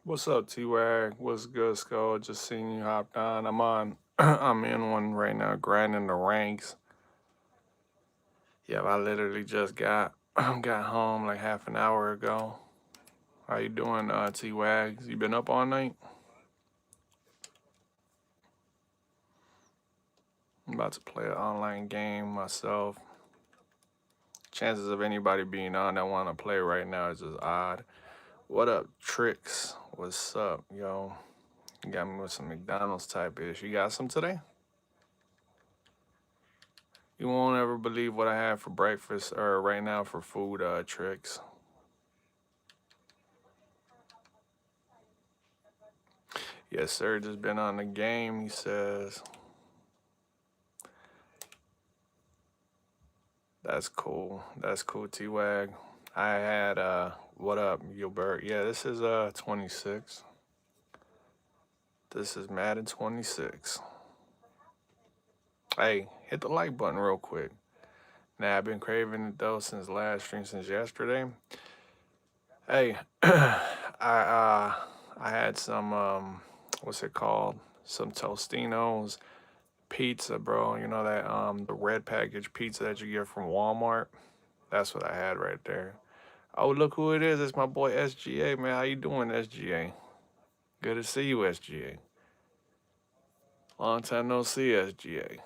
What's up, T-Wag? What's good, Skull? Just seen you hopped on. I'm on. I'm in one right now, grinding the ranks. Yeah, I literally just got got home like half an hour ago. How you doing, T-Wags? You been up all night? I'm about to play an online game myself. Chances of anybody being on that want to play right now is just odd. What up, Tricks? What's up, yo? You got me with some McDonald's type ish. You got some today? You won't ever believe what I had for breakfast or right now for food, Tricks. Yes, sir. Just been on the game, he says. That's cool. That's cool, T-Wag. I had what up, Gilbert? Yeah, this is 26. This is Madden 26. Hey, hit the like button real quick. Now I've been craving it though since last stream, since yesterday. Hey, I had some what's it called? Some Tostinos pizza, bro. You know that the red package pizza that you get from Walmart? That's what I had right there. Oh, look who it is. It's my boy SGA, man. How you doing, SGA? Good to see you, SGA. Long time no see, SGA.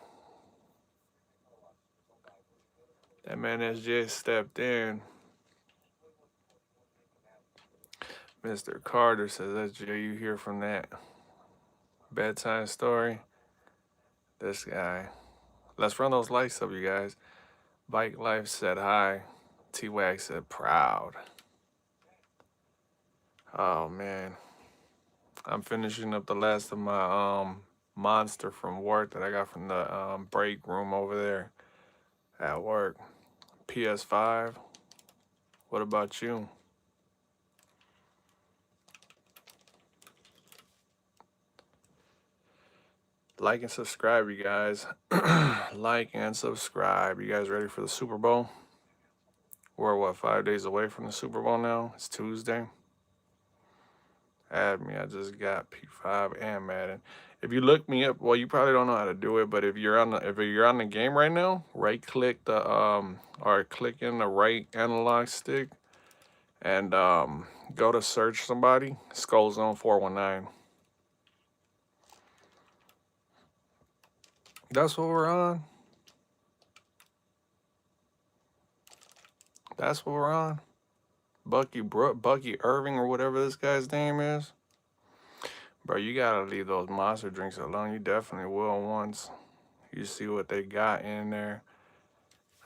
That man SGA stepped in. Mr. Carter says, SGA, you hear from that bedtime story? This guy. Let's run those likes up, you guys. Bike Life said hi. T-Wag said proud. Oh, man. I'm finishing up the last of my monster from work that I got from the break room over there at work. PS5. What about you? Like and subscribe, you guys. Like and subscribe. You guys ready for the Super Bowl? We're what, 5 days away from the Super Bowl now? It's Tuesday. Add me. I just got P5 and Madden. If you look me up, well, you probably don't know how to do it, but if you're on the game right now, right click the or click in the right analog stick and go to search somebody. Skol Zone 419. That's what we're on. That's what we're on. Bucky Irving or whatever this guy's name is. Bro, you gotta leave those monster drinks alone. You definitely will once you see what they got in there.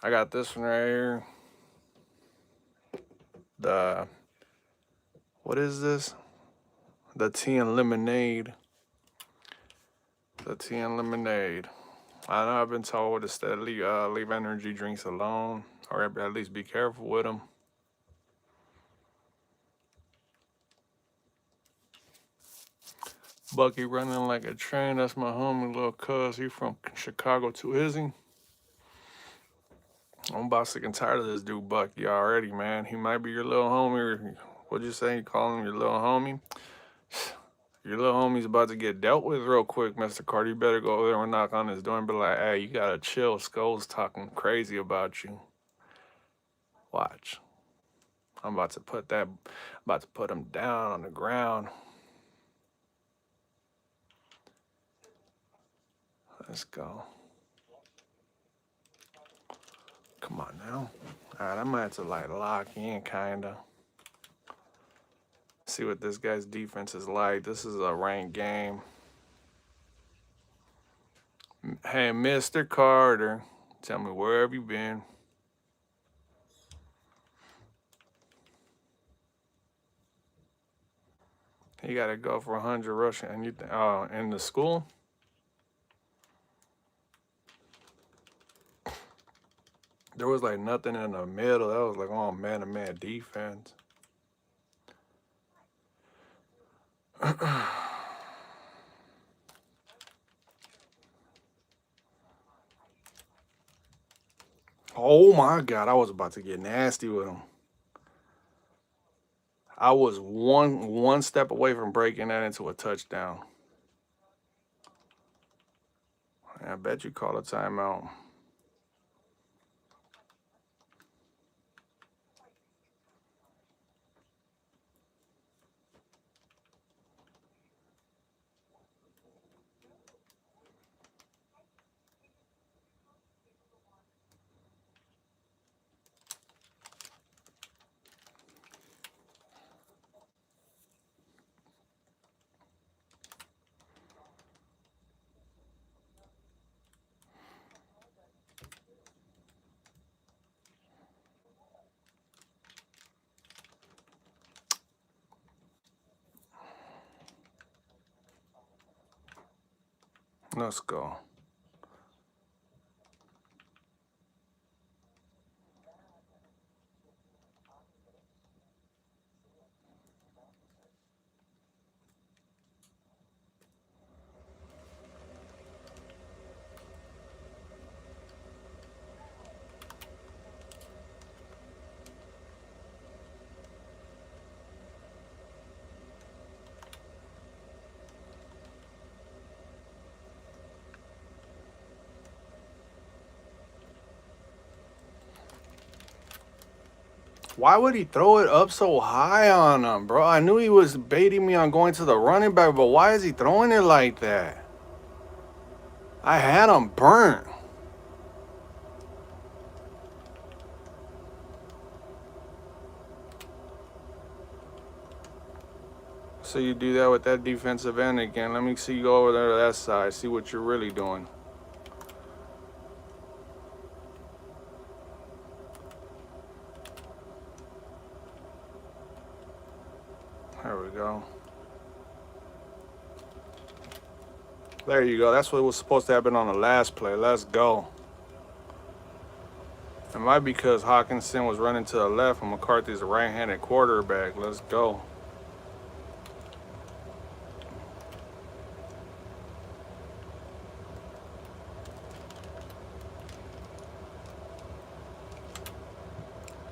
I got this one right here. The what is this? The tea and lemonade. The tea and lemonade. I know I've been told to steadily leave energy drinks alone, or at least be careful with them. Bucky running like a train. That's my homie, little cuz. He from Chicago too, is he? I'm about sick and tired of this dude Bucky already, man. He might be your little homie, or what'd you say? You call him your little homie? Your little homie's about to get dealt with real quick, Mr. Carter. You better go over there and knock on his door and be like, hey, you gotta chill. Skull's talking crazy about you. Watch. I'm about to put him down on the ground. Let's go. Come on now. All right, I might have to like lock in, kinda. See what this guy's defense is like. This is a ranked game. Hey, Mr. Carter, tell me where have you been? He got to go for 100 rushing, and you in the school. There was like nothing in the middle. That was like all man-to-man defense. Oh my God, I was about to get nasty with him. I was one step away from breaking that into a touchdown. I bet you call a timeout. Let's go. Why would he throw it up so high on him, bro? I knew he was baiting me on going to the running back, but why is he throwing it like that? I had him burnt. So you do that with that defensive end again. Let me see you go over there to that side, see what you're really doing. There we go. There you go. That's what was supposed to happen on the last play. Let's go. It might be because Hawkinson was running to the left and McCarthy's a right-handed quarterback. Let's go.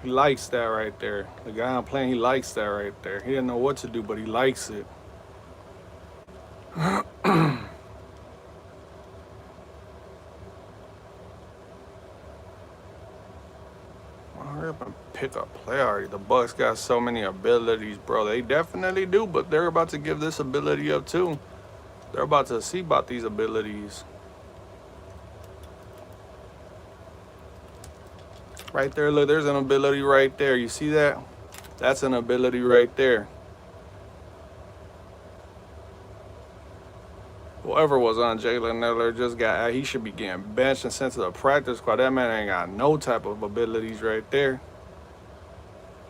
He likes that right there. The guy I'm playing, he likes that right there. He didn't know what to do, but he likes it. Hurry up and pick up play already. The Bucks got so many abilities, bro. They definitely do, but they're about to give this ability up too. They're about to see about these abilities. Right there, look, there's an ability right there. You see that? That's an ability right there. Whoever was on Jalen Nailor just got, he should be getting benched and sent to the practice squad. That man ain't got no type of abilities right there.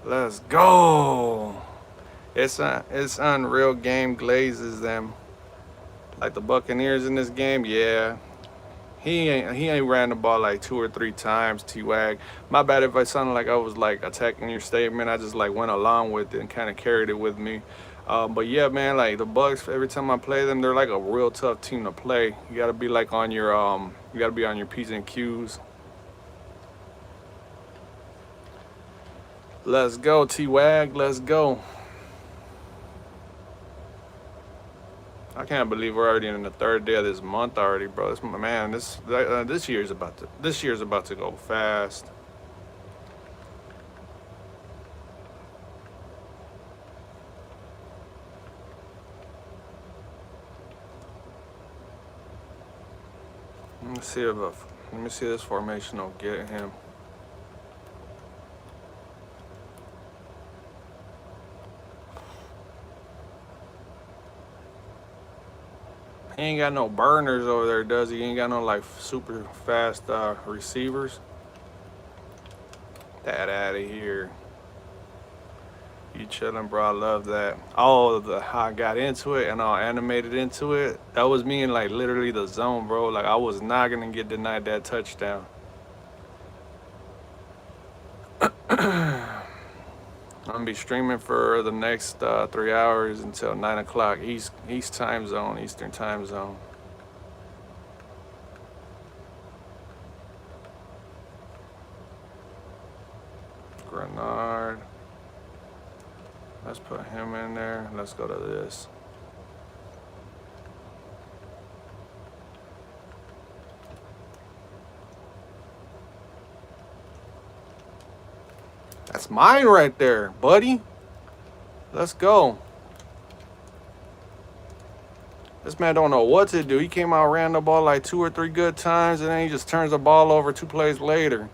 Let's go. It's unreal game glazes them. Like the Buccaneers in this game, yeah. He ain't ran the ball like 2 or 3 times, T-Wag. My bad if I sounded like I was like attacking your statement. I just like went along with it and kind of carried it with me. But yeah, man, like the Bucks, every time I play them, they're like a real tough team to play. You gotta be like on your you gotta be on your P's and Q's. Let's go, T-Wag, let's go. I can't believe we're already in the 3rd day of this month already, bro. This man, this year's about to go fast. Let me see this formation will get him. He ain't got no burners over there, does he? He ain't got no like super fast receivers. That out of here. You chilling, bro. I love that. Oh, how I got into it and all animated into it. That was me in like literally the zone, bro. Like I was not gonna get denied that touchdown. I'm gonna be streaming for the next 3 hours until 9 o'clock Eastern time zone. Grenard. Let's put him in there. Let's go to this. That's mine right there, buddy. Let's go. This man don't know what to do. He came out, ran the ball like 2 or 3 good times, and then he just turns the ball over 2 plays later.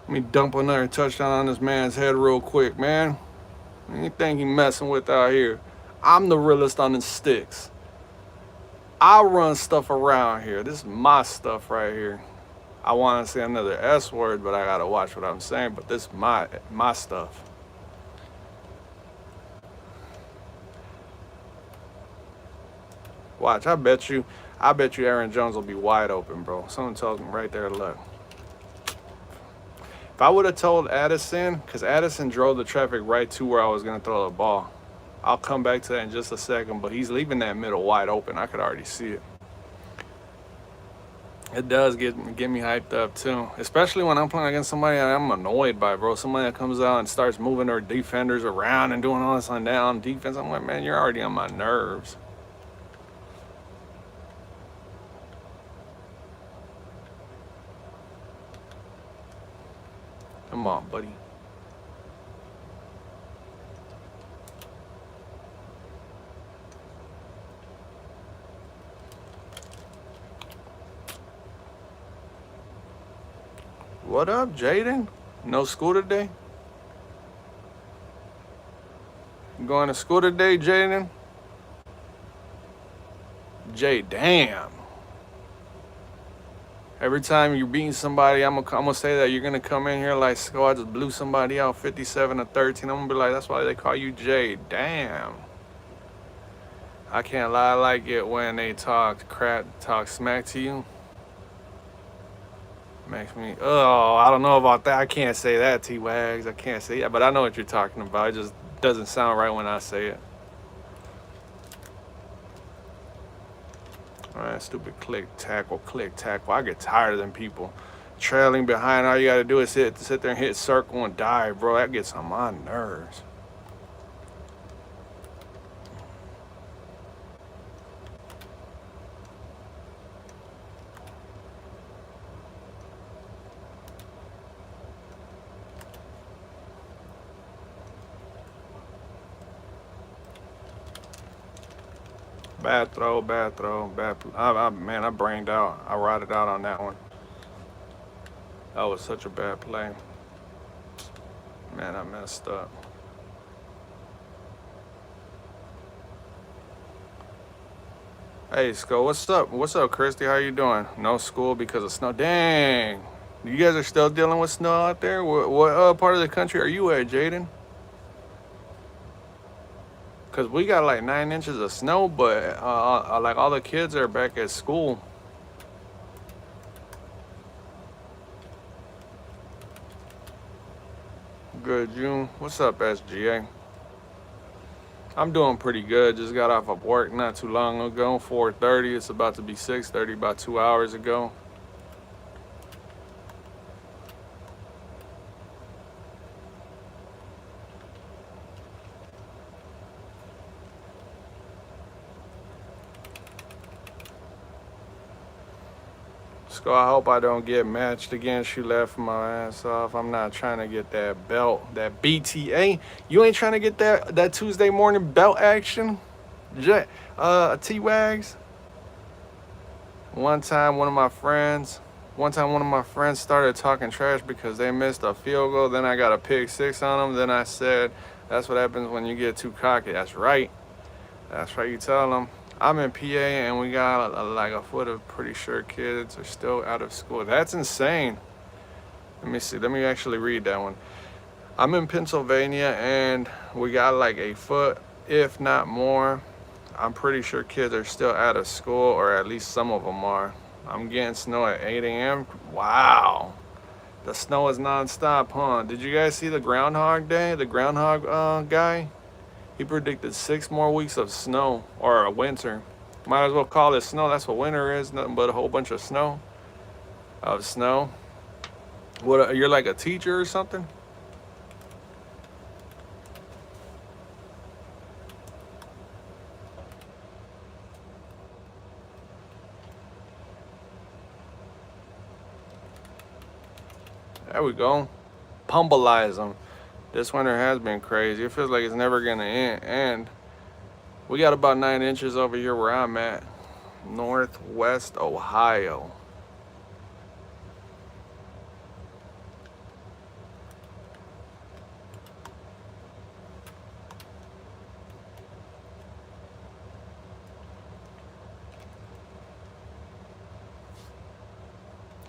Let me dump another touchdown on this man's head real quick, man. Anything he messing with out here. I'm the realest on the sticks. I run stuff around here. This is my stuff right here. I want to say another S word, but I got to watch what I'm saying. But this is my stuff. Watch, I bet you Aaron Jones will be wide open, bro. Someone tells me right there, look. If I would have told Addison, because Addison drove the traffic right to where I was going to throw the ball. I'll come back to that in just a second, but he's leaving that middle wide open. I could already see it. It does get me hyped up, too. Especially when I'm playing against somebody that I'm annoyed by, bro. Somebody that comes out and starts moving their defenders around and doing all this on down defense. I'm like, man, you're already on my nerves. Come on, buddy. What up, Jaden? No school today? You going to school today, Jaden? Jay, damn. Every time you're beating somebody, I'm gonna say that you're gonna come in here like, skol, I just blew somebody out 57-13. I'm gonna be like, that's why they call you Jay. Damn. I can't lie, I like it when they talk crap, talk smack to you. Makes me, oh, I don't know about that. I can't say that, T-Wags. I can't say that, but I know what you're talking about. It just doesn't sound right when I say it. All right, stupid click tackle. I get tired of them people trailing behind. All you gotta do is sit there and hit circle and dive, bro. That gets on my nerves. Bad throw. Man, I brained out. I rotted out on that one. That was such a bad play. Man, I messed up. Hey, Sko, what's up? What's up, Christy? How you doing? No school because of snow. Dang. You guys are still dealing with snow out there? What part of the country are you at, Jaden? Because we got like 9 inches of snow, but like all the kids are back at school. Good, June. What's up, SGA? I'm doing pretty good. Just got off of work not too long ago, 4:30. It's about to be 6:30, about 2 hours ago. So I hope I don't get matched against you, left my ass off. I'm not trying to get that belt, that BTA. You ain't trying to get that Tuesday morning belt action? T-Wags? One time one of my friends started talking trash because they missed a field goal. Then I got a pick 6 on them. Then I said, that's what happens when you get too cocky. That's right. That's right, you tell them. I'm in PA and we got like a foot of pretty sure kids are still out of school. That's insane. Let me see. Let me actually read that one. I'm in Pennsylvania and we got like a foot, if not more. I'm pretty sure kids are still out of school, or at least some of them are. I'm getting snow at 8 a.m. Wow. The snow is nonstop, huh? Did you guys see the Groundhog Day? The Groundhog guy? He predicted 6 more weeks of snow, or a winter. Might as well call it snow. That's what winter is, nothing but a whole bunch of snow. What, you're like a teacher or something? There we go. Pumbleize them. This winter has been crazy. It feels like it's never gonna end. And we got about 9 inches over here where I'm at, Northwest Ohio.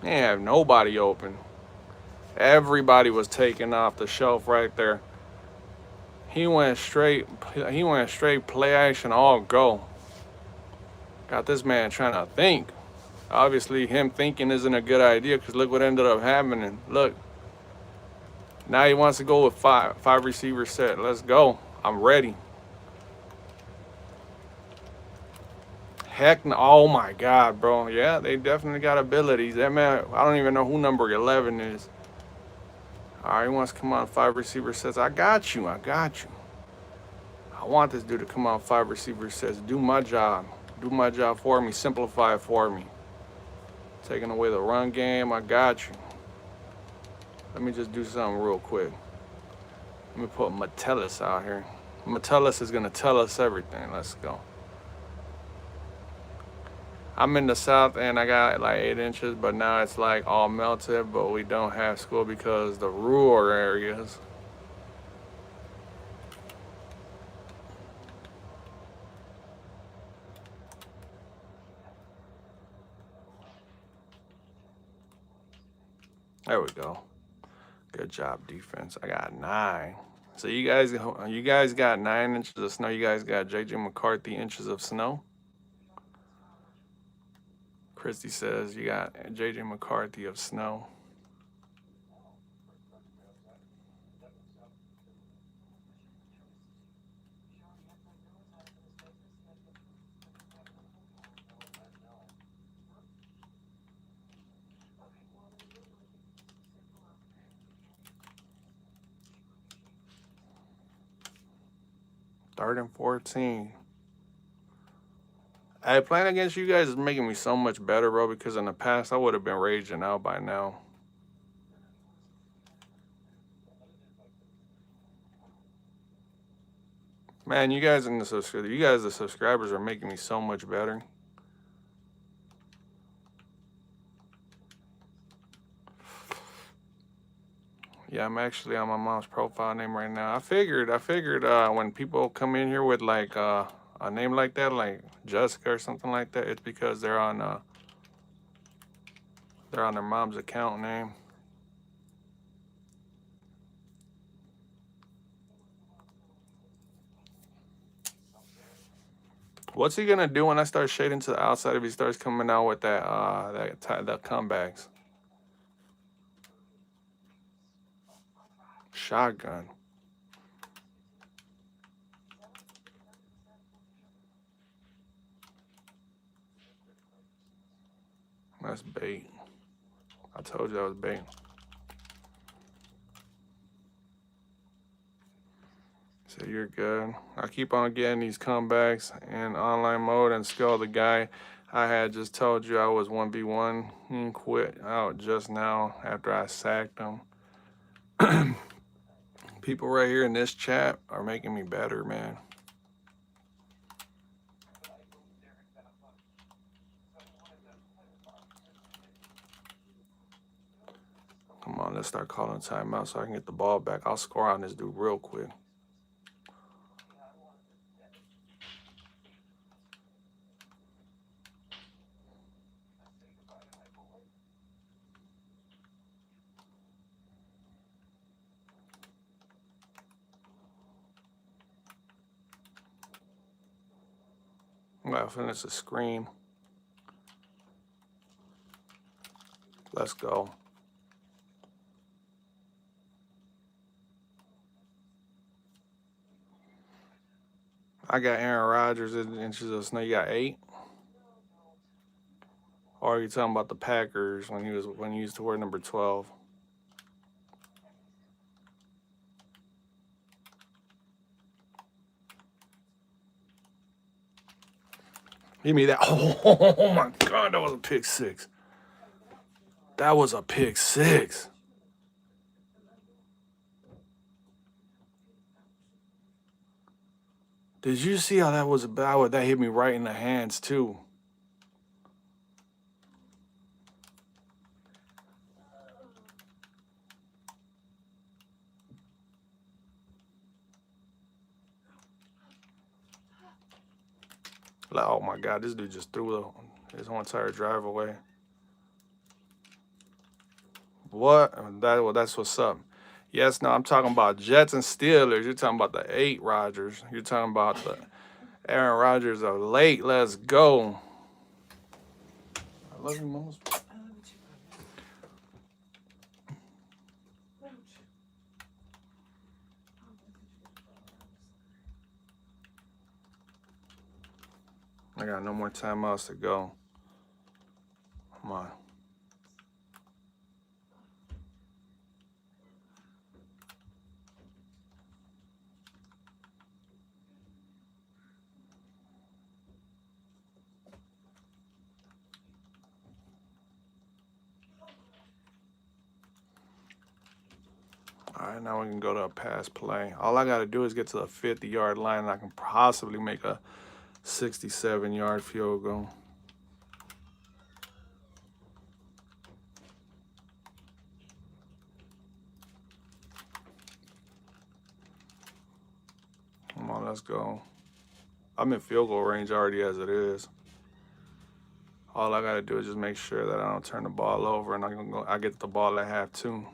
They ain't have nobody open. Everybody was taken off the shelf right there. He went straight play action all go. Got this man trying to think. Obviously him thinking isn't a good idea because look what ended up happening. Look. Now he wants to go with five receiver set. Let's go. I'm ready. Heck no. Oh my God, bro. Yeah, they definitely got abilities. That man, I don't even know who number 11 is. All right, he wants to come on 5 receiver sets. I got you. I got you. I want this dude to come on 5 receiver sets. Do my job. Do my job for me. Simplify it for me. Taking away the run game. I got you. Let me just do something real quick. Let me put Metellus out here. Metellus is going to tell us everything. Let's go. I'm in the south and I got like 8 inches, but now it's like all melted, but we don't have school because the rural areas. There we go. Good job, defense. I got 9. So you guys got 9 inches of snow. You guys got JJ McCarthy inches of snow. Christy says you got JJ McCarthy of snow. Third and 14. Hey, playing against you guys is making me so much better, bro, because in the past I would have been raging out by now. Man, you guys the subscribers are making me so much better. Yeah, I'm actually on my mom's profile name right now. I figured when people come in here with like a name like that, like Jessica or something like that, it's because they're on their mom's account name. What's he gonna do when I start shading to the outside if he starts coming out with that comebacks? Shotgun. That's bait. I told you that was bait. So you're good. I keep on getting these comebacks in online mode and skol. The guy I had just told you I was 1v1. He quit out just now after I sacked him. People right here in this chat are making me better, man. Come on, let's start calling timeout so I can get the ball back. I'll score on this dude real quick. I'm gonna finish the screen. Let's go. I got Aaron Rodgers in inches of snow. You got 8? Or are you talking about the Packers when he used to wear number 12? Give me that. Oh my God, that was a pick 6. That was a pick 6. Did you see how that was about? That hit me right in the hands, too. Like, oh, my God. This dude just threw his whole entire drive away. What? That's what's up. Yes, no, I'm talking about Jets and Steelers. You're talking about the 8 Rodgers. You're talking about the Aaron Rodgers of late. Let's go. I love you, Mama. I got no more timeouts to go. Come on. All right, now we can go to a pass play. All I got to do is get to the 50-yard line, and I can possibly make a 67-yard field goal. Come on, let's go. I'm in field goal range already as it is. All I got to do is just make sure that I don't turn the ball over, and I get the ball at half, too.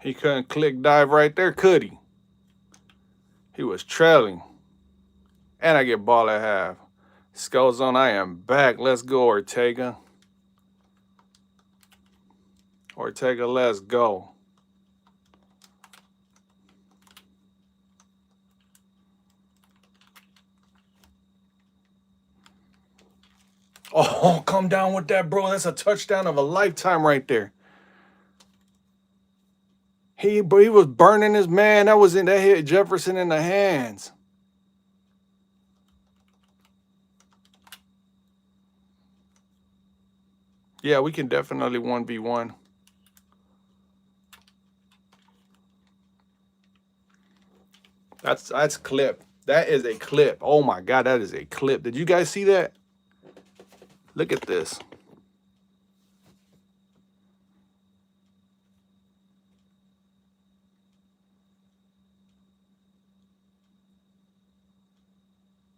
He couldn't click dive right there, could he? He was trailing. And I get ball at half. Skol zone, I am back. Let's go, Ortega. Ortega, let's go. Oh, come down with that, bro. That's a touchdown of a lifetime right there. He was burning his man. That hit Jefferson in the hands. Yeah, we can definitely 1v1. That's clip. That is a clip. Oh my God, that is a clip. Did you guys see that? Look at this.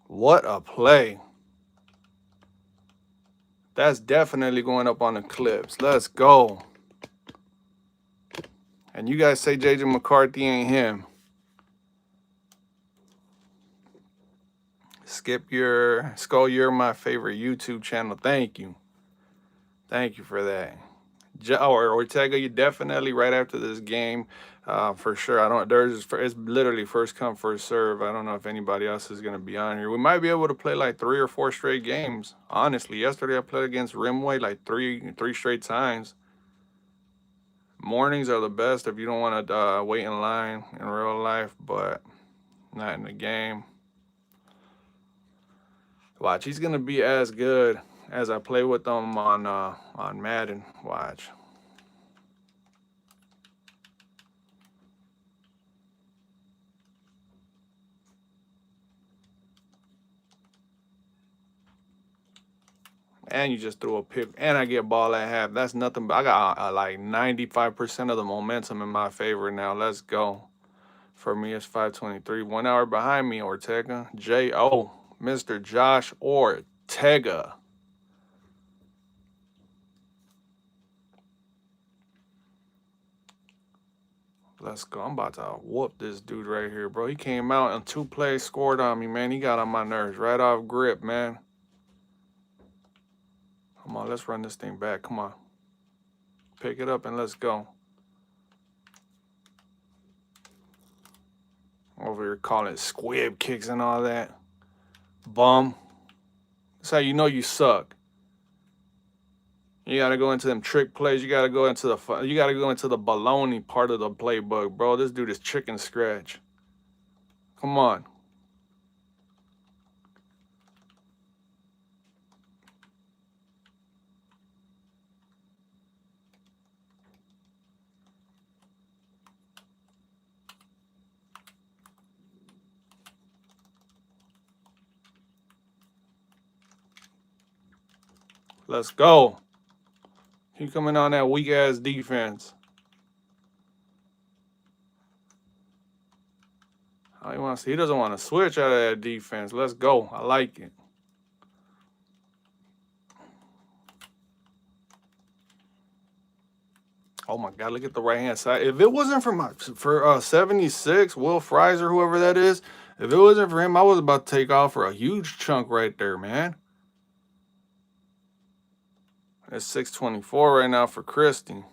What a play. That's definitely going up on the clips. Let's go. And you guys say J.J. McCarthy ain't him. Skol, you're my favorite YouTube channel. Thank you. Thank you for that. Ortega, you definitely right after this game, for sure. It's literally first come, first serve. I don't know if anybody else is gonna be on here. We might be able to play like 3 or 4 straight games. Honestly, yesterday I played against Rimway like three straight times. Mornings are the best if you don't want to wait in line in real life, but not in the game. Watch, he's gonna be as good as I play with him on Madden. Watch. And you just threw a pick, and I get ball at half. That's nothing, but I got like 95% of the momentum in my favor now. Let's go. For me, it's 5:23. 1 hour behind me, Ortega. J.O. Mr. Josh Ortega. Let's go. I'm about to whoop this dude right here, bro. He came out and 2 plays scored on me, man. He got on my nerves right off grip, man. Come on, let's run this thing back. Come on. Pick it up and let's go. Over here calling it squib kicks and all that. Bum. That's how you know you suck. You gotta go into them trick plays. You gotta go into the baloney part of the playbook, bro. This dude is chicken scratch. Come on. Let's go. He coming on that weak ass defense. How he wants? He doesn't want to switch out of that defense. Let's go. I like it. Oh my God! Look at the right hand side. If it wasn't for 76 Will Fries or whoever that is, if it wasn't for him, I was about to take off for a huge chunk right there, man. It's 624 right now for Christy.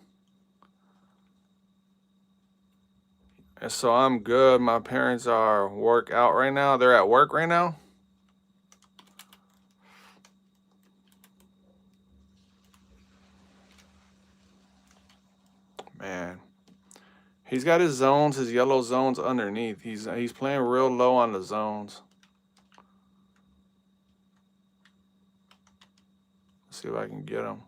And so I'm good. My parents are work out right now. They're at work right now. Man. He's got his zones, his yellow zones underneath. He's playing real low on the zones. Let's see if I can get him.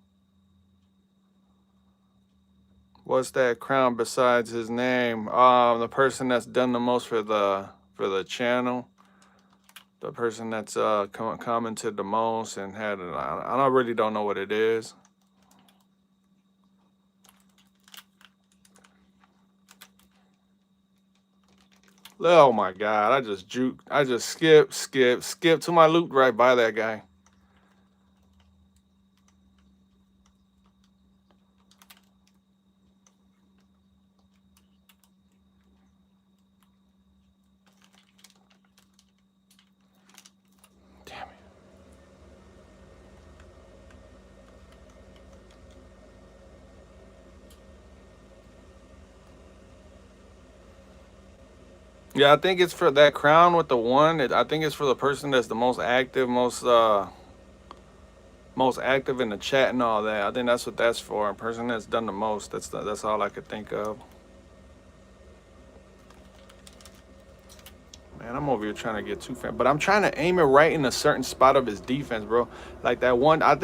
What's that crown besides his name? The person that's done the most for the channel. The person that's commented the most and had it. I really don't know what it is. Oh my God! I just juked. I just skipped to my loot right by that guy. Damn it! Yeah, I think it's for that crown with the one. I think it's for the person that's the most active, most active in the chat and all that. I think that's what that's for. A person that's done the most. That's all I could think of. Man, I'm over here trying to get too fat, but I'm trying to aim it right in a certain spot of his defense, bro. Like that one. Let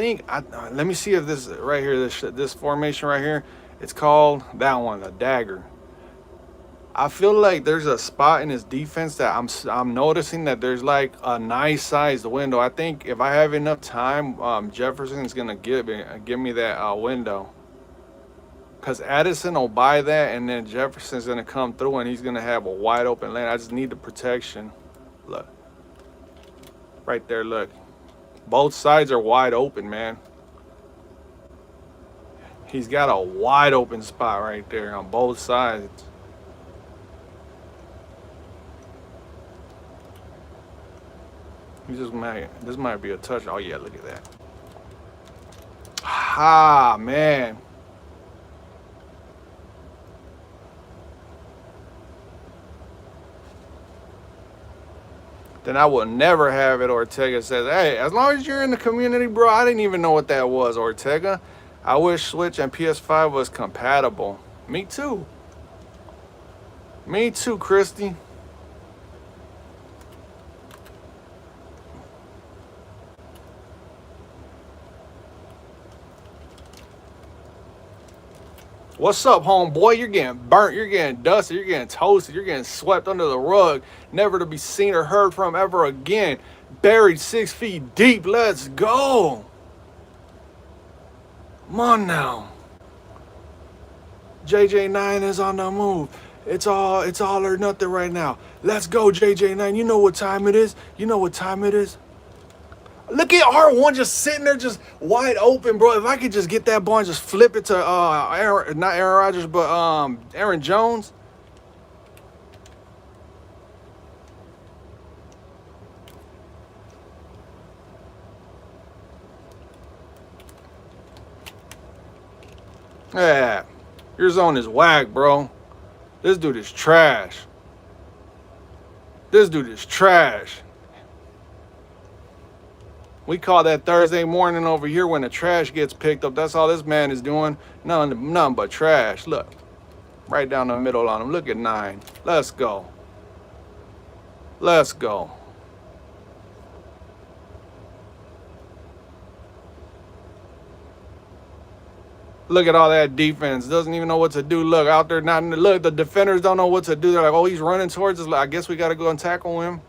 me see if this right here, this formation right here, it's called that one, the dagger. I feel like there's a spot in his defense that I'm noticing that there's like a nice sized window. I think if I have enough time, Jefferson's gonna give me that window. Cause Addison will buy that, and then Jefferson's gonna come through, and he's gonna have a wide open lane. I just need the protection. Look, right there. Look, both sides are wide open, man. He's got a wide open spot right there on both sides. This might be a touch. Oh yeah, look at that. Ah, man. Then I will never have it. Ortega says, hey, as long as you're in the community, bro, I didn't even know what that was, Ortega. I wish Switch and PS5 was compatible. Me too. Me too, Christy. What's up, homeboy? You're getting burnt. You're getting dusted. You're getting toasted. You're getting swept under the rug. Never to be seen or heard from ever again. Buried 6 feet deep. Let's go. Come on now. JJ9 is on the move. It's all or nothing right now. Let's go, JJ9. You know what time it is. You know what time it is. Look at R1 just sitting there just wide open, bro. If I could just get that ball and just flip it to not Aaron Rodgers, but Aaron Jones. Yeah. Your zone is whack, bro. This dude is trash. This dude is trash. We call that Thursday morning over here when the trash gets picked up. That's all this man is doing. Nothing but trash. Look. Right down the middle on him. Look at 9. Let's go. Let's go. Look at all that defense. Doesn't even know what to do. Look, out there, look, the defenders don't know what to do. They're like, oh, he's running towards us. I guess we got to go and tackle him.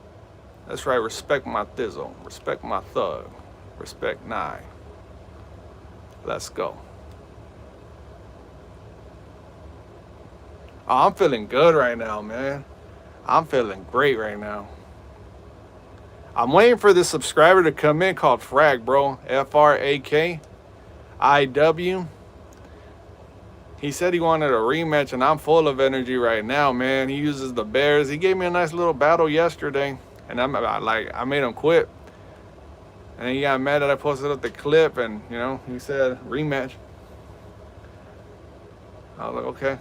That's right. Respect my thizzle. Respect my thug. Respect 9. Let's go. Oh, I'm feeling good right now, man. I'm feeling great right now. I'm waiting for this subscriber to come in called Frag, bro. FRAKIW. He said he wanted a rematch, and I'm full of energy right now, man. He uses the Bears. He gave me a nice little battle yesterday, and I made him quit. And he got mad that I posted up the clip, and he said rematch. I was like, okay.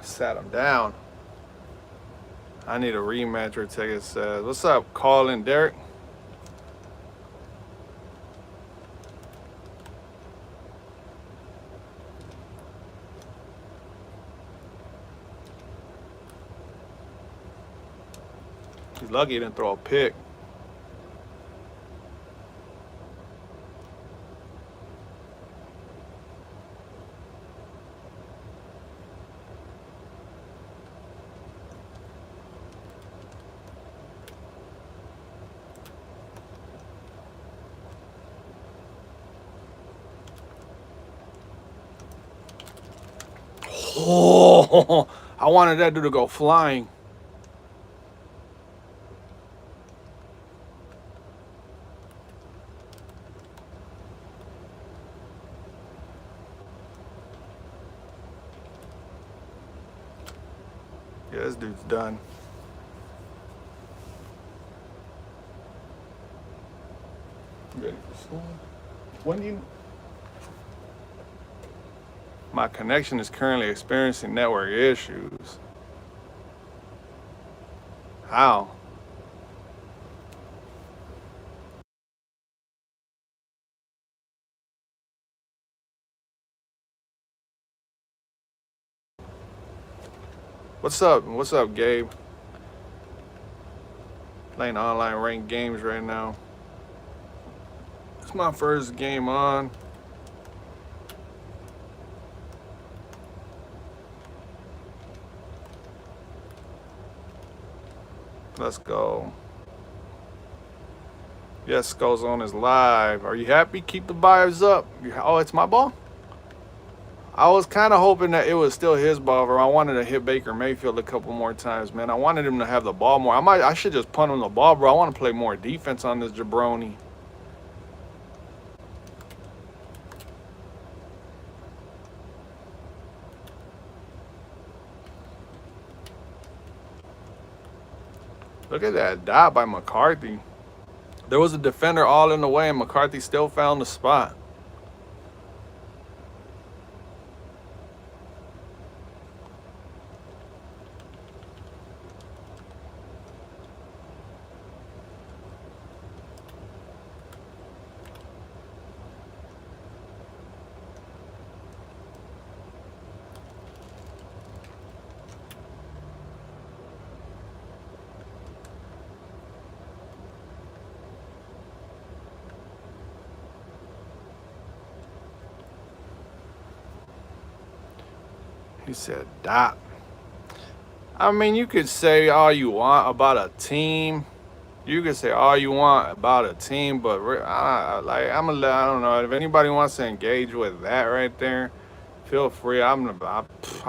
Sat him down. I need a rematch. Or take it says, what's up, Colin Derek? He's lucky he didn't throw a pick. Oh, I wanted that dude to go flying. Yeah, this dude's done. Ready for school? When do you? My connection is currently experiencing network issues. How? What's up? What's up, Gabe? Playing online ranked games right now. It's my first game on. Let's go. Yes, Skull's on is live. Are you happy? Keep the vibes up. Oh, it's my ball? I was kind of hoping that it was still his ball, or I wanted to hit Baker Mayfield a couple more times, man. I wanted him to have the ball more. I should just punt him the ball, bro. I want to play more defense on this jabroni. Look at that dot by McCarthy. There was a defender all in the way, and McCarthy still found the spot. He said, dot. I mean, you could say all you want about a team. You could say all you want about a team, but I don't know. If anybody wants to engage with that right there, feel free. I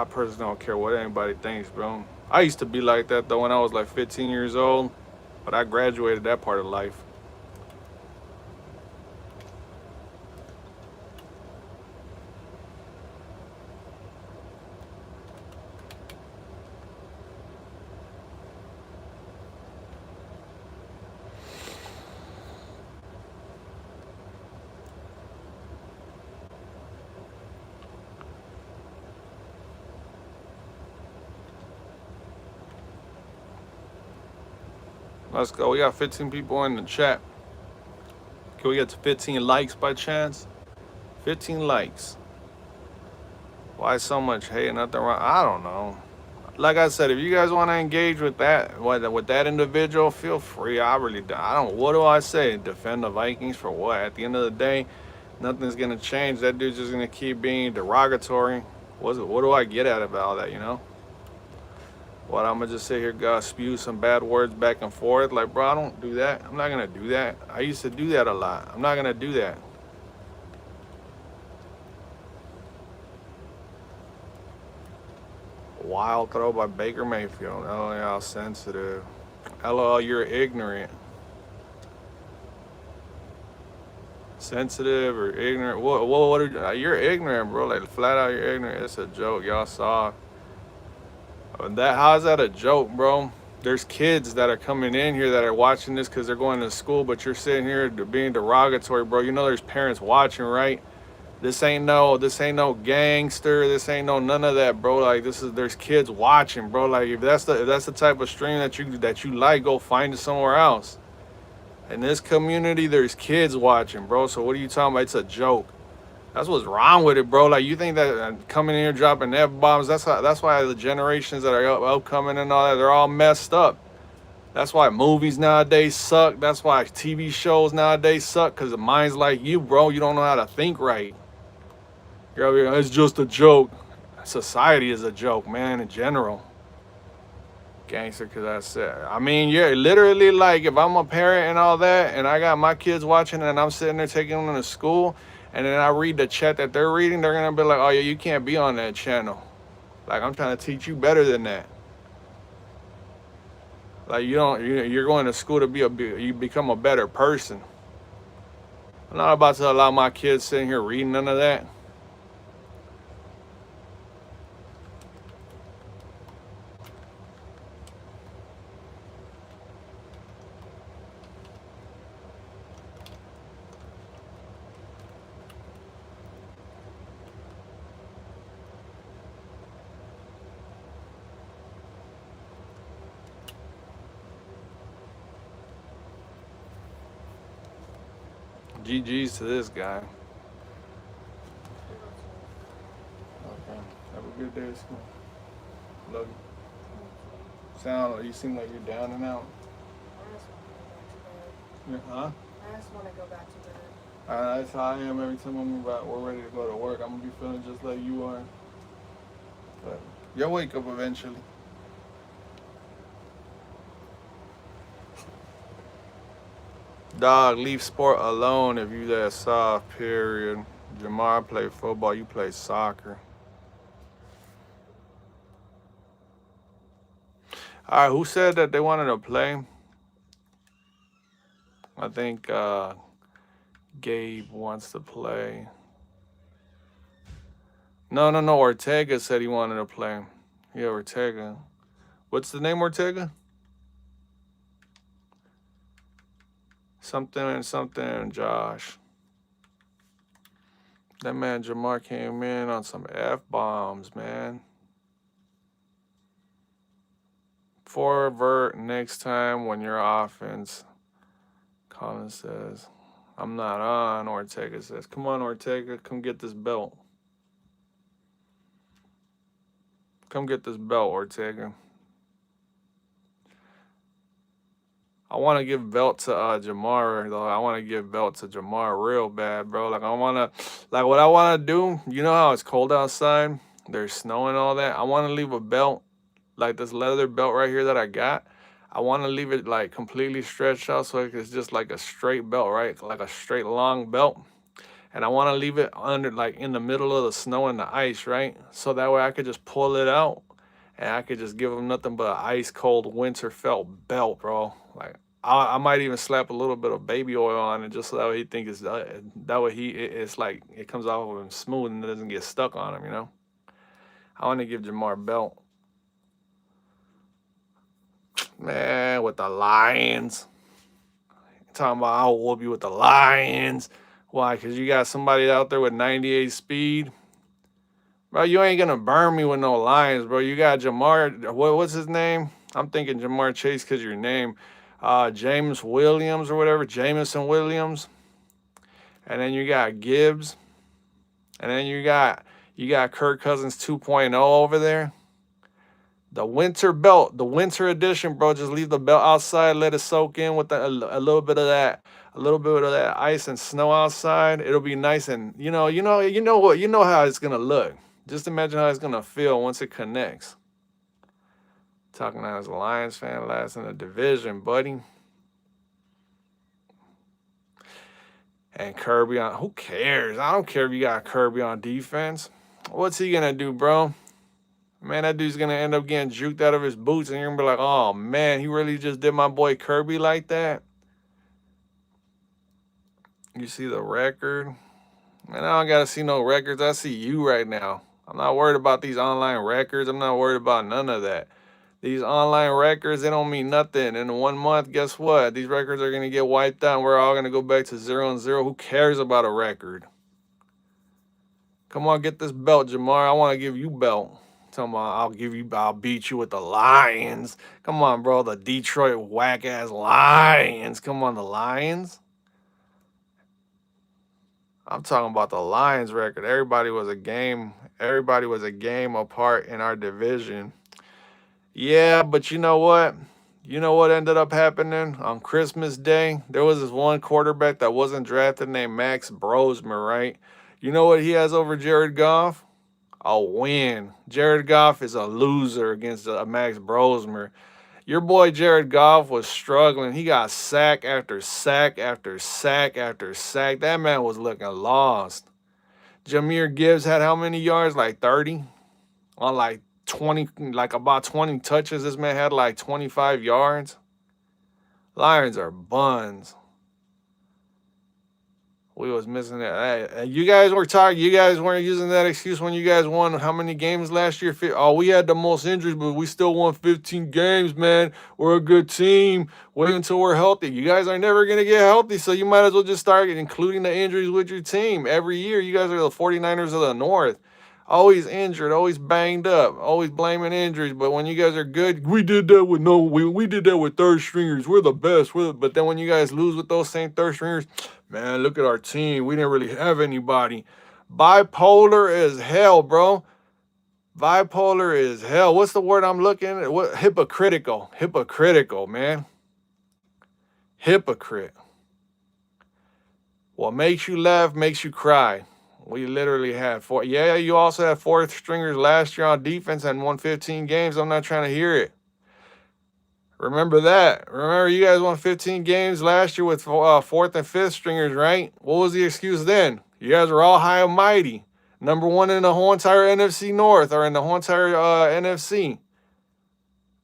personally don't care what anybody thinks, bro. I used to be like that, though, when I was like 15 years old, but I graduated that part of life. Let's go. We got 15 people in the chat. Can we get to 15 likes by chance? 15 likes. Why so much hate? Nothing wrong. I don't know. like I said, if you guys want to engage with that individual, feel free. I don't. What do I say? Defend the Vikings for what? At the end of the day, nothing's gonna change. That dude's just gonna keep being derogatory. What do I get out of all that? You know? What, I'm gonna just sit here, spew some bad words back and forth? Like, bro, I don't do that. I'm not gonna do that. I used to do that a lot. I'm not gonna do that. Wild throw by Baker Mayfield. Oh, yeah, sensitive. LOL, you're ignorant. Sensitive or ignorant? You're ignorant, bro. Like, flat out, you're ignorant. It's a joke. Y'all saw. How's that a joke, bro? There's kids that are coming in here that are watching this because they're going to school, but you're sitting here being derogatory, bro. You know there's parents watching, right? This ain't no gangster. This ain't no none of that, bro. Like there's kids watching, bro. Like if that's the type of stream that you like, go find it somewhere else. In this community, there's kids watching, bro. So what are you talking about? It's a joke. That's what's wrong with it, bro. Like you think that coming in here dropping F bombs. That's why the generations that are upcoming and all that, they're all messed up. That's why movies nowadays suck. That's why TV shows nowadays suck. Cause the minds like you, bro. You don't know how to think right. It's just a joke. Society is a joke, man, in general. Gangster, because I said, I mean, yeah, literally, like, if I'm a parent and all that, and I got my kids watching, and I'm sitting there taking them to school, and then I read the chat that they're reading, they're going to be like, oh, yeah, you can't be on that channel. Like, I'm trying to teach you better than that. Like, you're going to school to you become a better person. I'm not about to allow my kids sitting here reading none of that. GG's to this guy. Okay. Have a good day at school. Love you. You seem like you're down and out. Huh? I just want to go back to bed. That's how I am every time we're ready to go to work. I'm gonna be feeling just like you are. But you'll wake up eventually. Dog, leave sport alone if you that soft, period. Jamar play football, you play soccer. Alright, who said that they wanted to play? I think Gabe wants to play. No. Ortega said he wanted to play. Yeah, Ortega. What's the name, Ortega? Something, Josh. That man Jamar came in on some F-bombs, man. Forvert next time when your offense. Colin says, I'm not on. Ortega says, come on, Ortega, come get this belt. Come get this belt, Ortega. I want to give belt to Jamar, though. I want to give belt to Jamar real bad, bro. Like, what I want to do, you know how it's cold outside? There's snow and all that. I want to leave a belt, like this leather belt right here that I got. I want to leave it, like, completely stretched out so it's just like a straight belt, right? Like a straight long belt. And I want to leave it under, like, in the middle of the snow and the ice, right? So that way I could just pull it out. And I could just give him nothing but an ice cold winter felt belt, bro. Like I might even slap a little bit of baby oil on it just so that way he thinks that way it's like it comes off of him smooth and it doesn't get stuck on him, you know. I want to give Jamar a belt, man, with the Lions. Talking about I'll whoop you with the Lions. Why? Because you got somebody out there with 98 speed. Bro, you ain't going to burn me with no Lions, bro. You got Jamar. What's his name? I'm thinking Jamar Chase because your name. James Williams or whatever. Jameson Williams. And then you got Gibbs. And then you got Kirk Cousins 2.0 over there. The winter belt, the winter edition, bro. Just leave the belt outside, let it soak in with a little bit of that, a little bit of that ice and snow outside. It'll be nice and you know how it's gonna look. Just imagine how it's gonna feel once it connects. Talking as a Lions fan, last in the division, buddy. And Kirby on, who cares? I don't care if you got Kirby on defense. What's he gonna do, bro? Man, that dude's gonna end up getting juked out of his boots, and you're gonna be like, oh man, he really just did my boy Kirby like that. You see the record? Man, I don't gotta see no records. I see you right now. I'm not worried about these online records. I'm not worried about none of that. These online records, they don't mean nothing. In 1 month, guess what? These records are gonna get wiped out, and we're all gonna go back to 0-0. Who cares about a record? Come on, get this belt, Jamar. I want to give you belt. Talking about I'll beat you with the Lions. Come on, bro. The Detroit whack ass Lions. Come on, the Lions. I'm talking about the Lions record. Everybody was a game. Everybody was a game apart in our division. Yeah, but you know what? You know what ended up happening on Christmas Day? There was this one quarterback that wasn't drafted named Max Brosmer, right? You know what he has over Jared Goff? A win. Jared Goff is a loser against Max Brosmer. Your boy Jared Goff was struggling. He got sack after sack after sack after sack. That man was looking lost. Jahmyr Gibbs had how many yards? Like 30? On like 20, like about 20 touches. This man had like 25 yards. Lions are buns. We was missing that. You guys were talking. You guys weren't using that excuse when you guys won how many games last year? Oh, we had the most injuries, but we still won 15 games, man. We're a good team. Wait until we're healthy. You guys are never going to get healthy, so you might as well just start including the injuries with your team. Every year, you guys are the 49ers of the North. Always injured, always banged up, always blaming injuries. But when you guys are good, we did that with we did that with third stringers. We're the best. But then when you guys lose with those same third stringers, man, look at our team. We didn't really have anybody. Bipolar as hell, bro. Bipolar is hell. What's the word I'm looking at? What hypocritical? Hypocritical, man. Hypocrite. What makes you laugh makes you cry. We literally had four. Yeah, you also had fourth stringers last year on defense and won 15 games. I'm not trying to hear it. Remember that. Remember, you guys won 15 games last year with fourth and fifth stringers, right? What was the excuse then? You guys were all high and mighty. Number one in the whole entire NFC North or in the whole entire NFC.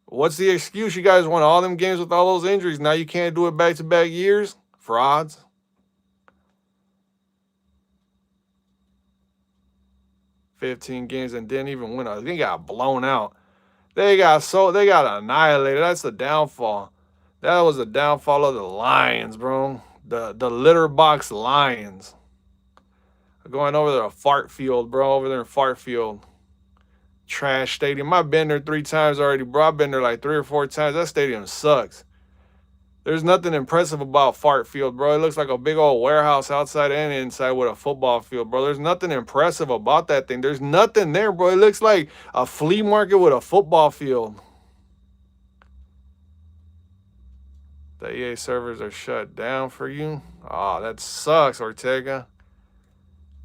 What's the excuse? You guys won all them games with all those injuries. Now you can't do it back-to-back years? Frauds. $15 games and didn't even win. They got blown out. They got annihilated. That's the downfall. That was the downfall of the Lions, bro. The litter box Lions. Going over there to Fart Field, bro. Over there in Fart Field. Trash stadium. I've been there 3 times already, bro. I've been there like 3 or 4 times. That stadium sucks. There's nothing impressive about Fart Field, bro. It looks like a big old warehouse outside and inside with a football field, bro. There's nothing impressive about that thing. There's nothing there, bro. It looks like a flea market with a football field. The EA servers are shut down for you. Oh, that sucks, Ortega.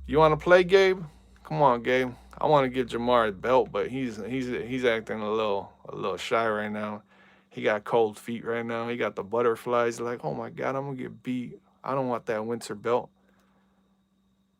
You want to play, Gabe? Come on, Gabe. I want to give Jamar a belt, but he's acting a little shy right now. He got cold feet right now. He got the butterflies. Like, oh my God, I'm gonna get beat. I don't want that winter belt.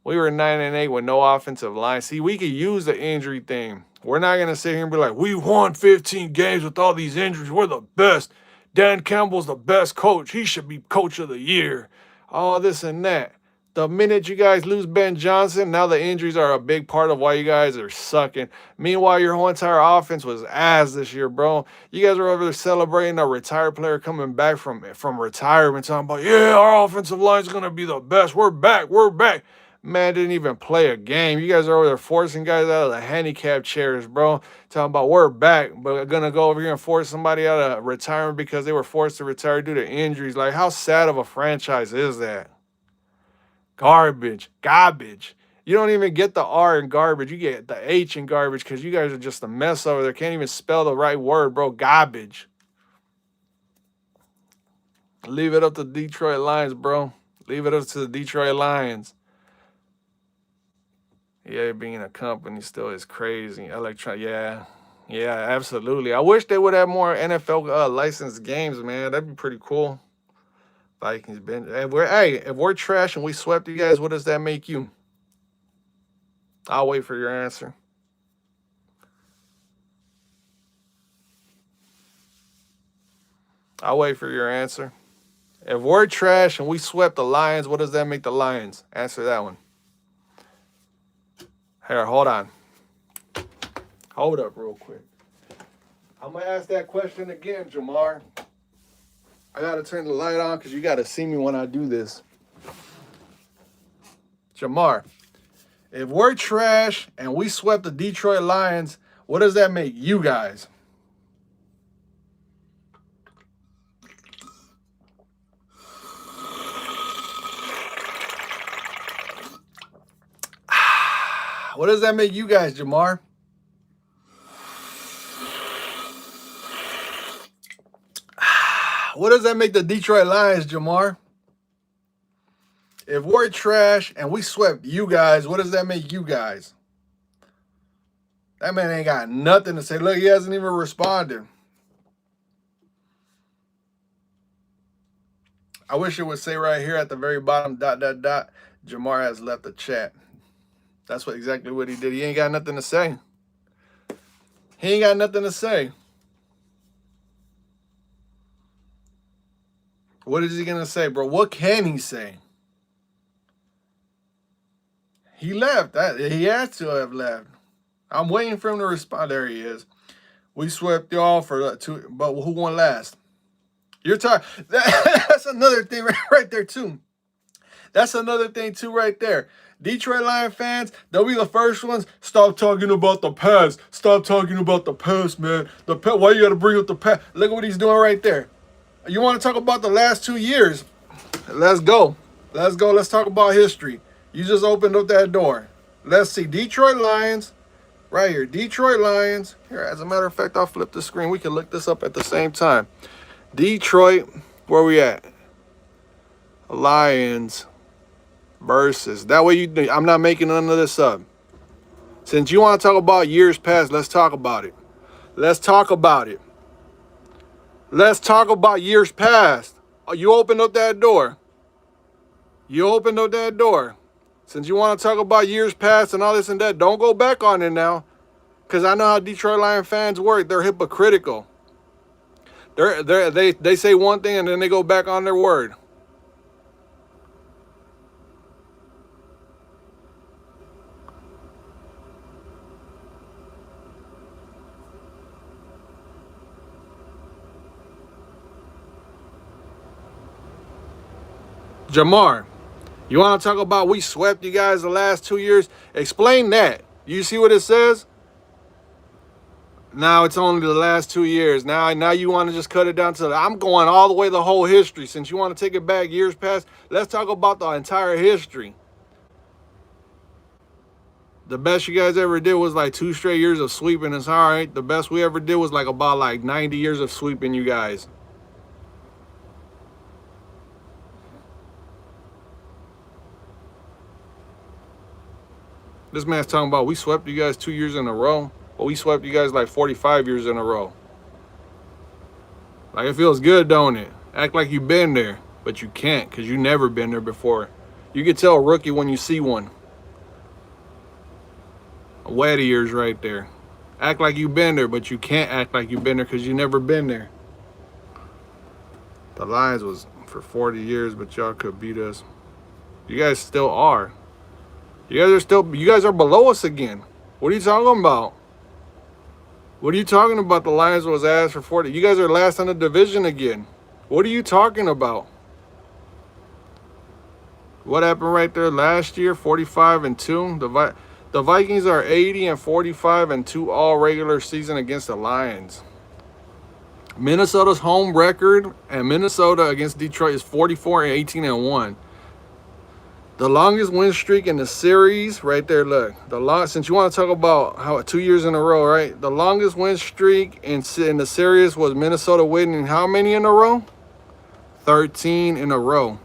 We were 9-8 with no offensive line. See, we could use the injury thing. We're not gonna sit here and be like, we won 15 games with all these injuries. We're the best. Dan Campbell's the best coach. He should be coach of the year. All this and that. The minute you guys lose Ben Johnson, now the injuries are a big part of why you guys are sucking. Meanwhile, your whole entire offense was ass this year, bro. You guys were over there celebrating a retired player coming back from retirement, talking about, yeah, our offensive line's going to be the best. We're back. We're back. Man didn't even play a game. You guys are over there forcing guys out of the handicap chairs, bro. Talking about we're back, but going to go over here and force somebody out of retirement because they were forced to retire due to injuries. Like, how sad of a franchise is that? Garbage. You don't even get the R in garbage. You get the H in garbage because you guys are just a mess over there. Can't even spell the right word, bro. Garbage. Leave it up to the Detroit Lions, bro. Leave it up to the Detroit Lions. Yeah, being a company still is crazy. Yeah, absolutely. I wish they would have more NFL licensed games, man. That'd be pretty cool. Vikings been. If we're trash and we swept you guys, what does that make you? I'll wait for your answer. I'll wait for your answer. If we're trash and we swept the Lions, what does that make the Lions? Answer that one. Here, hold on. Hold up real quick. I'm going to ask that question again, Jamar. I got to turn the light on because you got to see me when I do this. Jamar, if we're trash and we swept the Detroit Lions, what does that make you guys? What does that make you guys, Jamar? What does that make the Detroit Lions, Jamar? If we're trash and we swept you guys, what does that make you guys? That man ain't got nothing to say. Look, he hasn't even responded. I wish it would say right here at the very bottom, ... Jamar has left the chat. That's exactly what he did. He ain't got nothing to say. He ain't got nothing to say. What is he going to say, bro? What can he say? He left. He had to have left. I'm waiting for him to respond. There he is. We swept y'all for 2, but who won last? You're talking. That's another thing right there, too. That's another thing, too, right there. Detroit Lion fans, they'll be the first ones. Stop talking about the past. Stop talking about the past, man. Why you got to bring up the past? Look at what he's doing right there. You want to talk about the last 2 years? Let's go. Let's go. Let's talk about history. You just opened up that door. Let's see. Detroit Lions. Right here. Detroit Lions. Here, as a matter of fact, I'll flip the screen. We can look this up at the same time. Detroit. Where we at? Lions versus. That way I'm not making none of this up. Since you want to talk about years past, let's talk about it. Let's talk about it. Let's talk about years past. You opened up that door. You opened up that door. Since you want to talk about years past and all this and that, don't go back on it now. Because I know how Detroit Lion fans work. They're hypocritical. They say one thing and then they go back on their word. Jamar, you want to talk about we swept you guys the last 2 years? Explain that. You see what it says? Now it's only the last 2 years. Now you want to just cut it down to I'm going all the way the whole history. Since you want to take it back years past, let's talk about the entire history. The best you guys ever did was like 2 straight years of sweeping. It's all right. The best we ever did was like about 90 years of sweeping you guys. This man's talking about we swept you guys 2 years in a row. But we swept you guys 45 years in a row. It feels good, don't it? Act like you've been there. But you can't because you've never been there before. You can tell a rookie when you see one. A wet ears right there. Act like you've been there, but you can't act like you've been there because you've never been there. The Lions was for 40 years, but y'all could beat us. You guys still are. You guys are below us again. What are you talking about? What are you talking about? The Lions was asked for 40. You guys are last in the division again. What are you talking about? What happened right there last year? 45-2. The Vikings are 80-45-2 all regular season against the Lions. Minnesota's home record and Minnesota against Detroit is 44-18-1. The longest win streak in the series, right there. Look, since you want to talk about how 2 years in a row, right? The longest win streak in the series was Minnesota winning how many in a row? 13 in a row.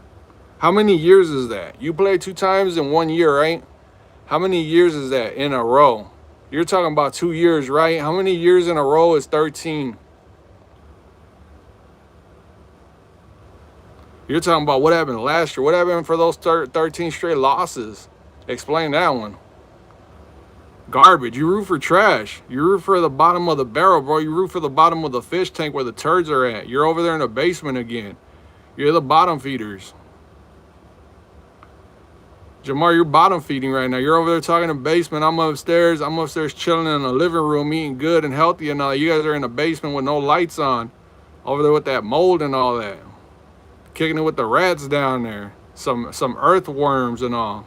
How many years is that? You played 2 times in 1 year, right? How many years is that in a row? You're talking about 2 years, right? How many years in a row is 13? You're talking about what happened last year. What happened for those 13 straight losses? Explain that one. Garbage. You root for trash. You root for the bottom of the barrel, bro. You root for the bottom of the fish tank where the turds are at. You're over there in the basement again. You're the bottom feeders. Jamar, you're bottom feeding right now. You're over there talking in the basement. I'm upstairs. I'm upstairs chilling in the living room, eating good and healthy and all. You guys are in the basement with no lights on. Over there with that mold and all that. Kicking it with the rats down there. Some earthworms and all.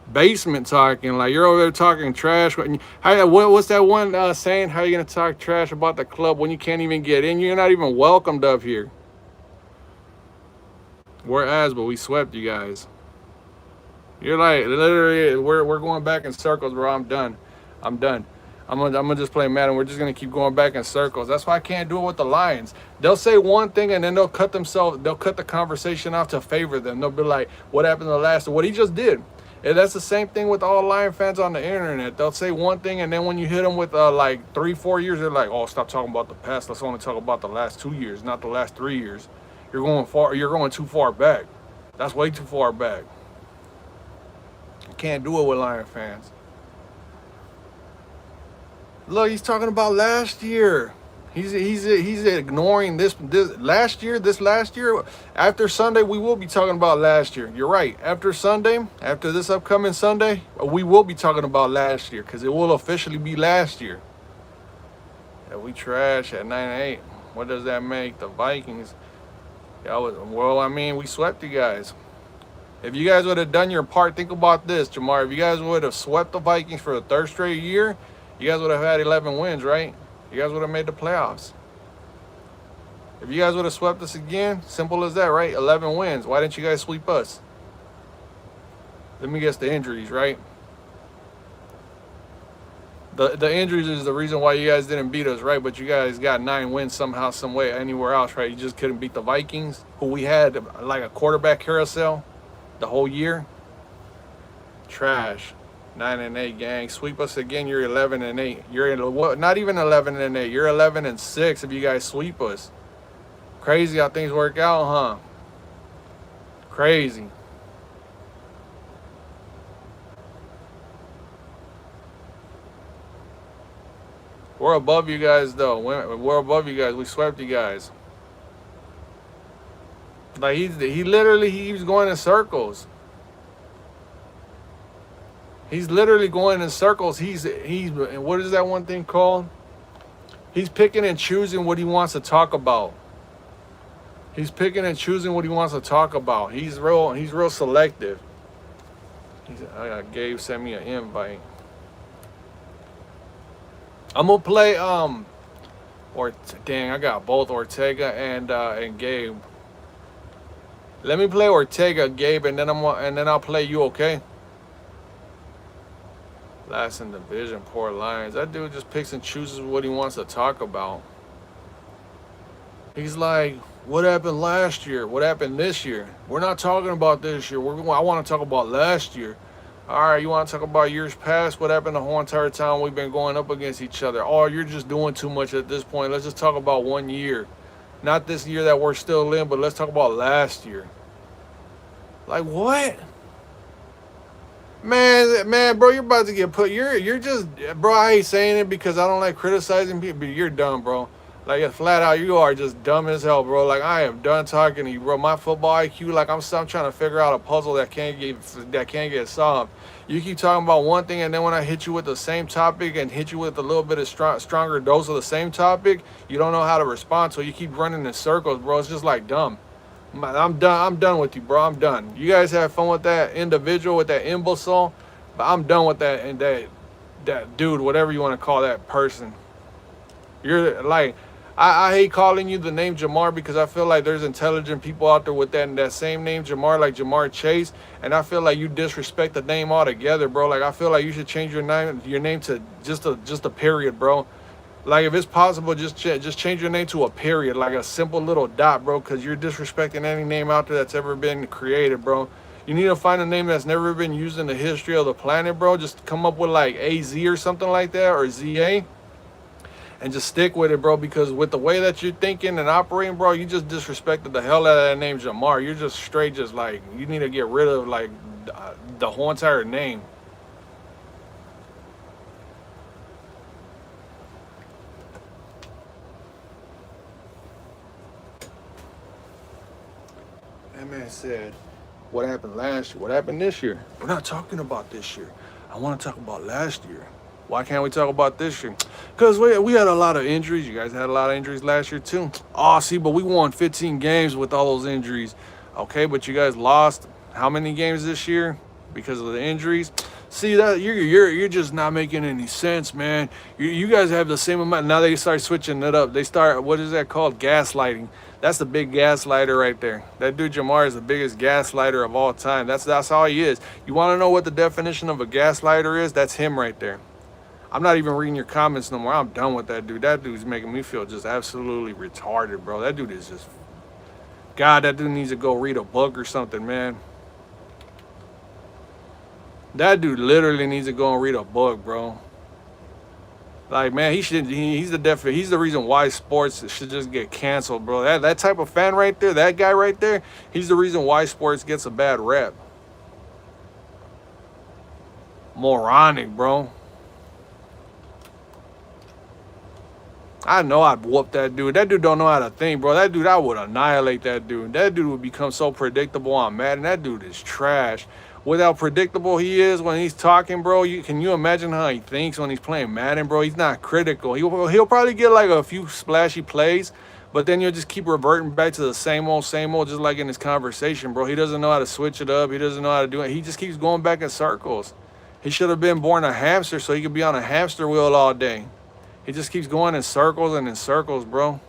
Basement talking. Like, you're over there talking trash. What's that one saying? How are you going to talk trash about the club when you can't even get in? You're not even welcomed up here. Whereas, but we swept you guys. You're like, literally, we're going back in circles, bro. I'm done. I'm gonna just play Madden. We're just gonna keep going back in circles. That's why I can't do it with the Lions. They'll say one thing and then they'll cut the conversation off to favor them. They'll be like, what happened to the last? What he just did. And that's the same thing with all Lion fans on the internet. They'll say one thing and then when you hit them with like 3-4 years, they're like, oh, stop talking about the past. Let's only talk about the last 2 years, not the last 3 years. You're going too far back. That's way too far back. You can't do it with Lion fans. Look, he's talking about last year. He's ignoring this last year. This last year, after Sunday, we will be talking about last year. You're right. After Sunday, after this upcoming Sunday, we will be talking about last year because it will officially be last year. Yeah, we trash at 9-8. What does that make the Vikings? Well, I mean, we swept you guys. If you guys would have done your part, think about this, Jamar. If you guys would have swept the Vikings for the 3rd straight year, you guys would have had 11 wins, right? You guys would have made the playoffs. If you guys would have swept us again, simple as that, right? 11 wins. Why didn't you guys sweep us? Let me guess the injuries, right? The injuries is the reason why you guys didn't beat us, right? But you guys got 9 wins somehow, some way, anywhere else, right? You just couldn't beat the Vikings, who we had like a quarterback carousel the whole year. Trash. 9-8, gang. Sweep us again. You're 11-8. You're in what? Not even 11-8. You're 11-6 if you guys sweep us. Crazy how things work out, huh? Crazy. We're above you guys, though. We're above you guys. We swept you guys. Like he keeps going in circles. He's literally going in circles. He's what is that one thing called? He's picking and choosing what he wants to talk about. He's picking and choosing what he wants to talk about. He's real selective. Gabe sent me an invite. I'm gonna play dang, I got both Ortega and Gabe. Let me play Ortega, Gabe, and then I'll play you, okay? Last in division, poor Lions. That dude just picks and chooses what he wants to talk about. He's like, what happened last year? What happened this year? We're not talking about this year. I want to talk about last year. All right, you want to talk about years past? What happened the whole entire time we've been going up against each other? Oh, you're just doing too much at this point. Let's just talk about 1 year. Not this year that we're still in, but let's talk about last year. Like, what? Man, bro, you're about to get put. You're just, bro. I hate saying it because I don't like criticizing people, but you're dumb, bro. Like, flat out, you are just dumb as hell, bro. Like, I am done talking to you, bro. My football IQ, like, I'm trying to figure out a puzzle that can't get solved. You keep talking about one thing, and then when I hit you with the same topic and hit you with a little bit of stronger dose of the same topic, you don't know how to respond. So you keep running in circles, bro. It's just like dumb. I'm done with you, bro. I'm done. You guys have fun with that individual, with that imbecile, but I'm done with that and that dude, whatever you want to call that person. You're like, I hate calling you the name Jamar because I feel like there's intelligent people out there with that same name Jamar, like Jamar Chase, and I feel like you disrespect the name altogether, bro. Like I feel like you should change your name to just a period, bro. Like if it's possible, just change your name to a period, like a simple little dot, bro. Because you're disrespecting any name out there that's ever been created, bro. You need to find a name that's never been used in the history of the planet, bro. Just come up with like AZ or something like that, or ZA, and just stick with it, bro. Because with the way that you're thinking and operating, bro, you just disrespected the hell out of that name, Jamar. You're just straight, just like you need to get rid of like the whole entire name. That man said, "What happened last year? What happened this year? We're not talking about this year. I want to talk about last year. Why can't we talk about this year? Because we had a lot of injuries. You guys had a lot of injuries last year too. Oh, see, but we won 15 games with all those injuries. Okay, but you guys lost how many games this year because of the injuries? See that you're just not making any sense, man. You guys have the same amount. Now they start switching it up. They start, what is that called? Gaslighting. That's the big gaslighter right there. That dude Jamar is the biggest gaslighter of all time. That's all he is. You want to know what the definition of a gaslighter is? That's him right there. I'm not even reading your comments no more. I'm done with that dude. That dude's making me feel just absolutely retarded, bro. That dude is just, God, that dude needs to go read a book or something, man. That dude literally needs to go and read a book, bro. Like, man, he's the reason why sports should just get canceled, bro. That type of fan right there, that guy right there, he's the reason why sports gets a bad rep. Moronic, bro. I know I'd whoop that dude. That dude don't know how to think, bro. That dude, I would annihilate that dude. That dude would become so predictable on Madden. That dude is trash. With how predictable he is when he's talking, bro. Can you imagine how he thinks when he's playing Madden, bro? He's not critical. He'll probably get like a few splashy plays, but then you'll just keep reverting back to the same old, just like in his conversation, bro. He doesn't know how to switch it up. He doesn't know how to do it. He just keeps going back in circles. He should have been born a hamster so he could be on a hamster wheel all day. He just keeps going in circles and in circles, bro.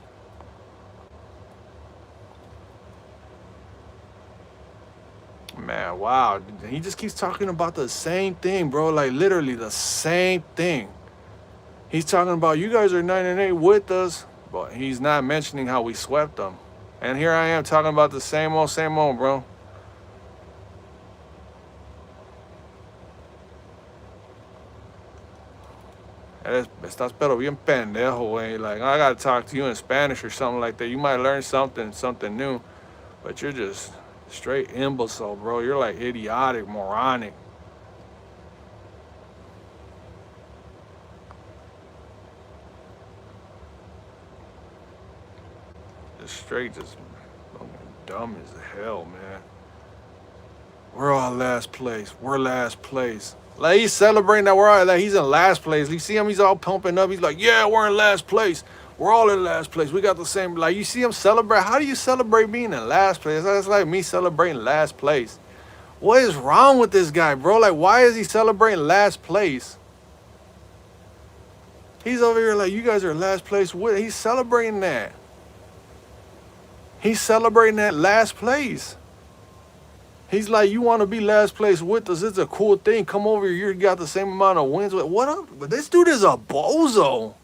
Man, wow. He just keeps talking about the same thing, bro. Like literally the same thing. He's talking about you guys are 9-8 with us, but he's not mentioning how we swept them. And here I am talking about the same old, bro. Estás pero bien pendejo, güey. Like, I gotta talk to you in Spanish or something like that. You might learn something new, but you're just straight imbecile, bro. You're like idiotic, moronic. Just straight, just dumb as hell, man. We're all last place. We're last place. Like he's celebrating that we're all like he's in last place. You see him, he's all pumping up. He's like, yeah, we're in last place. We're all in last place. We got the same. Like you see him celebrate. How do you celebrate being in last place? That's like me celebrating last place. What is wrong with this guy, bro? Like, why is he celebrating last place? He's over here like, you guys are last place. What? He's celebrating that. He's celebrating that last place. He's like, you want to be last place with us? It's a cool thing. Come over here. You got the same amount of wins. What up? But this dude is a bozo.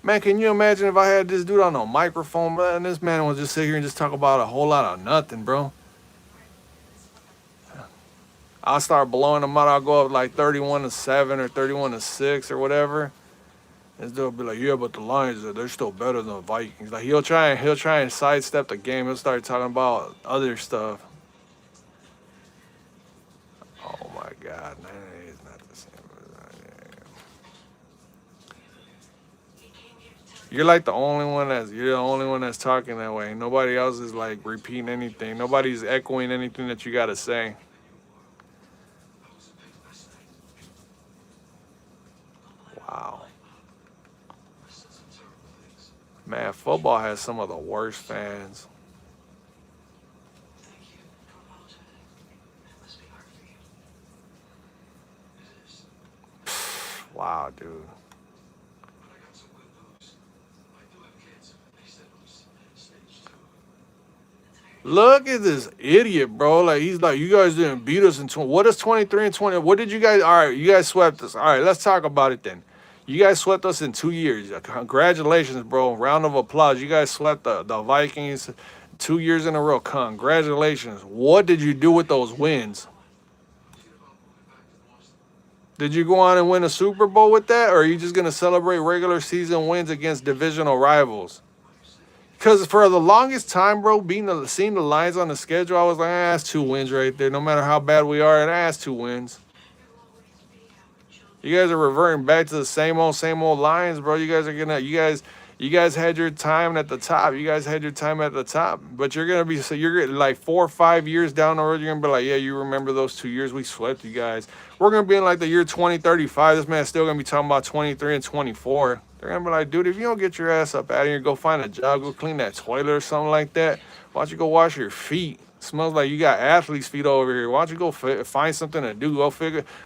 Man, can you imagine if I had this dude on a microphone, man, and this man would just sit here and just talk about a whole lot of nothing, bro? I'll start blowing him out. I'll go up like 31-7 or 31-6 or whatever. This dude will be like, yeah, but the Lions, they're still better than the Vikings. Like he'll try and sidestep the game. He'll start talking about other stuff. Oh my God, it's not the same. You're like you're the only one that's talking that way. Nobody else is like repeating anything. Nobody's echoing anything that you gotta say. Wow. Man, football has some of the worst fans. Wow, dude. Look at this idiot, bro. Like he's like, you guys didn't beat us in 20. What is 23 and 20? What did you guys? All right, you guys swept us. All right, let's talk about it then. You guys swept us in 2 years. Congratulations, bro. Round of applause. You guys swept the Vikings 2 years in a row. Congratulations. What did you do with those wins? Did you go on and win a Super Bowl with that, or are you just gonna celebrate regular season wins against divisional rivals? Because for the longest time, bro, seeing the lines on the schedule, I was like, that's 2 wins right there. No matter how bad we are, that's 2 wins. You guys are reverting back to the same old lines, bro. You guys had your time at the top. You guys had your time at the top, but you're like 4 or 5 years down the road. You're gonna be like, yeah, you remember those 2 years we swept you guys. We're gonna be in like the year 2035. This man's still gonna be talking about 23 and 24. They're gonna be like, dude, if you don't get your ass up out of here, go find a job, go clean that toilet or something like that. Why don't you go wash your feet? Smells like you got athlete's feet over here. Why don't you go find something to do?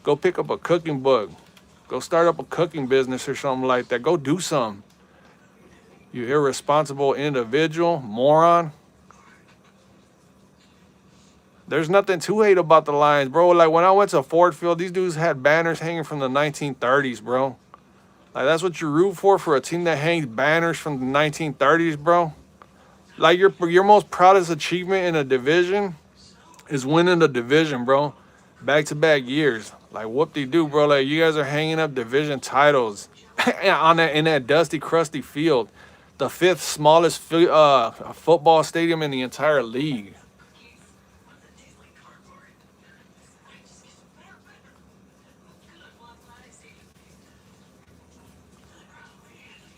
Go pick up a cooking book. Go start up a cooking business or something like that. Go do something. You irresponsible individual, moron. There's nothing to hate about the Lions, bro. Like when I went to Ford Field, these dudes had banners hanging from the 1930s, bro. Like that's what you root for a team that hangs banners from the 1930s, bro. Like your most proudest achievement in a division is winning the division, bro. Back to back years. Like whoop de doo, bro. Like you guys are hanging up division titles in that dusty, crusty field, the fifth smallest football stadium in the entire league.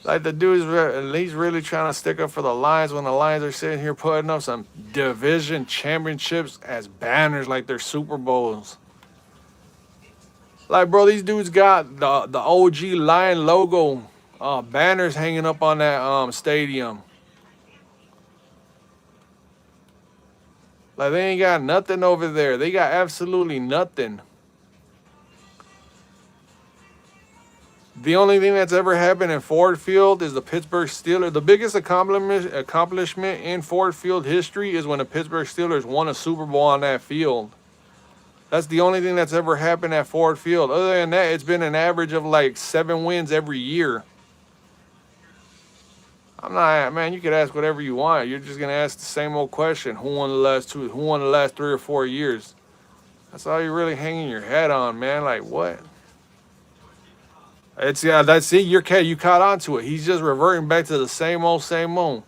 Like the dude's at least really trying to stick up for the Lions when the Lions are sitting here putting up some division championships as banners like they're Super Bowls. Like, bro, these dudes got the OG Lion logo banners hanging up on that stadium. Like, they ain't got nothing over there. They got absolutely nothing. The only thing that's ever happened in Ford Field is the Pittsburgh Steelers. The biggest accomplishment in Ford Field history is when the Pittsburgh Steelers won a Super Bowl on that field. That's the only thing that's ever happened at Ford Field. Other than that, it's been an average of like 7 wins every year. I'm not, man. You could ask whatever you want. You're just gonna ask the same old question: Who won the last two? Who won the last 3 or 4 years? That's all you're really hanging your head on, man. Like what? It's yeah. That's it. You caught on to it. He's just reverting back to the same old, same old.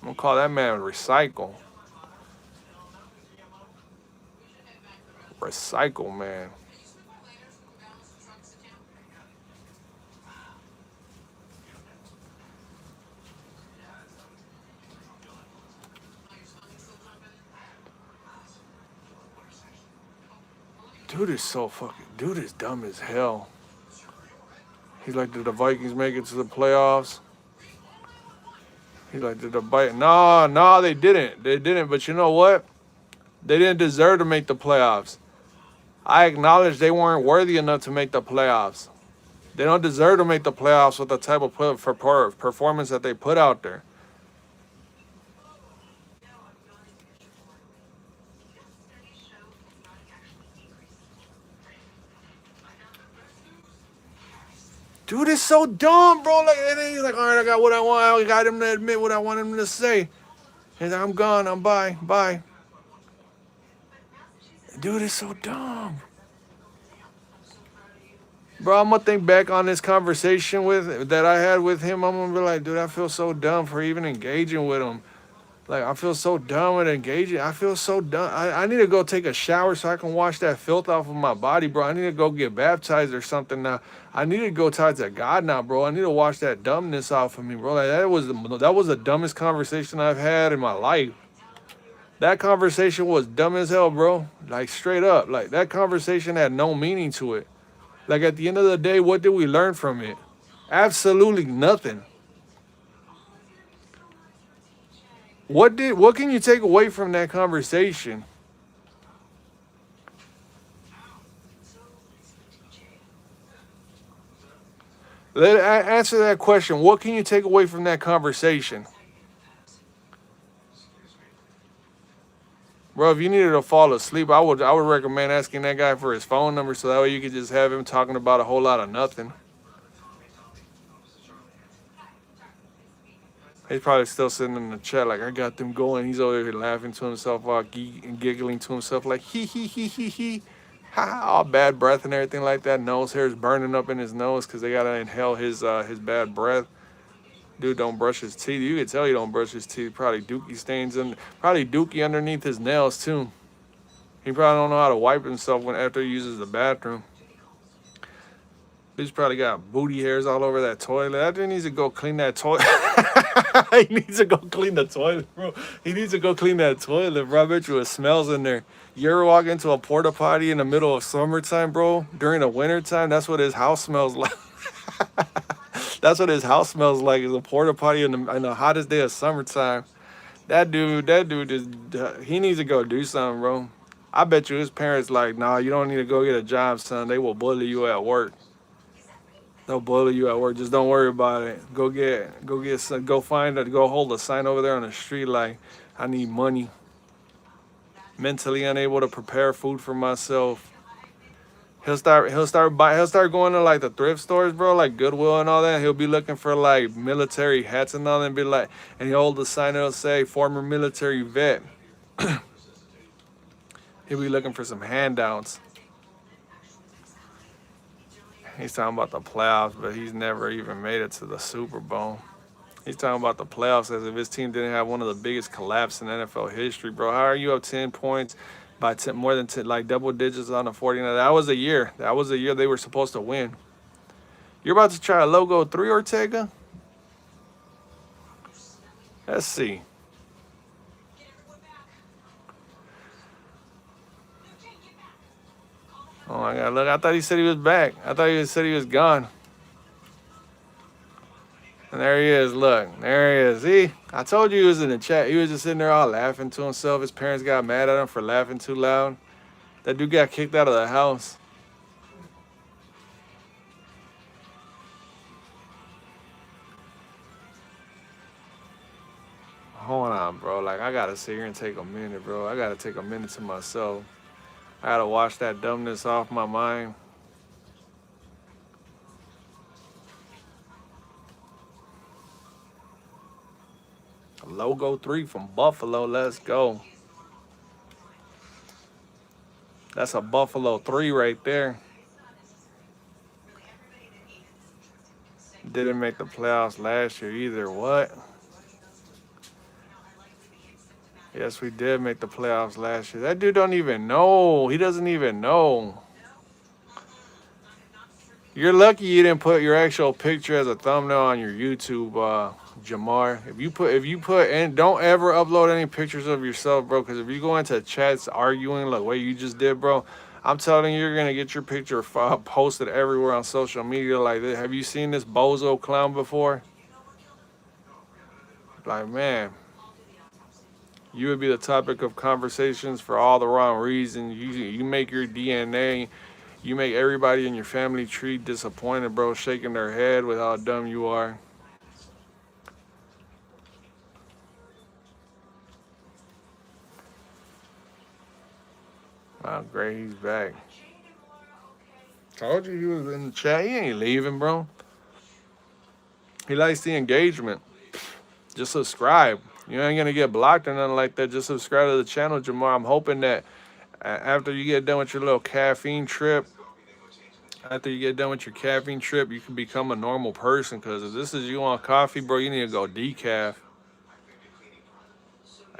I'm gonna call that man recycle. Recycle, man. Dude is dumb as hell. He's like, did the Vikings make it to the playoffs? He's like, did the Vikings? No, they didn't. They didn't. But you know what? They didn't deserve to make the playoffs. I acknowledge they weren't worthy enough to make the playoffs. They don't deserve to make the playoffs with the type of performance that they put out there. Dude is so dumb, bro. Like, and then he's like, all right, I got what I want. I got him to admit what I want him to say. He's like, I'm gone. I'm bye. Dude is so dumb. Bro, I'm gonna think back on this conversation that I had with him. I'm gonna be like, dude, I feel so dumb for even engaging with him. Like, I feel so dumb with engaging. I feel so dumb. I need to go take a shower so I can wash that filth off of my body, bro. I need to go get baptized or something now. I need to go talk to God now, bro. I need to wash that dumbness off of me, bro. Like, that was the dumbest conversation I've had in my life. That conversation was dumb as hell, bro. Like, straight up. Like, that conversation had no meaning to it. Like, at the end of the day, what did we learn from it? Absolutely nothing. What can you take away from that conversation? Answer that question. What can you take away from that conversation? Bro, if you needed to fall asleep, I would recommend asking that guy for his phone number so that way you could just have him talking about a whole lot of nothing. He's probably still sitting in the chat like I got them going. He's over here laughing to himself, all and giggling to himself like he, ha, all bad breath and everything like that. Nose hair is burning up in his nose because they gotta inhale his bad breath. Dude don't brush his teeth. You can tell he don't brush his teeth. Probably dookie stains and probably dookie underneath his nails too. He probably don't know how to wipe himself when after he uses the bathroom. He's probably got booty hairs all over that toilet. That dude needs to go clean that toilet. He needs to go clean the toilet, bro. He needs to go clean that toilet, bro. I bet you it smells in there. You ever walk into a porta potty in the middle of summertime, bro? During the winter time, that's what his house smells like. That's what his house smells like. Is a porta potty in the hottest day of summertime. That dude he needs to go do something, bro. I bet you his parents like, nah, you don't need to go get a job, son. They will bully you at work. They'll bully you at work. Just don't worry about it. Go find it. Go hold a sign over there on the street like, I need money. Mentally unable to prepare food for myself. He'll start going to like the thrift stores, bro, like Goodwill and all that. He'll be looking for like military hats and all that, and be like, and he'll hold the sign that'll say former military vet. He'll be looking for some handouts. He's talking about the playoffs, but he's never even made it to the Super Bowl. He's talking about the playoffs as if his team didn't have one of the biggest collapses in NFL history, bro. How are you up 10 points by 10, more than 10, like double digits on the 49? That was a year. That was a year they were supposed to win. You're about to try a logo 3, Ortega? Let's see. Oh my God, look, I thought he said he was back. I thought he said he was gone. And there he is, look, there he is. See, I told you he was in the chat. He was just sitting there all laughing to himself. His parents got mad at him for laughing too loud. That dude got kicked out of the house. Hold on, bro. Like, I gotta sit here and take a minute, bro. I gotta take a minute to myself. I gotta wash that dumbness off my mind. Logo 3 from Buffalo. Let's go. That's a Buffalo 3 right there. Didn't make the playoffs last year either. What? Yes, we did make the playoffs last year. That dude don't even know. He doesn't even know. You're lucky you didn't put your actual picture as a thumbnail on your YouTube, Jamar. If you put and don't ever upload any pictures of yourself, bro. Because if you go into chats arguing like what you just did, bro, I'm telling you, you're gonna get your picture posted everywhere on social media like this. Have you seen this bozo clown before? Like, man, you would be the topic of conversations for all the wrong reasons. You make your DNA. You make everybody in your family tree disappointed, bro, shaking their head with how dumb you are. Wow, great, he's back. Told you he was in the chat. He ain't leaving, bro. He likes the engagement. Just subscribe. You ain't gonna get blocked or nothing like that. Just subscribe to the channel, Jamar. I'm hoping that after you get done with your little caffeine trip, you can become a normal person. Because if this is you on coffee, bro, you need to go decaf.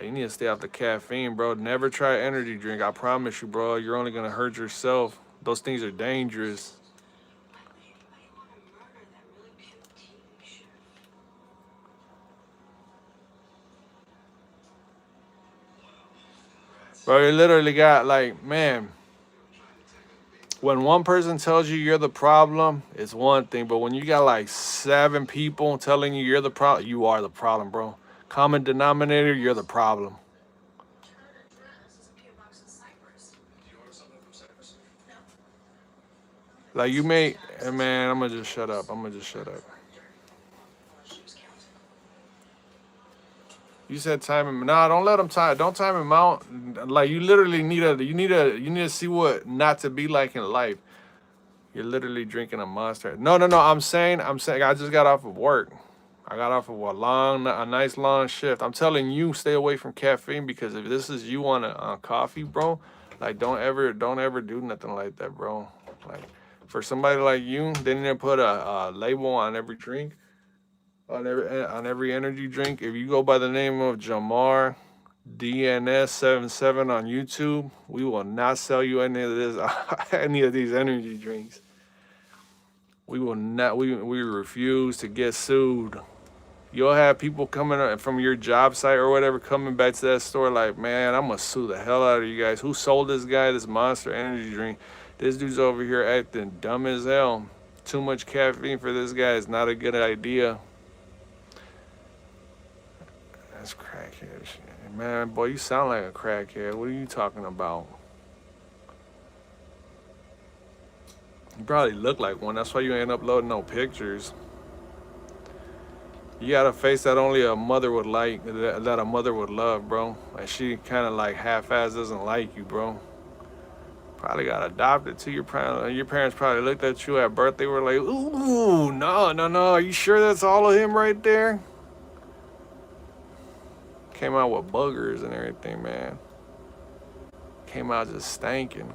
You need to stay off the caffeine, bro. Never try energy drink. I promise you, bro. You're only going to hurt yourself. Those things are dangerous. Bro, you literally got, like, man, when one person tells you you're the problem, it's one thing. But when you got, like, 7 people telling you you're the problem, you are the problem, bro. Common denominator, you're the problem. Like you may, man. I'm gonna just shut up. I'm gonna just shut up. You said time him. Nah, don't let him time. Don't time him out. Like you literally need a. You need to see what not to be like in life. You're literally drinking a monster. No, no, no. I'm saying. I just got off of work. I got off of a nice long shift. I'm telling you, stay away from caffeine because if this is you on a coffee, bro, like don't ever do nothing like that, bro. Like for somebody like you, they need to put a label on every drink, on every energy drink. If you go by the name of Jamar DNS 77 on YouTube, we will not sell you any of this, any of these energy drinks. We will not. We refuse to get sued. You'll have people coming from your job site or whatever coming back to that store like, man, I'm gonna sue the hell out of you guys. Who sold this guy this Monster Energy drink? This dude's over here acting dumb as hell. Too much caffeine for this guy is not a good idea. That's crackhead shit. Man, boy, you sound like a crackhead. What are you talking about? You probably look like one. That's why you ain't uploading no pictures. You got a face that only a mother would like, that a mother would love, bro. Like she kind of like half-ass doesn't like you, bro. Probably got adopted too. Your parents probably looked at you at birth. They were like, ooh, no, no, no. Are you sure that's all of him right there? Came out with buggers and everything, man. Came out just stanking.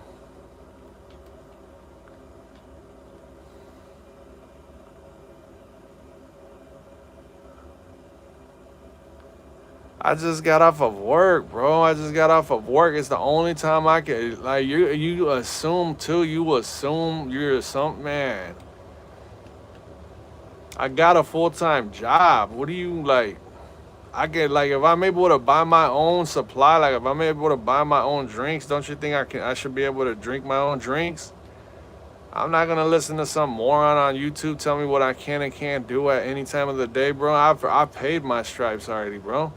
I just got off of work, bro. I just got off of work. It's the only time I can like you assume too. You assume you're some man. I got a full-time job. What do you like? I get like if I'm able to buy my own supply, like if I'm able to buy my own drinks, don't you think I should be able to drink my own drinks? I'm not gonna listen to some moron on YouTube tell me what I can and can't do at any time of the day, bro. I paid my stripes already, bro.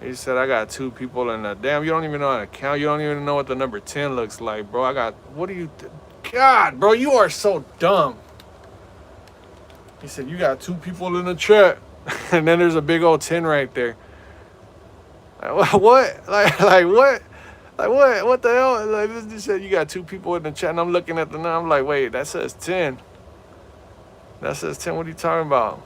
He said I got two people in the damn. You don't even know how to count. You don't even know what the number 10 looks like, bro. I got. What do you? God, bro, you are so dumb. He said you got two people in the chat, and then there's a big old 10 right there. Like, what? Like what? Like what? What the hell? Like this just said you got two people in the chat, and I'm looking at the number. I'm like, wait, that says 10. That says 10. What are you talking about?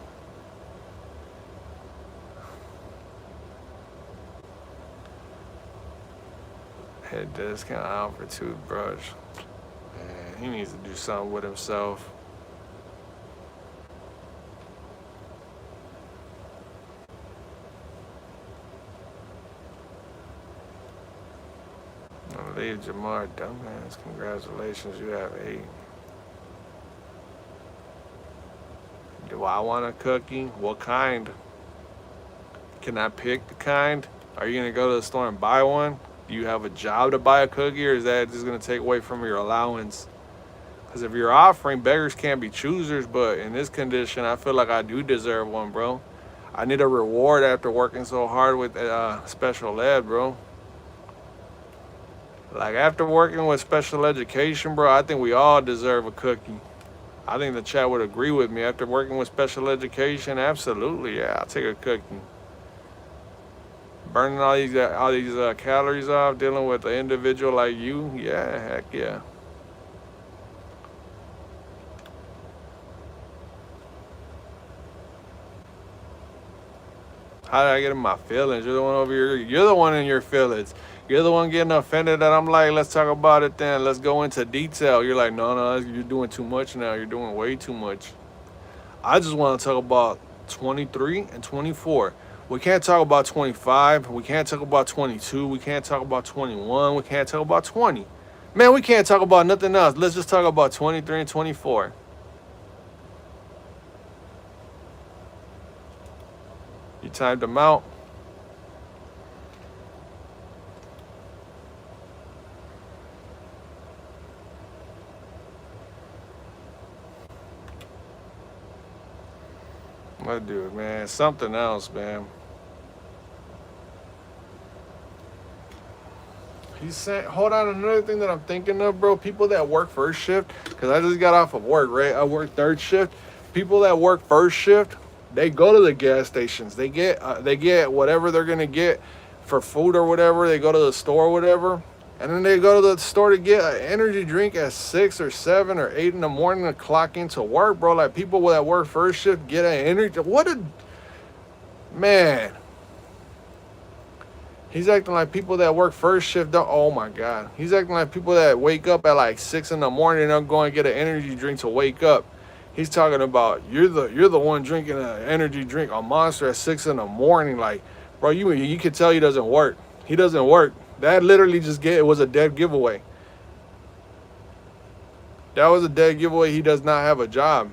Head discount out for toothbrush. Man, he needs to do something with himself. I leave Jamar, dumbass. Congratulations, you have 8. Do I want a cookie? What kind? Can I pick the kind? Are you gonna go to the store and buy one? Do you have a job to buy a cookie, or is that just gonna take away from your allowance? Because if you're offering, beggars can't be choosers, but in this condition, I feel like I do deserve one, bro. I need a reward after working so hard with special ed, bro. Like after working with special education, bro, I think we all deserve a cookie. I think the chat would agree with me. After working with special education, absolutely, yeah, I'll take a cookie. Burning all these calories off, dealing with an individual like you, yeah, heck yeah. How did I get in my feelings? You're the one over here. You're the one in your feelings. You're the one getting offended that I'm like, let's talk about it then. Let's go into detail. You're like, no, no, you're doing too much now. You're doing way too much. I just want to talk about 23 and 24. We can't talk about 25. We can't talk about 22. We can't talk about 21. We can't talk about 20. Man, we can't talk about nothing else. Let's just talk about 23 and 24. You timed them out. What dude, man? Something else, man. He's saying, hold on, another thing that I'm thinking of, bro. People that work first shift, because I just got off of work, right? I work third shift. People that work first shift, they go to the gas stations. They get whatever they're gonna get for food or whatever. They go to the store or whatever, and then they go to the store to get an energy drink at 6 or 7 or 8 in the morning to clock into work, bro. Like people that work first shift get an energy. What a man. He's acting like people that work first shift don't. Oh my God. He's acting like people that wake up at like 6 in the morning and don't go and get an energy drink to wake up. He's talking about you're the one drinking an energy drink, a Monster at 6 in the morning. Like, bro, you can tell he doesn't work. He doesn't work. That literally it was a dead giveaway. That was a dead giveaway. He does not have a job.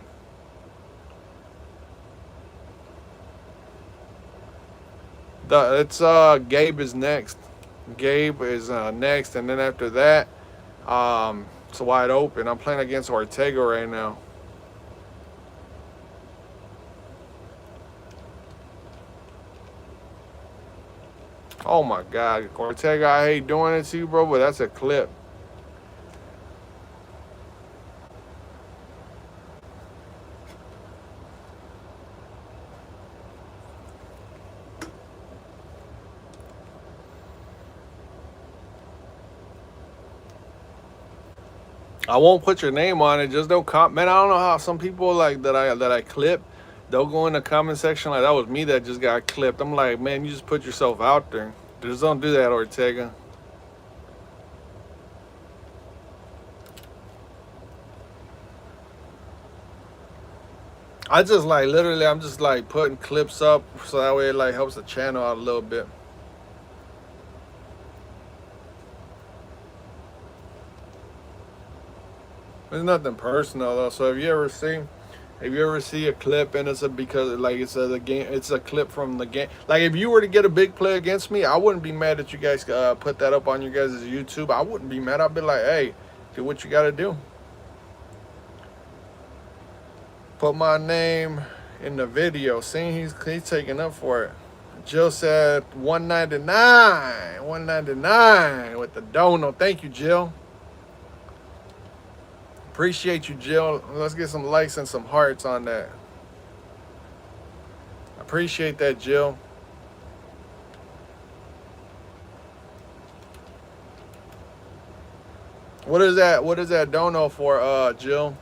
It's Gabe is next. Gabe is next, and then after that, it's wide open. I'm playing against Ortega right now. Oh my God, Ortega, I hate doing it to you, bro, but that's a clip. I won't put your name on it. Just don't comment. Man, I don't know how some people like that I clip. They'll go in the comment section like that was me that just got clipped. I'm like, man, you just put yourself out there. Just don't do that, Ortega. I just like literally, I'm just like putting clips up so that way it like helps the channel out a little bit. It's nothing personal though. So if you ever see a clip and because like it's a clip from the game. Like if you were to get a big play against me, I wouldn't be mad that you guys put that up on your guys' YouTube. I wouldn't be mad. I'd be like, hey, do what you got to do. Put my name in the video. Seeing he's taking up for it. Jill said 199, 199 with the dono. Thank you, Jill. Appreciate you, Jill. Let's get some likes and some hearts on that. Appreciate that, Jill. What is that? What is that dono for, Jill?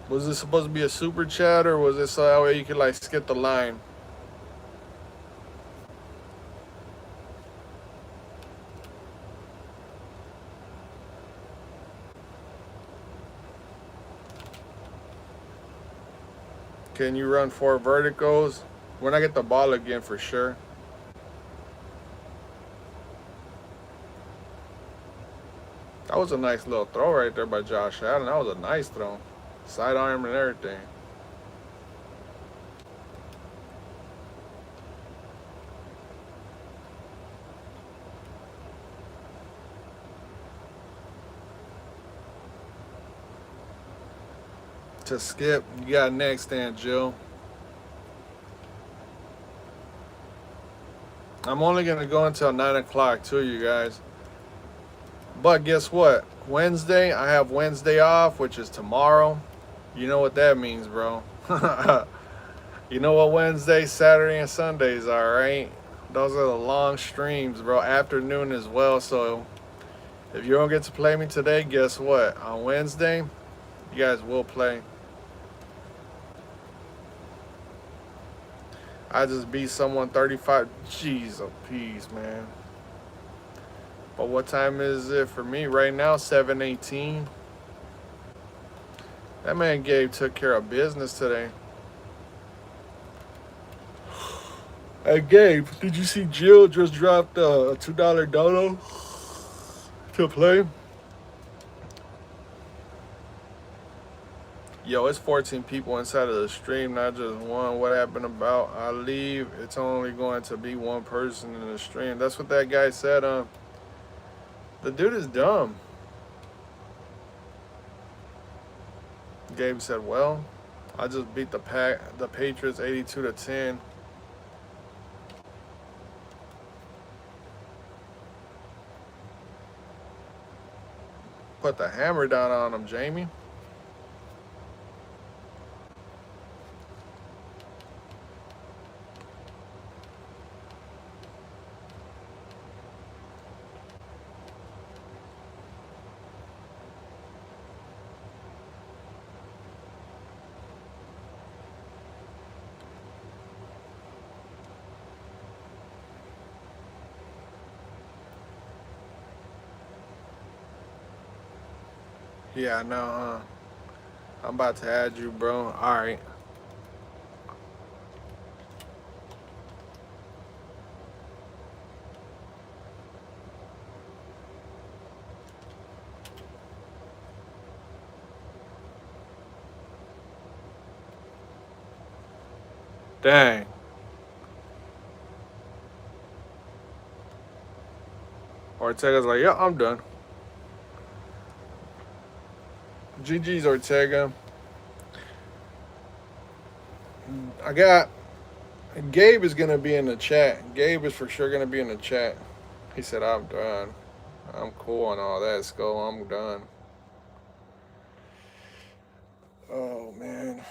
Was this supposed to be a super chat or was this that way you could like skip the line? Can you run 4 verticals? When I get the ball again, for sure. That was a nice little throw right there by Josh Allen. That was a nice throw. Sidearm and everything. To skip, you got next then, Jill. I'm only going to go until 9 o'clock too, you guys. But guess what? Wednesday, I have Wednesday off, which is tomorrow. You know what that means, bro. You know what Wednesday, Saturday, and Sundays are, right? Those are the long streams, bro. Afternoon as well. So if you don't get to play me today, guess what? On Wednesday, you guys will play. I just beat someone 35. Jeez, oh, peace, man. But what time is it for me right now? 7:18. That man Gabe took care of business today. Hey Gabe, did you see Jill just dropped a $2 dono to play? Yo, it's 14 people inside of the stream, not just one. What happened about I leave? It's only going to be one person in the stream. That's what that guy said. The dude is dumb. Gabe said, well, I just beat the Patriots 82-10. put the hammer down on him, Jamie. Yeah, I know, huh? I'm about to add you, bro. All right. Dang. Ortega's like, yeah, I'm done. GG's Ortega. I got Gabe is gonna be in the chat. Gabe is for sure gonna be in the chat. He said, I'm done. I'm cool on all that, Skol. I'm done. Oh man.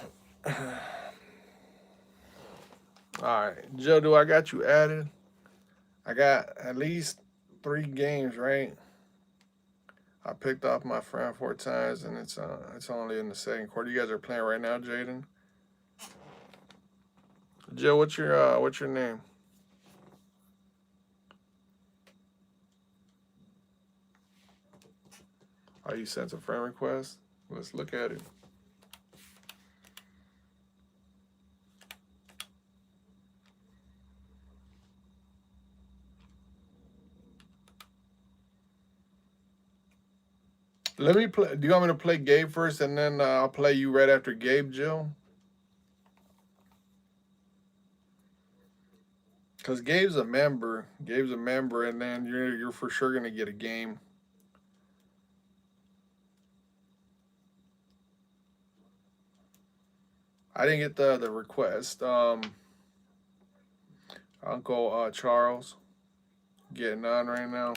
Alright. Joe, do I got you added? I got at least 3 games, right? I picked off my friend 4 times, and it's only in the second quarter. You guys are playing right now, Jaden. Joe, what's your name? Oh, you sent a friend request? Let's look at it. Let me play. Do you want me to play Gabe first, and then I'll play you right after Gabe, Jill? Because Gabe's a member. Gabe's a member, and then you're for sure gonna get a game. I didn't get the request. Uncle Charles getting on right now.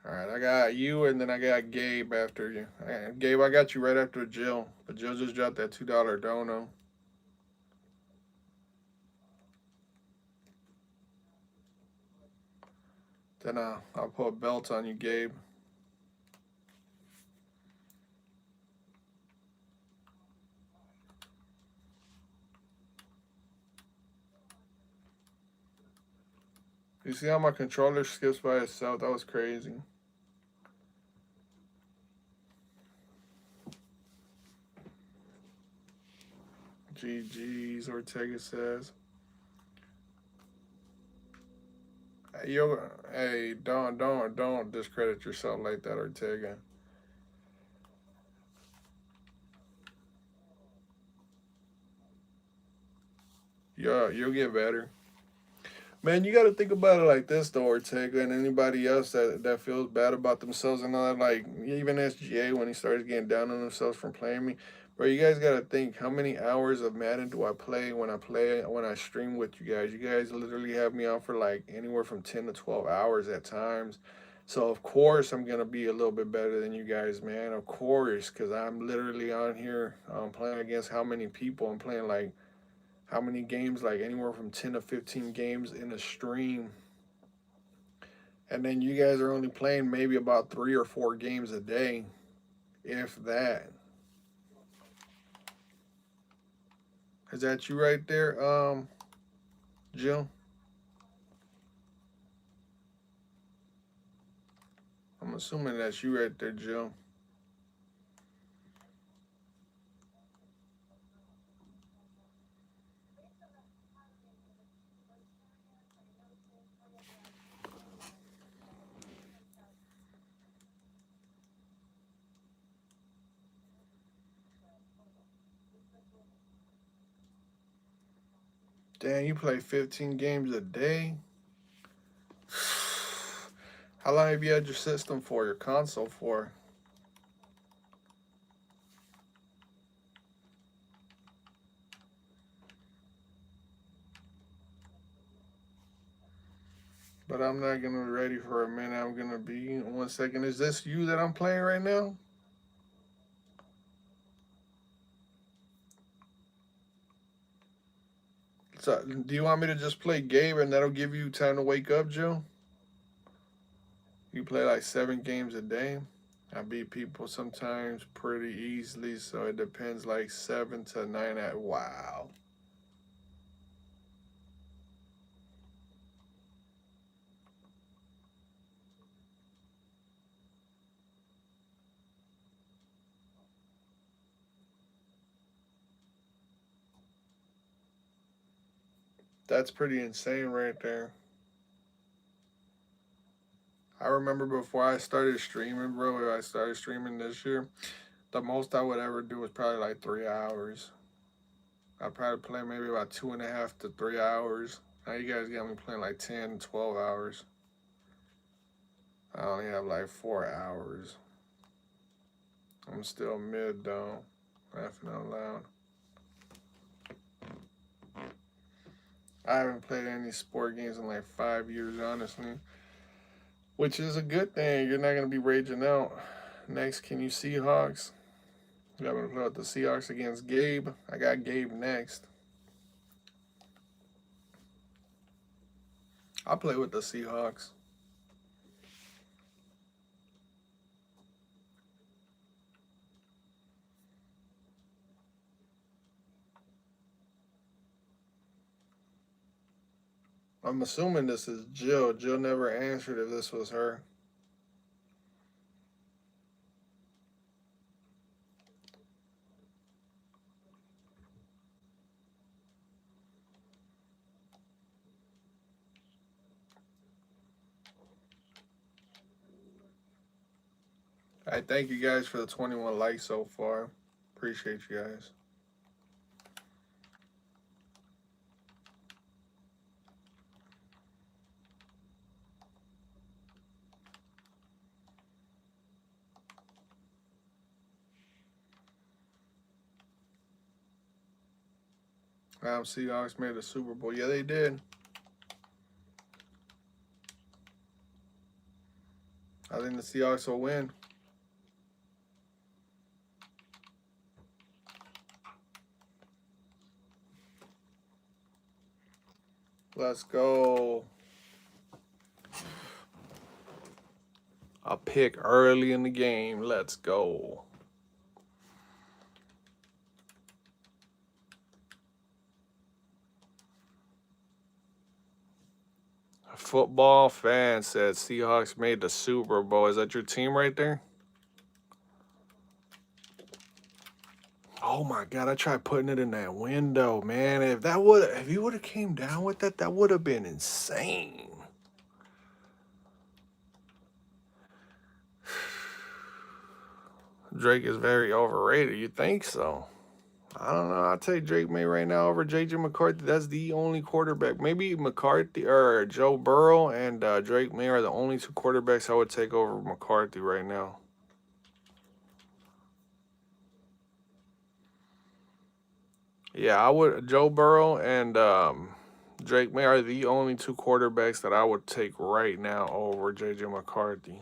All right, I got you, and then I got Gabe after you. Gabe, I got you right after Jill, but Jill just dropped that $2 dono. Then I'll put a belt on you, Gabe. You see how my controller skips by itself? That was crazy. GG's, Ortega says. Hey, don't discredit yourself like that, Ortega. Yeah, you'll get better. Man, you got to think about it like this, though, Ortega, and anybody else that feels bad about themselves and all that. Like, even SGA, when he starts getting down on themselves from playing me. Bro, you guys got to think, how many hours of Madden do I play when I stream with you guys? You guys literally have me on for like anywhere from 10 to 12 hours at times. So, of course, I'm going to be a little bit better than you guys, man. Of course, because I'm literally on here playing against how many people? I'm playing like how many games, like anywhere from 10 to 15 games in a stream. And then you guys are only playing maybe about 3 or 4 games a day, if that. Is that you right there, Jill? I'm assuming that's you right there, Jill. Damn, you play 15 games a day? How long have you had your system for, your console for? But I'm not gonna be ready for a minute. I'm gonna be in 1 second. Is this you that I'm playing right now? So, do you want me to just play Gabe and that'll give you time to wake up, Joe? You play like 7 games a day. I beat people sometimes pretty easily, so it depends like 7 to 9 at wow. That's pretty insane right there. I remember before I started streaming, bro, I started streaming this year, the most I would ever do was probably like 3 hours. I'd probably play maybe about 2.5 to 3 hours. Now you guys got me playing like 10, 12 hours. I only have like 4 hours. I'm still mid though. Laughing out loud. I haven't played any sport games in like 5 years, honestly. Which is a good thing. You're not gonna be raging out. Next, can you Seahawks? You got to play with the Seahawks against Gabe. I got Gabe next. I'll play with the Seahawks. I'm assuming this is Jill. Jill never answered if this was her. I thank you guys for the 21 likes so far. Appreciate you guys. Seahawks made the Super Bowl. Yeah, they did. I think the Seahawks will win. Let's go. A pick early in the game. Let's go. A football fan said Seahawks made the Super Bowl. Is that your team right there? Oh my God! I tried putting it in that window, man. If you would have came down with that, that would have been insane. Drake is very overrated. You think so? I don't know. I'll take Drake May right now over JJ McCarthy. That's the only quarterback. Maybe McCarthy or Joe Burrow and Drake May are the only two quarterbacks I would take over McCarthy right now. Yeah, I would. Joe Burrow and Drake May are the only two quarterbacks that I would take right now over JJ McCarthy.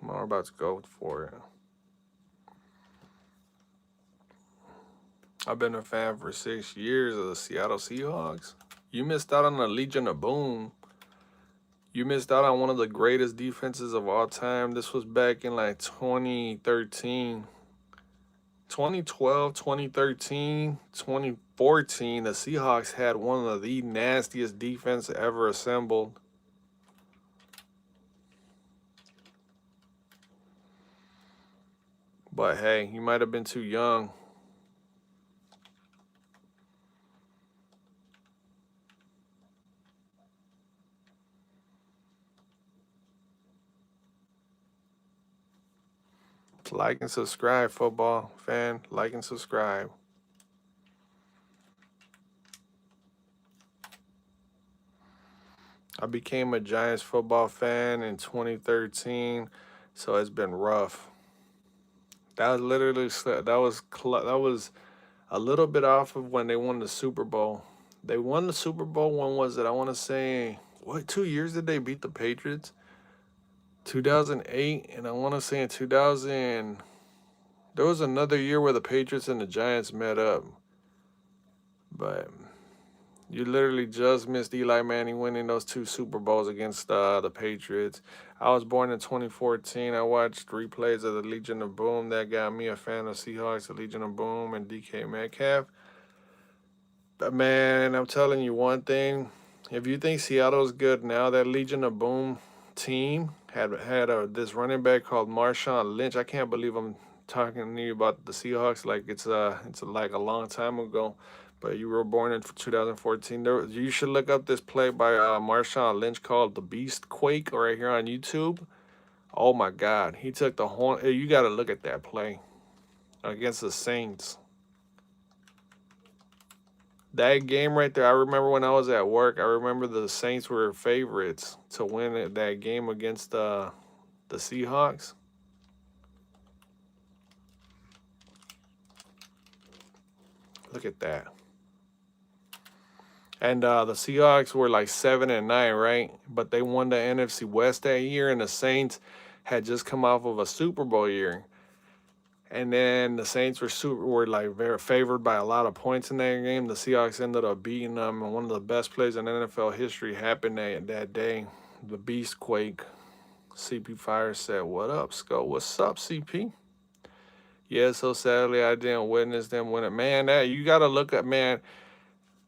I'm about to go for it. I've been a fan for 6 years of the Seattle Seahawks. You missed out on the Legion of Boom. You missed out on one of the greatest defenses of all time. This was back in like 2013. 2012, 2013, 2014, the Seahawks had one of the nastiest defense ever assembled. But hey, you might have been too young. Like and subscribe, football fan. Like and subscribe. I became a Giants football fan in 2013, so it's been rough. That was literally that was a little bit off of when they won the Super Bowl. They won the Super Bowl. When was it? I want to say what 2 years did they beat the Patriots? 2008, and I want to say in 2000 there was another year where the Patriots and the Giants met up, but you literally just missed Eli Manning winning those two Super Bowls against the Patriots. I was born in 2014. I watched replays of the Legion of Boom. That got me a fan of Seahawks, the Legion of Boom, and DK Metcalf. But man, I'm telling you one thing. If you think Seattle's good now, that Legion of Boom team had this running back called Marshawn Lynch. I can't believe I'm talking to you about the Seahawks like it's like a long time ago. But you were born in 2014. You should look up this play by Marshawn Lynch called the Beast Quake right here on YouTube. Oh my God, he took the horn. Hey, you got to look at that play against the Saints. That game right there, I remember when I was at work. I remember the Saints were favorites to win that game against the Seahawks. Look at that. And the Seahawks were like 7-9, right? But they won the NFC West that year, and the Saints had just come off of a Super Bowl year. And then the Saints were like very favored by a lot of points in that game. The Seahawks ended up beating them, and one of the best plays in NFL history happened that day. The Beast Quake. CP Fire said, "What up, Skol? What's up, CP?" Yeah, so sadly I didn't witness them win it. Man, that you gotta look at man.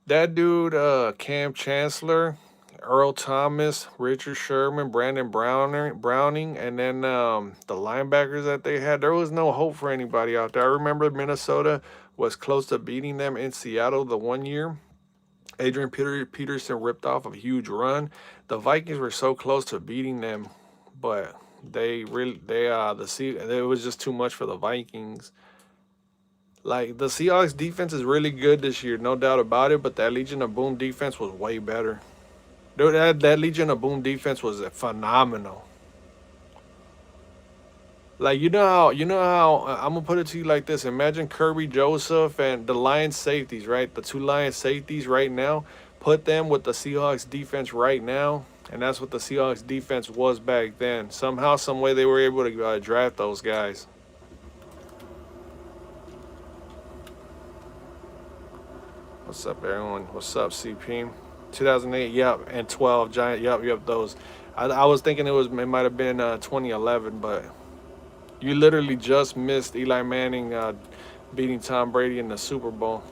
That dude, Cam Chancellor, Earl Thomas, Richard Sherman, Browning, and then the linebackers that they had, there was no hope for anybody out there. I remember Minnesota was close to beating them in Seattle the one year. Adrian Peterson ripped off a huge run. The Vikings were so close to beating them, but it was just too much for the Vikings. Like the Seahawks defense is really good this year, no doubt about it. But that Legion of Boom defense was way better. Dude, that Legion of Boom defense was phenomenal. Like you know how I'm gonna put it to you like this. Imagine Kirby Joseph and the Lions safeties, right? The two Lions safeties right now. Put them with the Seahawks defense right now, and that's what the Seahawks defense was back then. Somehow, some way, they were able to draft those guys. What's up, everyone? What's up, CP? 2008, yep, and 12 Giant, yep, those. I was thinking it might have been 2011, but you literally just missed Eli Manning beating Tom Brady in the Super Bowl.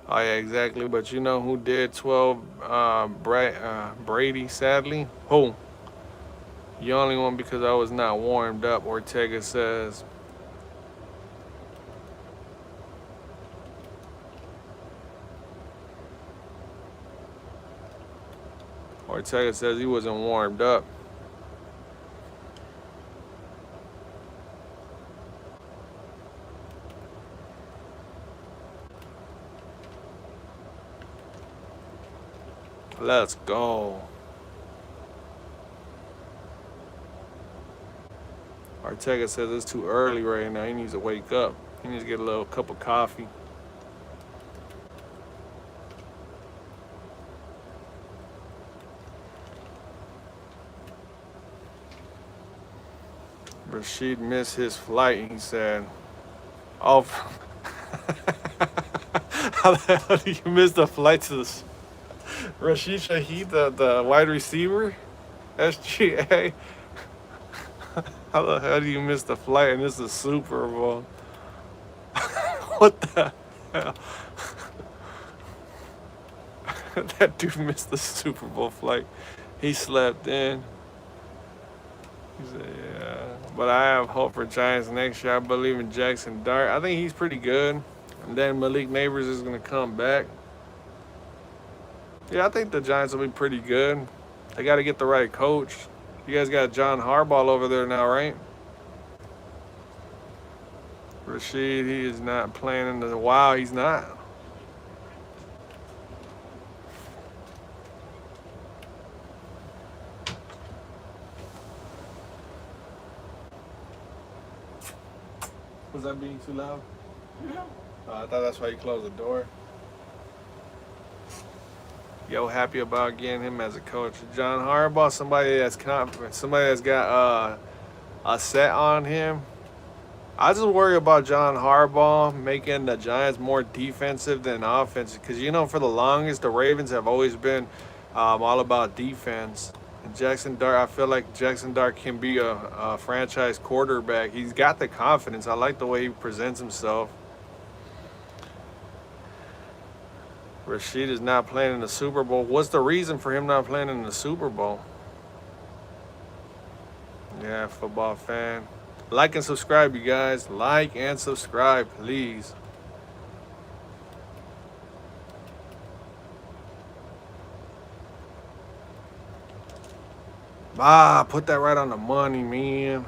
Oh yeah, exactly. But you know who did 12? Brady, sadly. Who? You only one because I was not warmed up. Ortega says. Ortega says he wasn't warmed up. Let's go. Ortega says it's too early right now. He needs to wake up. He needs to get a little cup of coffee. Rashid missed his flight, he said. Oh, how the hell do you miss the flight to the Rashid Shaheed, the wide receiver? SGA. How the hell do you miss the flight and it's the Super Bowl? What the hell? That dude missed the Super Bowl flight. He slept in. He said, yeah. But I have hope for Giants next year. I believe in Jackson Dart. I think he's pretty good. And then Malik Neighbors is going to come back. Yeah, I think the Giants will be pretty good. They got to get the right coach. You guys got John Harbaugh over there now, right? Rashid, he is not playing in the. Wow, he's not. Was that being too loud? No. I thought that's why you closed the door. Yo, happy about getting him as a coach. John Harbaugh, somebody that's confident, somebody that's got a set on him. I just worry about John Harbaugh making the Giants more defensive than offensive because, you know, for the longest, the Ravens have always been all about defense. And Jackson Dart, I feel like Jackson Dart can be a franchise quarterback. He's got the confidence. I like the way he presents himself. Rashid is not playing in the Super Bowl. What's the reason for him not playing in the Super Bowl? Yeah, football fan. Like and subscribe, you guys. Like and subscribe, please. Put that right on the money, man.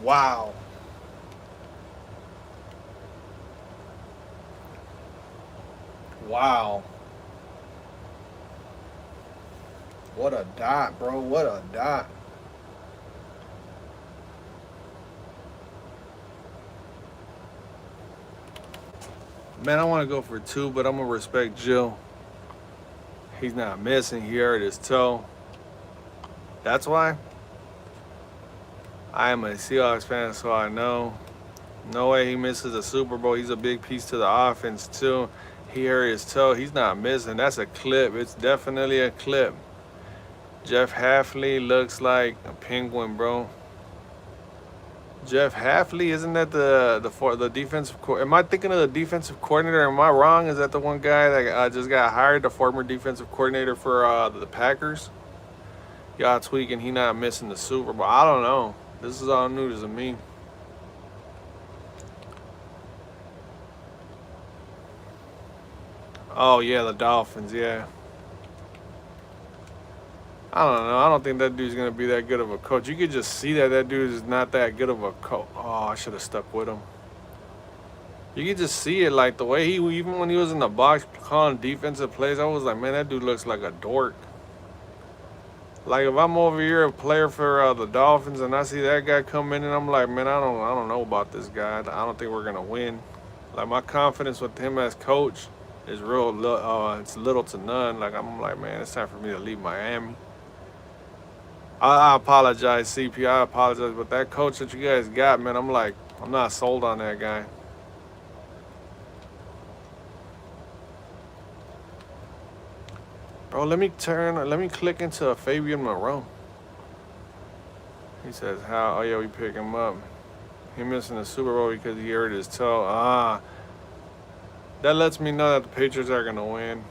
Wow. Wow. What a dot, bro. What a dot. Man, I want to go for two, but I'm going to respect Jill. He's not missing. He hurt his toe. That's why I am a Seahawks fan, so I know. No way he misses a Super Bowl. He's a big piece to the offense, too. He hurt his toe. He's not missing. That's a clip. It's definitely a clip. Jeff Hafley looks like a penguin, bro. Jeff Hafley, isn't that the defensive? Am I thinking of the defensive coordinator? Am I wrong? Is that the one guy that just got hired, the former defensive coordinator for the Packers? Y'all tweaking. He not missing the Super Bowl. I don't know. This is all news to me. Oh yeah, the Dolphins. Yeah. I don't know. I don't think that dude's gonna be that good of a coach. You could just see that dude is not that good of a coach. Oh, I should have stuck with him. You could just see it, like the way he, even when he was in the box calling defensive plays, I was like, man, that dude looks like a dork. Like if I'm over here a player for the Dolphins and I see that guy come in and I'm like, man, I don't know about this guy. I don't think we're gonna win. Like my confidence with him as coach is real. It's little to none. Like I'm like, man, it's time for me to leave Miami. I apologize, CP. I apologize, but that coach that you guys got, man, I'm like, I'm not sold on that guy. Bro, let me click into a Fabian Moreau. He says, how? Oh, yeah, we pick him up. He missing the Super Bowl because he hurt his toe. That lets me know that the Patriots are going to win.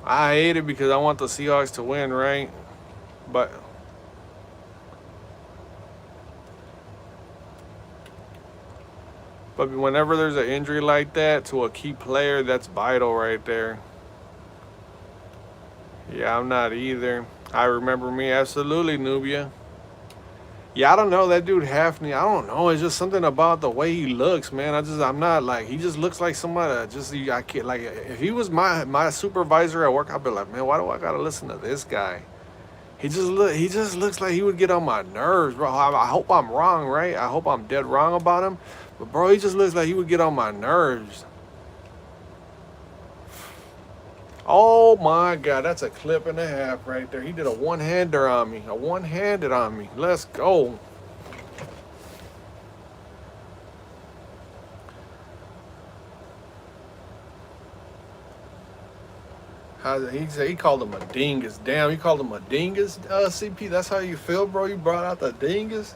I hate it because I want the Seahawks to win, right? But whenever there's an injury like that to a key player, that's vital right there. Yeah, I'm not either. I remember me, absolutely, Nubia. Yeah, I don't know, that dude Hafney, I don't know. It's just something about the way he looks, man. I'm not like, he just looks like somebody that I can't, like, if he was my supervisor at work, I'd be like, man, why do I gotta listen to this guy? He just looks like he would get on my nerves, bro. I hope I'm wrong, right? I hope I'm dead wrong about him. But bro, he just looks like he would get on my nerves. Oh my God, that's a clip and a half right there. He did a one-hander on me. A one-handed on me. Let's go. He said he called him a dingus. Damn, he called him a dingus. CP, that's how you feel, bro. You brought out the dingus.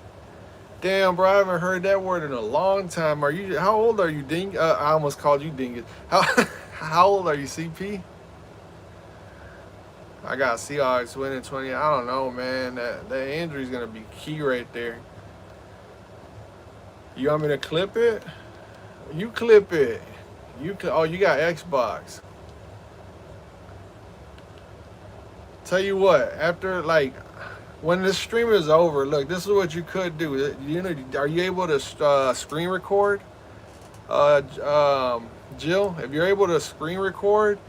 Damn, bro, I haven't heard that word in a long time. Are you? How old are you, Ding? I almost called you dingus. How how old are you, CP? I got Seahawks winning 20. I don't know, man. That injury's gonna be key right there. You want me to clip it? You clip it. Oh, you got Xbox. Tell you what, after like when this stream is over, look, this is what you could do. You know, are you able to screen record? Jill, if you're able to screen record,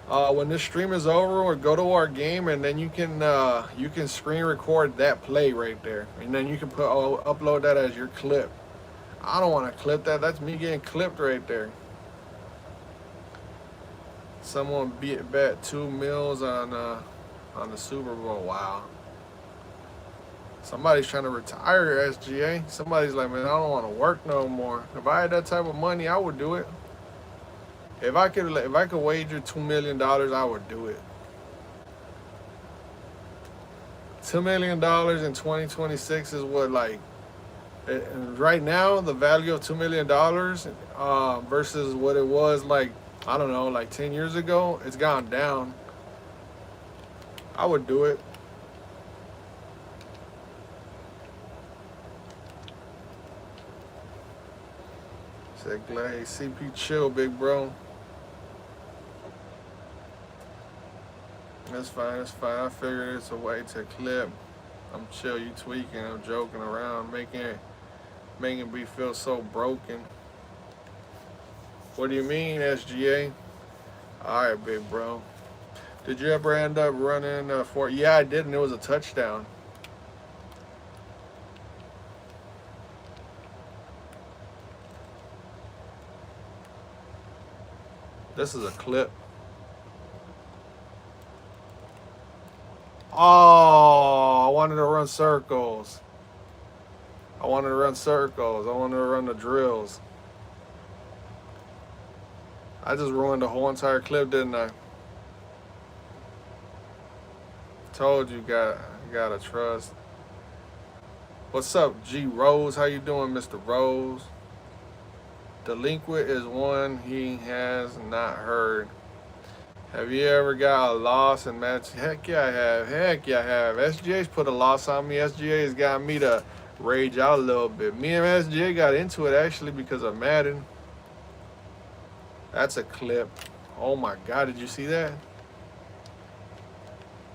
when this stream is over, or go to our game, and then you can screen record that play right there, and then you can upload that as your clip. I don't want to clip that. That's me getting clipped right there. Someone bet 2 mils on the Super Bowl. Wow. Somebody's trying to retire, SGA. Somebody's like, man, I don't want to work no more. If I had that type of money, I would do it. If I could wager $2 million, I would do it. $2 million in 2026 is what, like, right now the value of $2 million versus what it was, like, I don't know, like 10 years ago. It's gone down. I would do it. Said Glay, CP, chill, big bro. That's fine, that's fine. I figured it's a way to clip. I'm chill, you tweaking, I'm joking around, making me feel so broken. What do you mean, SGA? Alright, big bro. Did you ever end up running for? Yeah, I did, and it was a touchdown. This is a clip. Oh, I wanted to run circles. I wanted to run circles. I wanted to run the drills. I just ruined the whole entire clip, didn't I? Told you, gotta trust. What's up, G Rose? How you doing, Mr. Rose? Delinquent is one he has not heard. Have you ever got a loss in match? Heck yeah, I have. Heck yeah, I have. SGA's put a loss on me. SGA's got me to rage out a little bit. Me and SGA got into it actually because of Madden. That's a clip. Oh my God, did you see that?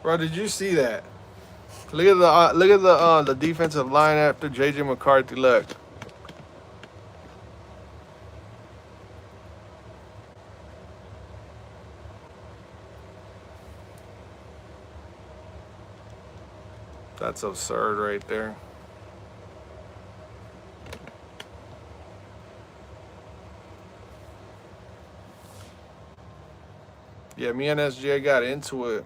Bro, did you see that? Look at the defensive line after JJ McCarthy left. That's absurd right there. Yeah, me and SGA got into it.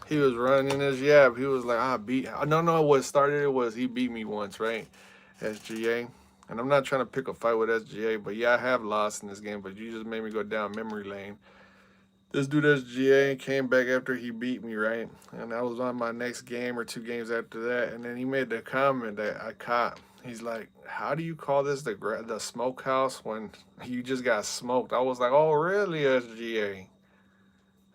He was running his yap. He was like, no, what started it was he beat me once, right? SGA. And I'm not trying to pick a fight with SGA, but yeah, I have lost in this game, but you just made me go down memory lane. This dude SGA came back after he beat me, right? And I was on my next game or 2 games after that, and then he made the comment that I caught. He's like, how do you call this the smokehouse when you just got smoked? I was like, oh, really, SGA?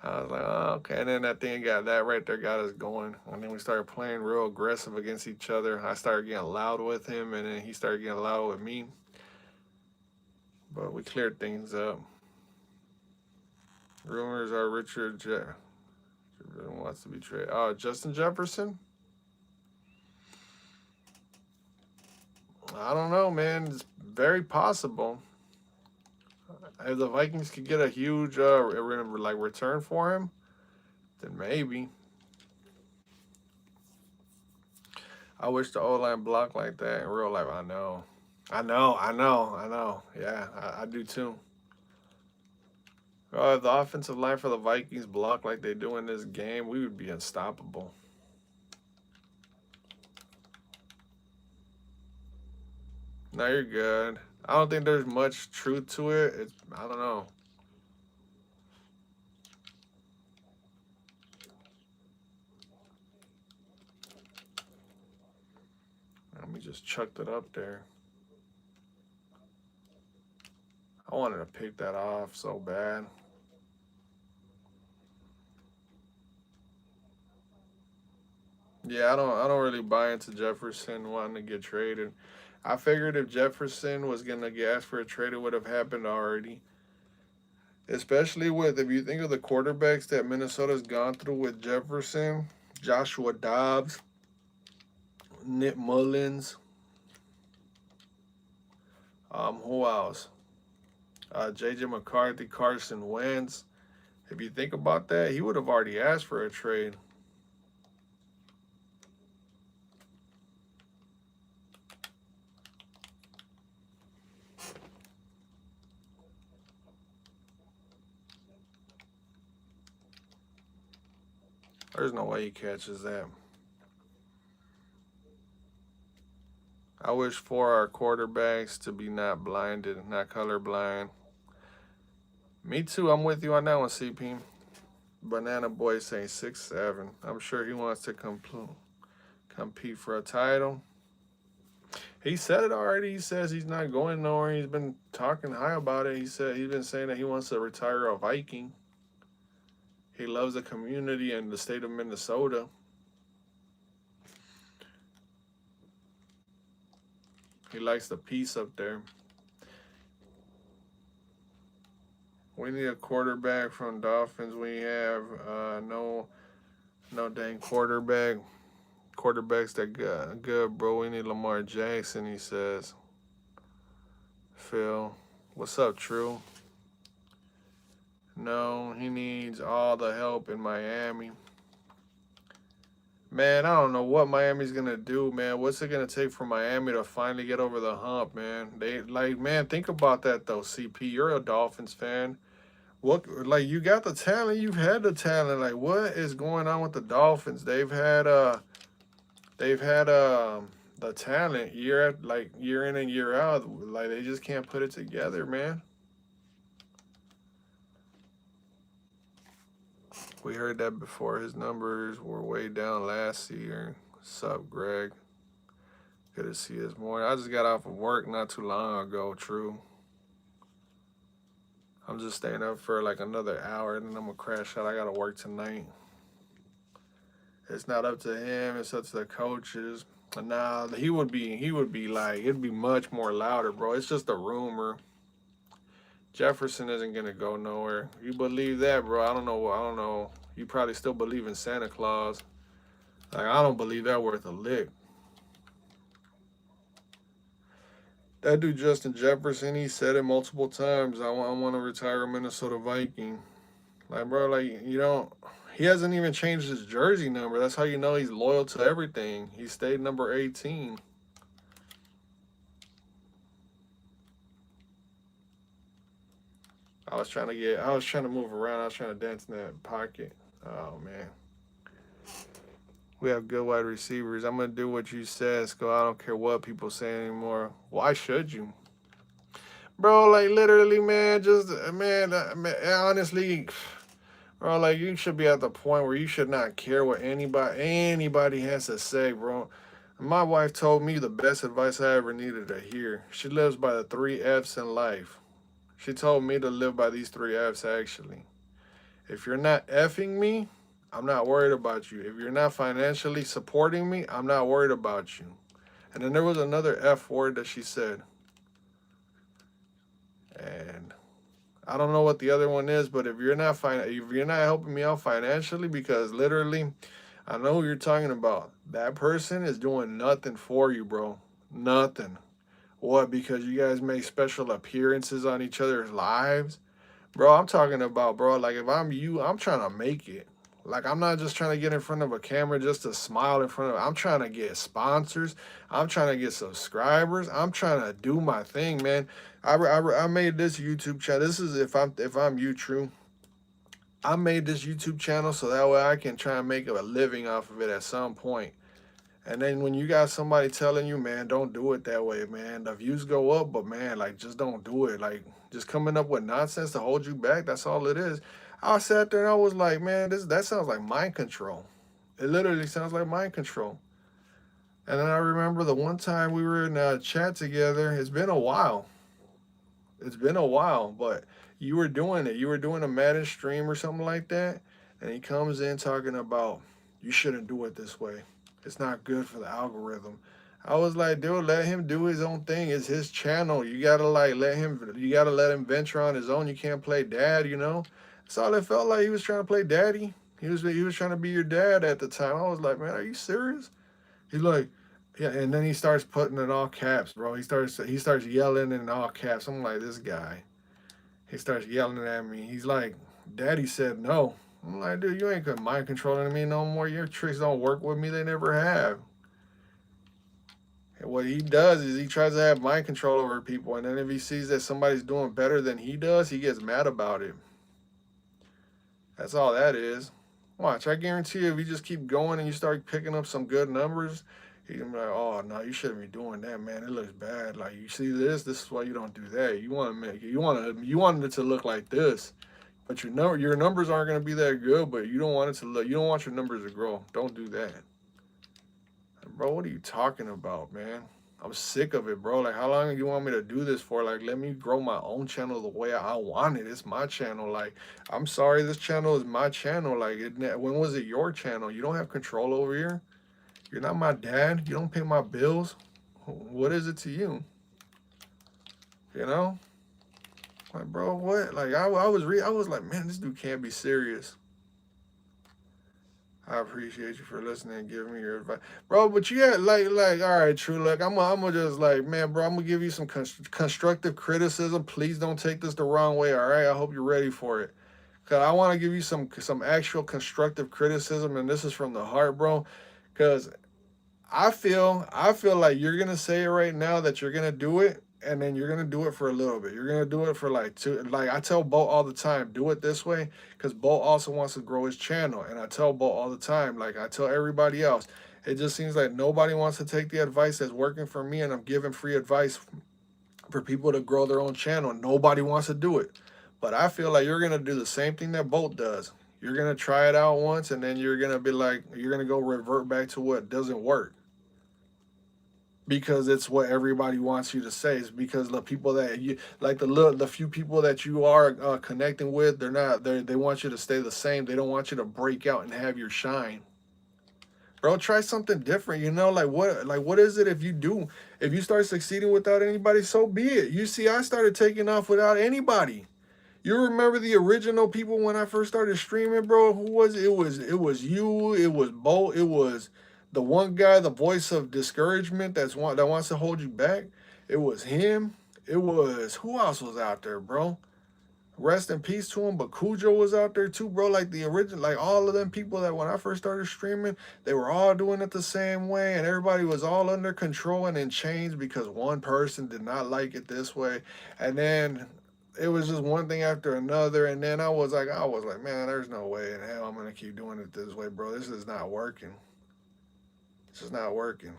I was like, oh, okay. And then that right there got us going. And then we started playing real aggressive against each other. I started getting loud with him, and then he started getting loud with me. But we cleared things up. Rumors are Richard wants to be traded. Oh, Justin Jefferson? I don't know, man. It's very possible. If the Vikings could get a huge return for him, then maybe. I wish the O-line blocked like that in real life. I know. Yeah, I do too. If the offensive line for the Vikings blocked like they do in this game, we would be unstoppable. No, you're good. I don't think there's much truth to it. I don't know. Damn, he just chucked it up there. I wanted to pick that off so bad. Yeah, I don't really buy into Jefferson wanting to get traded. I figured if Jefferson was gonna get asked for a trade, it would have happened already. Especially with if you think of the quarterbacks that Minnesota's gone through with Jefferson, Joshua Dobbs, Nick Mullins, who else? JJ McCarthy, Carson Wentz. If you think about that, he would have already asked for a trade. There's no way he catches that. I wish for our quarterbacks to be not blinded, not colorblind. Me too. I'm with you on that one, CP. Banana Boy saying 6'7". I'm sure he wants to compete for a title. He said it already. He says he's not going nowhere. He's been talking high about it. He said he's been saying that he wants to retire a Viking. He loves the community and the state of Minnesota. He likes the peace up there. We need a quarterback from Dolphins. We have no dang quarterback. Quarterbacks that good, bro. We need Lamar Jackson, he says. Phil. What's up, True? No, he needs all the help in Miami. Man, I don't know what Miami's gonna do, man. What's it gonna take for Miami to finally get over the hump, man? Man, think about that though, CP. You're a Dolphins fan. What, like, you got the talent, you've had the talent. Like, what is going on with the Dolphins? They've had the talent year in and year out. Like, they just can't put it together, man. We heard that before. His numbers were way down last year. What's up, Greg? Good to see you this morning. I just got off of work not too long ago, True. I'm just staying up for like another hour and then I'm gonna crash out. I gotta work tonight. It's not up to him, it's up to the coaches. Nah, he would be like, it'd be much more louder, bro. It's just a rumor. Jefferson isn't gonna go nowhere. You believe that, bro? I don't know. You probably still believe in Santa Claus. Like, I don't believe that worth a lick. That dude Justin Jefferson, he said it multiple times. I want to retire a Minnesota Viking. Like, bro, like, you don't. He hasn't even changed his jersey number. That's how you know he's loyal to everything. He stayed number 18. I was trying to move around. I was trying to dance in that pocket. Oh, man. We have good wide receivers. I'm going to do what you said, Skol. I don't care what people say anymore. Why should you? Bro, like, literally, man, honestly, bro, like, you should be at the point where you should not care what anybody has to say, bro. My wife told me the best advice I ever needed to hear. She lives by the 3 F's in life. She told me to live by these 3 F's, actually. If you're not effing me, I'm not worried about you. If you're not financially supporting me, I'm not worried about you. And then there was another F word that she said. And I don't know what the other one is, but if you're not helping me out financially, because literally, I know who you're talking about. That person is doing nothing for you, bro. Nothing. What? Because you guys make special appearances on each other's lives? Bro, I'm talking about, bro, like, if I'm you, I'm trying to make it. Like, I'm not just trying to get in front of a camera just to smile in front of. I'm trying to get sponsors. I'm trying to get subscribers. I'm trying to do my thing, man. I made this YouTube channel. This is if I'm you, True. I made this YouTube channel so that way I can try and make a living off of it at some point. And then when you got somebody telling you, man, don't do it that way, man. The views go up, but man, like, just don't do it. Like, just coming up with nonsense to hold you back. That's all it is. I sat there and I was like, man, that sounds like mind control. It literally sounds like mind control. And then I remember the one time we were in a chat together. It's been a while. It's been a while, but you were doing it. You were doing a Madden stream or something like that, and he comes in talking about you shouldn't do it this way. It's not good for the algorithm. I was like, dude, let him do his own thing. It's his channel. You gotta like let him. You gotta let him venture on his own. You can't play dad. You know. That's all it felt like. He was trying to play daddy. He was trying to be your dad at the time. I was like, man, are you serious? He's like, yeah, and then he starts putting in all caps, bro. He starts yelling in all caps. I'm like, this guy. He starts yelling at me. He's like, Daddy said no. I'm like, dude, you ain't gonna mind controlling me no more. Your tricks don't work with me. They never have. And what he does is he tries to have mind control over people, and then if he sees that somebody's doing better than he does, he gets mad about it. That's all that is. Watch, I guarantee you, if you just keep going and you start picking up some good numbers, he's gonna be like, "Oh no, you shouldn't be doing that, man. It looks bad. Like you see this, this is why you don't do that. You want to make it. You want it to look like this, but your numbers aren't gonna be that good. But you don't want it to look. You don't want your numbers to grow. Don't do that, bro. What are you talking about, man? I'm sick of it, bro. Like, how long do you want me to do this for? Like, let me grow my own channel the way I want it. It's my channel. Like, I'm sorry, this channel is my channel. Like, when was it your channel? You don't have control over here. You're not my dad. You don't pay my bills. What is it to you? You know? Like, bro, what? Like, I was like, man, this dude can't be serious. I appreciate you for listening and giving me your advice, bro. But you had all right, true. Like, I'm gonna just like, man, bro. I'm gonna give you some constructive criticism. Please don't take this the wrong way. All right, I hope you're ready for it. Cause I want to give you some actual constructive criticism, and this is from the heart, bro. Cause I feel like you're gonna say it right now that you're gonna do it, and then you're gonna do it for a little bit. You're gonna do it for like two. Like I tell Bo all the time, do it this way, because Bo also wants to grow his channel, and I tell Bo all the time, like I tell everybody else. It just seems like nobody wants to take the advice that's working for me, and I'm giving free advice for people to grow their own channel. Nobody wants to do it, but I feel like you're gonna do the same thing that Bolt does. You're gonna try it out once, and then you're gonna be like, you're gonna go revert back to what doesn't work because it's what everybody wants you to say. It's because the people that you like, the few people that you are connecting with, they want you to stay the same. They don't want you to break out and have your shine. Bro, try something different. You know, like what is it if you start succeeding without anybody, so be it. You see, I started taking off without anybody. You remember the original people when I first started streaming, bro? Who was it? It was you, it was Bo, it was the one guy, the voice of discouragement that wants to hold you back. It was him. It was who else was out there, bro? Rest in peace to him, but Cujo was out there too, bro. Like the original, like all of them people that when I first started streaming, they were all doing it the same way, and everybody was all under control and in chains because one person did not like it this way, and then it was just one thing after another, and then I was like, man, there's no way in hell I'm gonna keep doing it this way, bro. This is not working. This is not working.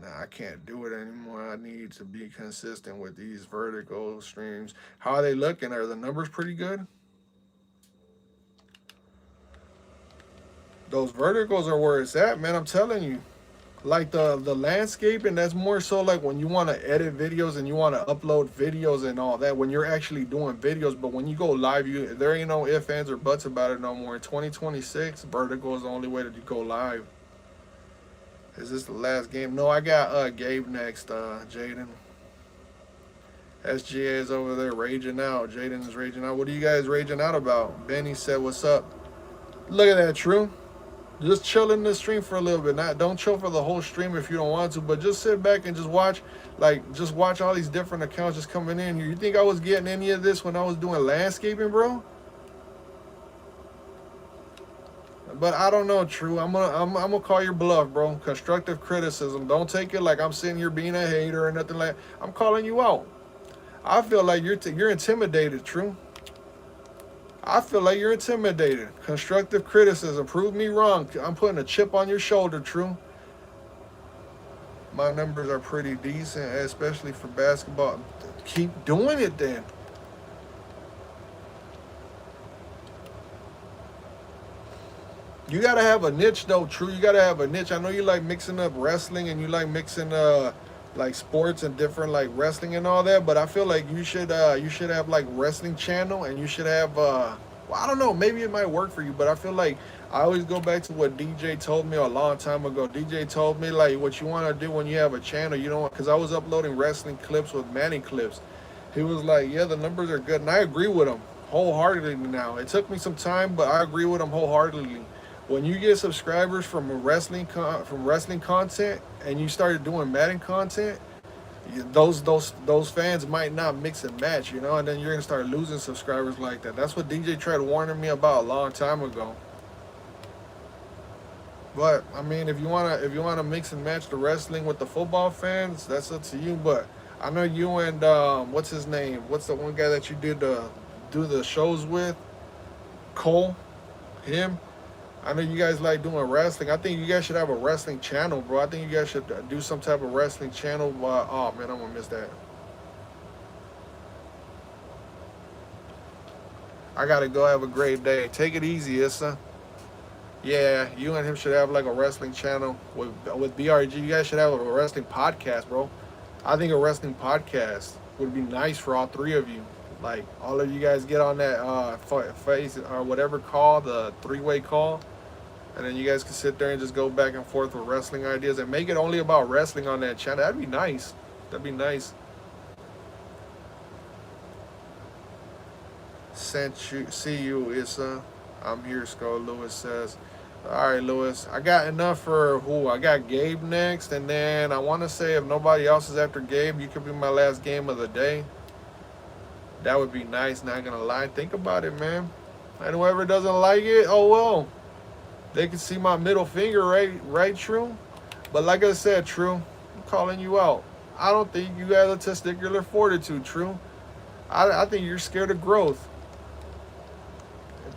Nah, I can't do it anymore. I need to be consistent with these vertical streams. How are they looking? Are the numbers pretty good? Those verticals are where it's at, man. I'm telling you. Like the landscaping, that's more so like when you want to edit videos and you want to upload videos and all that, when you're actually doing videos. But when you go live, there ain't no ifs, ands, or buts about it no more. In 2026, vertical is the only way to go live. Is this the last game? No, I got Gabe next, Jaden. SGA is over there raging out. Jaden is raging out. What are you guys raging out about? Benny said, what's up? Look at that, True. Just chill in the stream for a little bit. Don't chill for the whole stream if you don't want to, but just sit back and just watch. Like, just watch all these different accounts just coming in. You think I was getting any of this when I was doing landscaping, bro? But I don't know, True. I'm gonna call your bluff, bro. Constructive criticism. Don't take it like I'm sitting here being a hater or nothing like. I'm calling you out. I feel like you're intimidated, True. I feel like you're intimidated. Constructive criticism. Prove me wrong. I'm putting a chip on your shoulder, True. My numbers are pretty decent, especially for basketball. Keep doing it then. You gotta have a niche though, true. You gotta have a niche. I know you like mixing up wrestling and you like mixing like sports and different like wrestling and all that, but I feel like you should have like wrestling channel and you should have well, I don't know, maybe it might work for you, but I feel like I always go back to what DJ told me a long time ago. DJ told me like what you want to do when you have a channel, you don't, because I was uploading wrestling clips with Manny clips. He was like, yeah, the numbers are good, and I agree with him wholeheartedly. Now it took me some time, but I agree with him wholeheartedly. When you get subscribers from wrestling content and you started doing Madden content, those fans might not mix and match, you know, and then you're gonna start losing subscribers like that. That's what DJ tried warning me about a long time ago. But I mean, if you wanna mix and match the wrestling with the football fans, that's up to you. But I know you and what's his name? What's the one guy that you did do the shows with? Cole, him. I know you guys like doing wrestling. I think you guys should have a wrestling channel, bro. I think you guys should do some type of wrestling channel. Oh man, I'm gonna miss that. I gotta go. Have a great day. Take it easy, Issa. Yeah, you and him should have like a wrestling channel with BRG. You guys should have a wrestling podcast, bro. I think a wrestling podcast would be nice for all three of you. Like all of you guys get on that face or whatever call, the three-way call, and then you guys can sit there and just go back and forth with wrestling ideas and make it only about wrestling on that channel. That'd be nice. That'd be nice. Sent you, see you, Issa. I'm here, Skull. Lewis says. All right, Lewis. I got enough for who? I got Gabe next, and then I want to say if nobody else is after Gabe, you could be my last game of the day. That would be nice. Not gonna lie. Think about it, man. And whoever doesn't like it, oh well. They can see my middle finger, right? Right, True. But like I said, True, I'm calling you out. I don't think you got a testicular fortitude, True. I think you're scared of growth.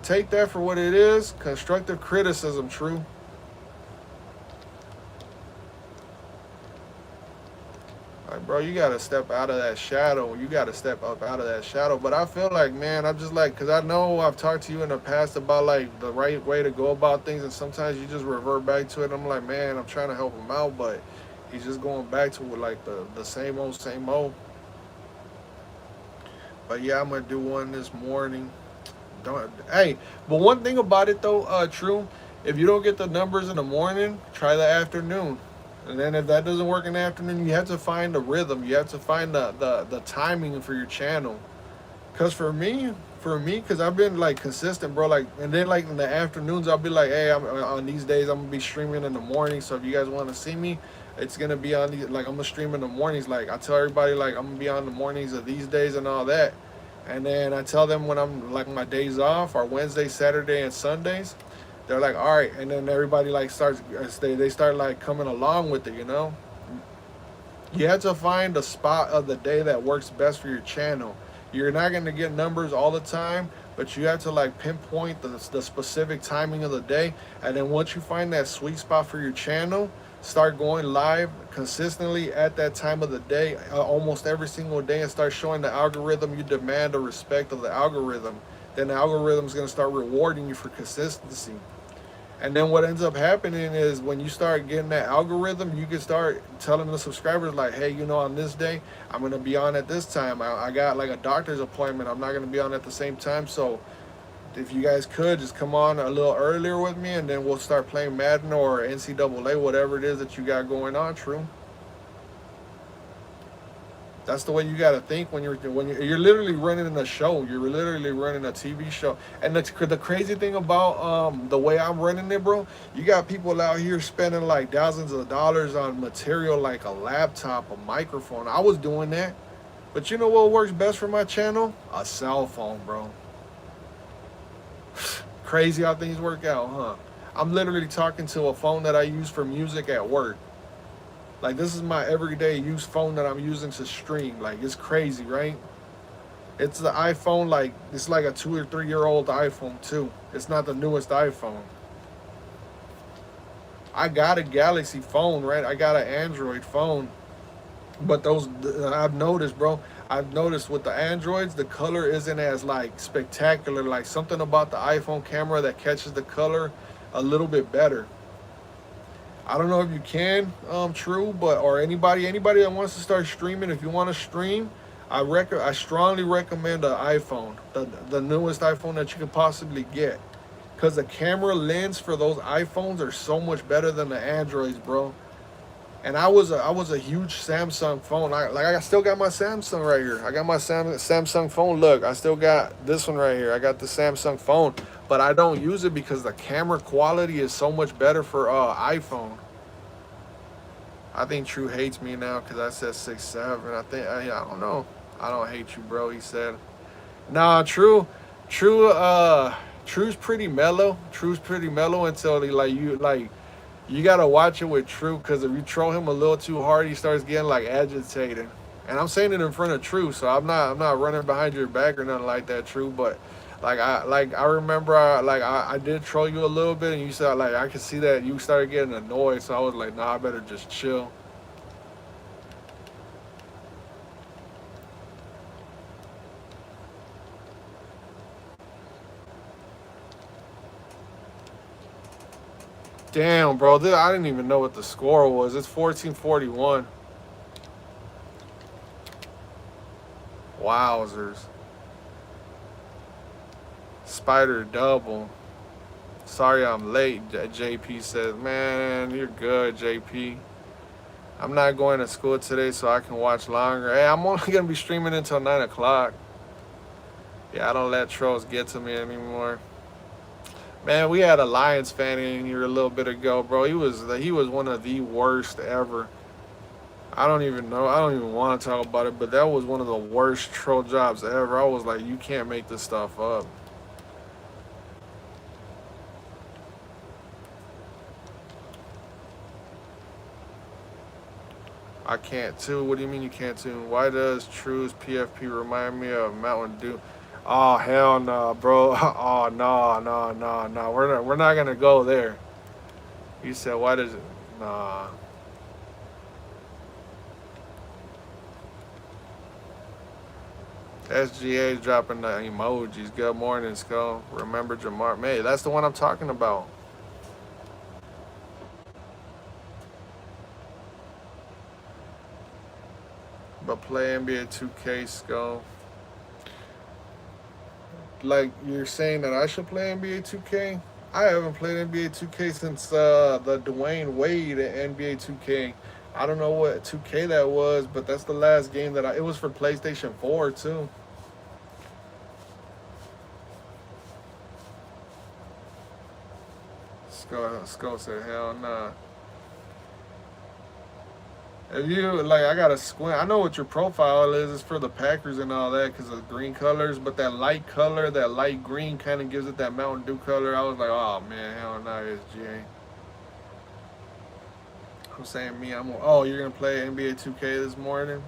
Take that for what it is. Constructive criticism, True. Like, bro, you gotta step out of that shadow. You gotta step up out of that shadow. But I feel like, man, I'm just like, cause I know I've talked to you in the past about like the right way to go about things, and sometimes you just revert back to it. I'm like, man, I'm trying to help him out, but he's just going back to like the same old, same old. But yeah, I'm gonna do one this morning. Don't, hey, but one thing about it though, True, if you don't get the numbers in the morning, try the afternoon. And then if that doesn't work in the afternoon, you have to find the rhythm. You have to find the timing for your channel. Cause for me, cause I've been like consistent, bro. Like, and then like in the afternoons, I'll be like, hey, on these days I'm gonna be streaming in the morning. So if you guys want to see me, it's gonna be on these. Like I'm gonna stream in the mornings. Like I tell everybody, like I'm gonna be on the mornings of these days and all that. And then I tell them when I'm like my days off are Wednesday, Saturday, and Sundays. They're like, all right, and then everybody like starts. They start like coming along with it, you know. You have to find the spot of the day that works best for your channel. You're not going to get numbers all the time, but you have to like pinpoint the specific timing of the day. And then once you find that sweet spot for your channel, start going live consistently at that time of the day, almost every single day, and start showing the algorithm you demand the respect of the algorithm. Then the algorithm is going to start rewarding you for consistency. And then what ends up happening is when you start getting that algorithm, you can start telling the subscribers like, hey, you know, on this day, I'm going to be on at this time. I got like a doctor's appointment. I'm not going to be on at the same time. So if you guys could just come on a little earlier with me, and then we'll start playing Madden or NCAA, whatever it is that you got going on, True. That's the way you gotta think when you're literally running a show. You're literally running a TV show. And the crazy thing about the way I'm running it, bro, you got people out here spending like thousands of dollars on material like a laptop, a microphone. I was doing that, but you know what works best for my channel? A cell phone, bro. Crazy how things work out, huh? I'm literally talking to a phone that I use for music at work. Like, this is my everyday use phone that I'm using to stream. Like, it's crazy, right? It's the iPhone, like, it's like a 2 or 3 year old iPhone, too. It's not the newest iPhone. I got a Galaxy phone, right? I got an Android phone. But those, I've noticed, bro, I've noticed with the Androids, the color isn't as, like, spectacular. Like, something about the iPhone camera that catches the color a little bit better. I don't know if you can, True, but or anybody that wants to start streaming. If you want to stream, I strongly recommend the iPhone, the newest iPhone that you can possibly get, because the camera lens for those iPhones are so much better than the Androids, bro. And I was a huge Samsung phone. I still got my Samsung right here. I got my Samsung phone. Look, I still got this one right here. I got the Samsung phone, but I don't use it because the camera quality is so much better for iPhone. I think True hates me now because I said 6'7". I don't know. I don't hate you, bro. He said, nah, True, True's pretty mellow. True's pretty mellow until he like you gotta watch it with True because if you troll him a little too hard, he starts getting like agitated. And I'm saying it in front of True, so I'm not running behind your back or nothing like that, True. But I remember I did troll you a little bit, and you said like I could see that you started getting annoyed, so I was like, nah, I better just chill. Damn, bro, I didn't even know what the score was. It's 14-41. Wowzers. Spider double. Sorry I'm late, JP says. Man, you're good, JP. I'm not going to school today so I can watch longer. Hey, I'm only going to be streaming until 9 o'clock. Yeah, I don't let trolls get to me anymore. Man, we had a Lions fan in here a little bit ago, bro. He was one of the worst ever. I don't even know. I don't even want to talk about it, but that was one of the worst troll jobs ever. I was like, you can't make this stuff up. I can't too. What do you mean you can't too? Why does True's PFP remind me of Mountain Dew? Oh hell no, bro. Oh no, no, no, no. We're not gonna go there. You said why does it? Nah. SGA dropping the emojis. Good morning, Skull. Remember Jamar? May, that's the one I'm talking about. But play NBA 2K, Skull. Like you're saying that I should play NBA 2K? I haven't played NBA 2K since the Dwayne Wade NBA 2K. I don't know what 2K that was, but that's the last game that it was for PlayStation 4 too. Skull said, hell nah. If you like, I gotta squint. I know what your profile is. It's for the Packers and all that because of green colors. But that light color, that light green, kind of gives it that Mountain Dew color. I was like, oh man, hell no, SGA. I'm saying me. Oh, you're gonna play NBA 2K this morning?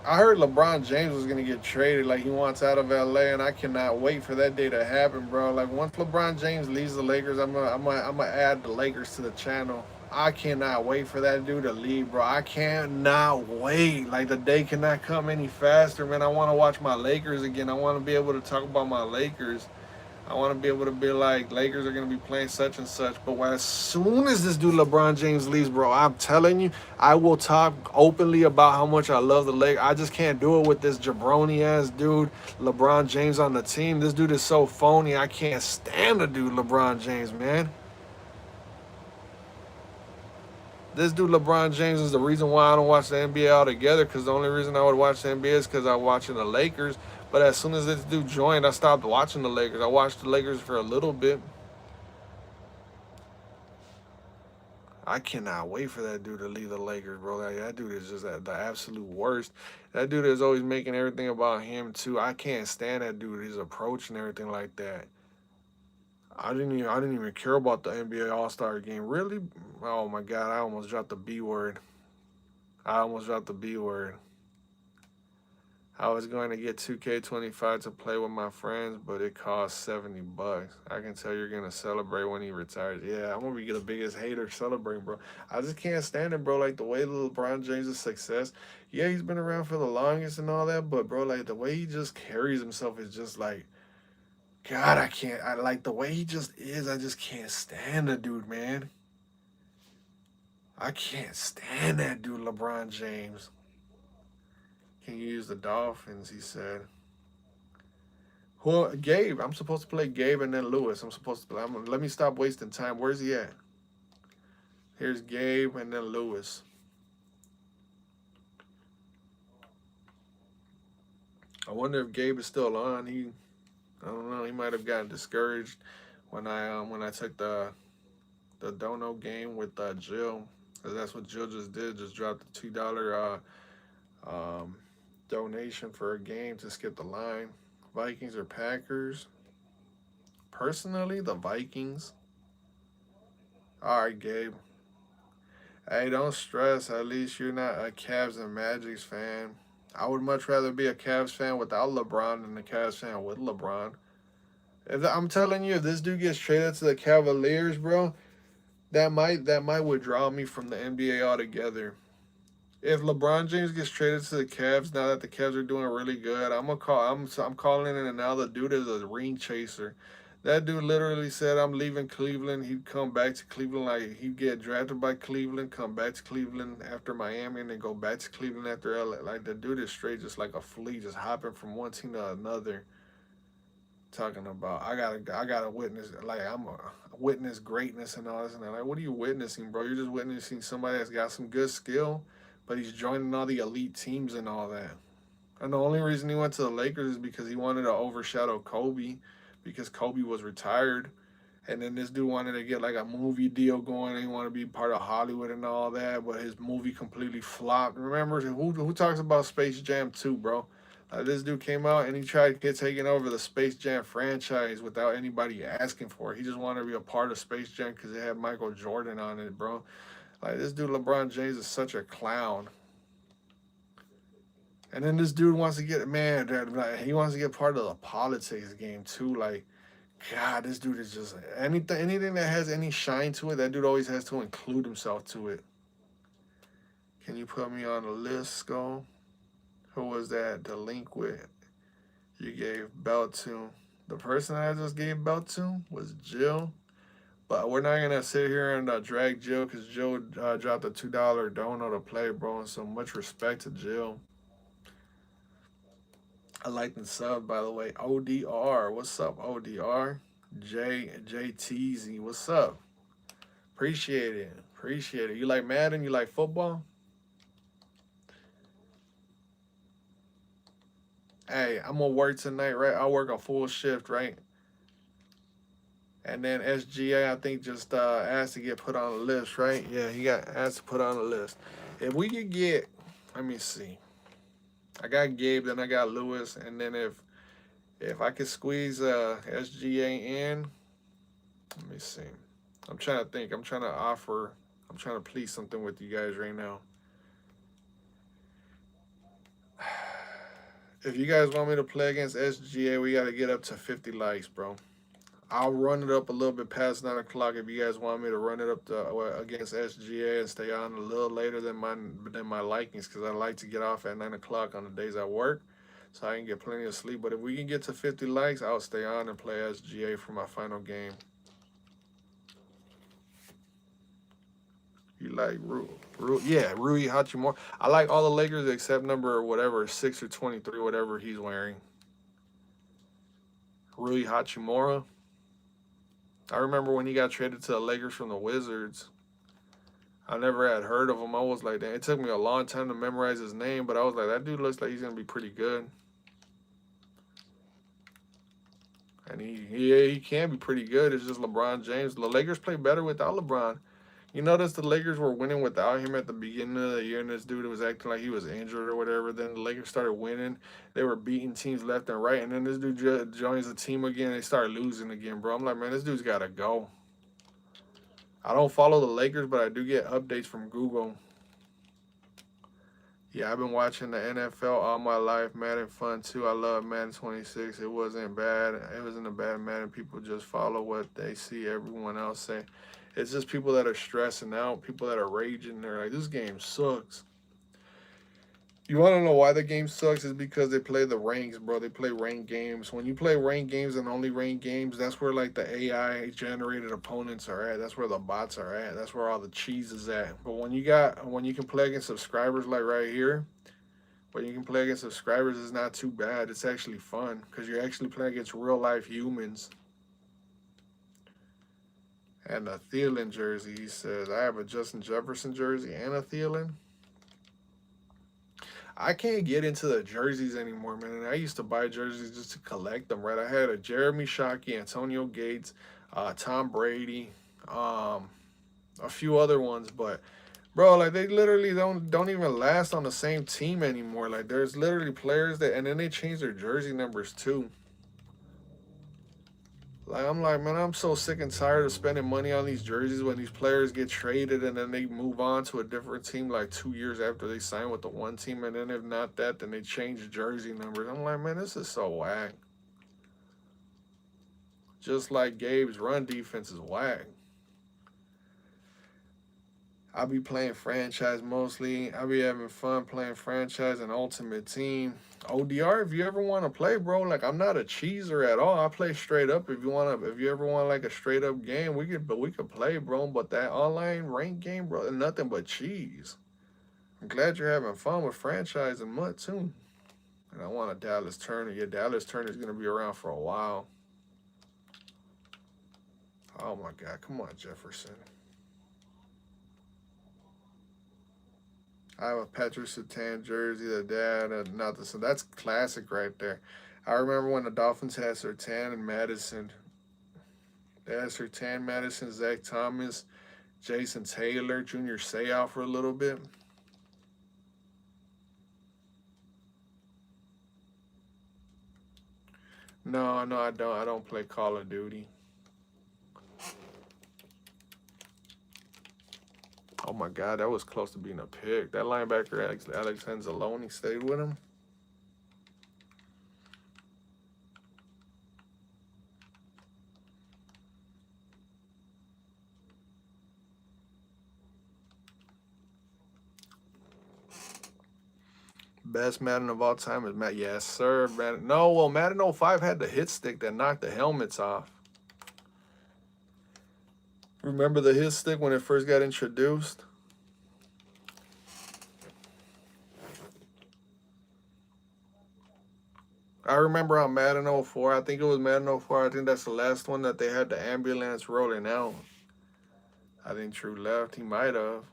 I heard LeBron James was gonna get traded. Like he wants out of LA, and I cannot wait for that day to happen, bro. Like once LeBron James leaves the Lakers, I'm gonna add the Lakers to the channel. I cannot wait for that dude to leave, bro. I cannot wait. Like the day cannot come any faster, man. I want to watch my Lakers again. I want to be able to talk about my Lakers. I want to be able to be like, Lakers are going to be playing such and such. But as soon as this dude LeBron James leaves, bro, I'm telling you, I will talk openly about how much I love the Lakers. I just can't do it with this jabroni ass dude, LeBron James on the team. This dude is so phony. I can't stand the dude LeBron James, man. This dude LeBron James is the reason why I don't watch the NBA altogether. Because the only reason I would watch the NBA is because I'm watching the Lakers. But as soon as this dude joined, I stopped watching the Lakers. I watched the Lakers for a little bit. I cannot wait for that dude to leave the Lakers, bro. That dude is just the absolute worst. That dude is always making everything about him too. I can't stand that dude. His approach and everything like that. I didn't even care about the NBA All Star game. Really? Oh my God! I almost dropped the B word. I almost dropped the B word. I was going to get 2K25 to play with my friends, but it costs $70. I can tell you're gonna celebrate when he retires. Yeah, I'm gonna be the biggest hater celebrating, bro. I just can't stand it, bro. Like the way LeBron James' success. Yeah, he's been around for the longest and all that, but bro, like the way he just carries himself is just like God, I can't. I like the way he just is. I just can't stand the dude, man. I can't stand that dude, LeBron James. Can you use the Dolphins? He said. Who? Gabe. I'm supposed to play Gabe and then Lewis. I'm supposed to play. Let me stop wasting time. Where's he at? Here's Gabe and then Lewis. I wonder if Gabe is still on. I don't know. He might have gotten discouraged when I took the dono game with Jill, because that's what Jill just did. Just dropped the $2 donation for a game to skip the line. Vikings or Packers? Personally, the Vikings. All right, Gabe. Hey, don't stress. At least you're not a Cavs and Magics fan. I would much rather be a Cavs fan without LeBron than a Cavs fan with LeBron. I'm telling you, if this dude gets traded to the Cavaliers, bro, that might withdraw me from the NBA altogether. If LeBron James gets traded to the Cavs now that the Cavs are doing really good, I'm calling it, and now the dude is a ring chaser. That dude literally said, "I'm leaving Cleveland." He'd come back to Cleveland, like he'd get drafted by Cleveland, come back to Cleveland after Miami, and then go back to Cleveland after LA. Like the dude is straight, just like a flea, just hopping from one team to another. Talking about I gotta witness, like I'm a witness greatness and all this and that. Like, what are you witnessing, bro? You're just witnessing somebody that's got some good skill, but he's joining all the elite teams and all that. And the only reason he went to the Lakers is because he wanted to overshadow Kobe, because Kobe was retired. And then this dude wanted to get like a movie deal going. He wanted to be part of Hollywood and all that, but his movie completely flopped. Remember, who talks about Space Jam 2, bro? This dude came out and he tried to get taken over the Space Jam franchise without anybody asking for it. He just wanted to be a part of Space Jam because it had Michael Jordan on it, bro. Like, this dude, LeBron James, is such a clown. And then this dude wants to get, man, like, he wants to get part of the politics game too. Like, God, this dude is just anything that has any shine to it, that dude always has to include himself to it. Can you put me on the list, Skol? Who was that? The link with you gave belt to. The person I just gave belt to was Jill. But we're not gonna sit here and drag Jill, because Jill dropped a $2 dono to play, bro. And so much respect to Jill. I like the sub, by the way. ODR, what's up, ODR? JTZ, what's up? Appreciate it. Appreciate it. You like Madden? You like football? Hey, I'm gonna work tonight, right? I'll work a full shift, right? And then SGA, I think, just asked to get put on the list, right? Yeah, he got asked to put on the list. If we could get, let me see. I got Gabe, then I got Lewis, and then if I could squeeze SGA in, let me see. I'm trying to think. I'm trying to please something with you guys right now. If you guys want me to play against SGA, we got to get up to 50 likes, bro. I'll run it up a little bit past 9 o'clock if you guys want me to run it up against SGA and stay on a little later than my likings, because I like to get off at 9 o'clock on the days I work, so I can get plenty of sleep. But if we can get to 50 likes, I'll stay on and play SGA for my final game. You like yeah, Rui Hachimura. I like all the Lakers except number whatever, 6 or 23, whatever he's wearing. Rui Hachimura. I remember when he got traded to the Lakers from the Wizards. I never had heard of him. I was like, it took me a long time to memorize his name, but I was like, that dude looks like he's gonna be pretty good. And he can be pretty good. It's just LeBron James. The Lakers play better without LeBron. You notice the Lakers were winning without him at the beginning of the year, and this dude was acting like he was injured or whatever. Then the Lakers started winning. They were beating teams left and right, and then this dude joins the team again, and they start losing again, bro. I'm like, man, this dude's got to go. I don't follow the Lakers, but I do get updates from Google. Yeah, I've been watching the NFL all my life. Madden fun, too. I love Madden 26. It wasn't bad. It wasn't a bad Madden. People just follow what they see everyone else say. It's just people that are stressing out, people that are raging. They're like, this game sucks. You want to know why the game sucks? Is because they play the ranks, bro. They play ranked games. When you play ranked games and only ranked games, that's where like the AI generated opponents are at. That's where the bots are at. That's where all the cheese is at. But when you can play against subscribers like right here, when you can play against subscribers, it's not too bad. It's actually fun because you're actually playing against real life humans. And a Thielen jersey, he says. I have a Justin Jefferson jersey and a Thielen. I can't get into the jerseys anymore, man. And I used to buy jerseys just to collect them, right? I had a Jeremy Shockey, Antonio Gates, Tom Brady, a few other ones, but bro, like they literally don't even last on the same team anymore. Like there's literally players that, and then they change their jersey numbers too. Like I'm like, man, I'm so sick and tired of spending money on these jerseys when these players get traded and then they move on to a different team like 2 years after they sign with the one team, and then if not that, then they change jersey numbers. I'm like, man, this is so whack. Just like Gabe's run defense is whack. I'll be playing franchise mostly. I'll be having fun playing franchise and ultimate team. ODR, if you ever want to play, bro, like I'm not a cheeser at all. I play straight up. If you ever want like a straight up game, we could play, bro. But that online rank game, bro, nothing but cheese. I'm glad you're having fun with franchise and MUT too. And I want a Dallas Turner. Yeah, Dallas Turner's gonna be around for a while. Oh my God, come on, Jefferson. I have a Patrick Surtain jersey, the dad, and not the son. That's classic right there. I remember when the Dolphins had Surtain and Madison. They had Surtain, Madison, Zach Thomas, Jason Taylor, Junior Seau for a little bit. No, I don't. I don't play Call of Duty. Oh my God, that was close to being a pick. That linebacker, Alex Anzalone, stayed with him. Best Madden of all time is Matt. Yes, sir. Madden. No, well, Madden 05 had the hit stick that knocked the helmets off. Remember the hit stick when it first got introduced? I remember on Madden 04, I think it was Madden 04, I think that's the last one that they had the ambulance rolling out. I think True left. He might have.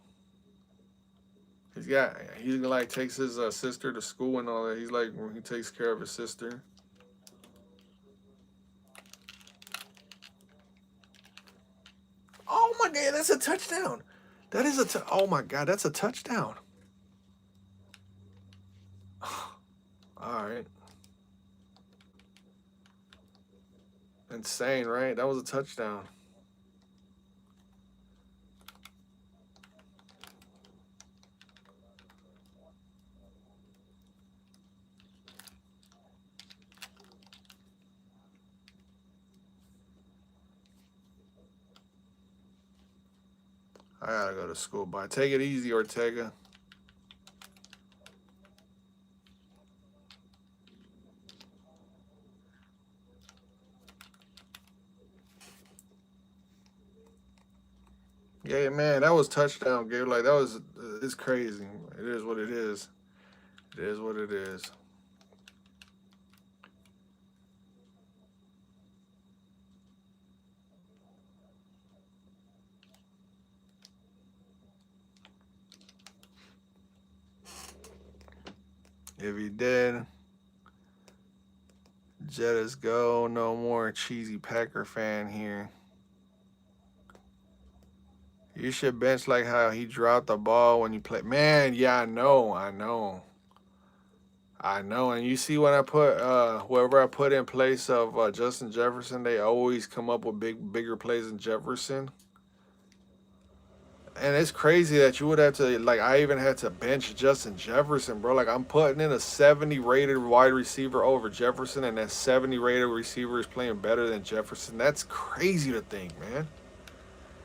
He like takes his sister to school and all that. He's like, he takes care of his sister. Oh my God, that's a touchdown. That is oh my God, that's a touchdown. All right. Insane, right? That was a touchdown. I gotta go to school, but take it easy, Ortega. Yeah, man, that was touchdown, Gabe. Like that was, it's crazy. It is what it is. It is what it is. If he did, Jettas go. No more cheesy Packer fan here. You should bench like how he dropped the ball when you play. Man, yeah, I know. And you see when I put whoever I put in place of Justin Jefferson, they always come up with bigger plays than Jefferson. And it's crazy that you would have to, like, I even had to bench Justin Jefferson, bro. Like, I'm putting in a 70 rated wide receiver over Jefferson, and that 70 rated receiver is playing better than Jefferson. That's crazy to think, man.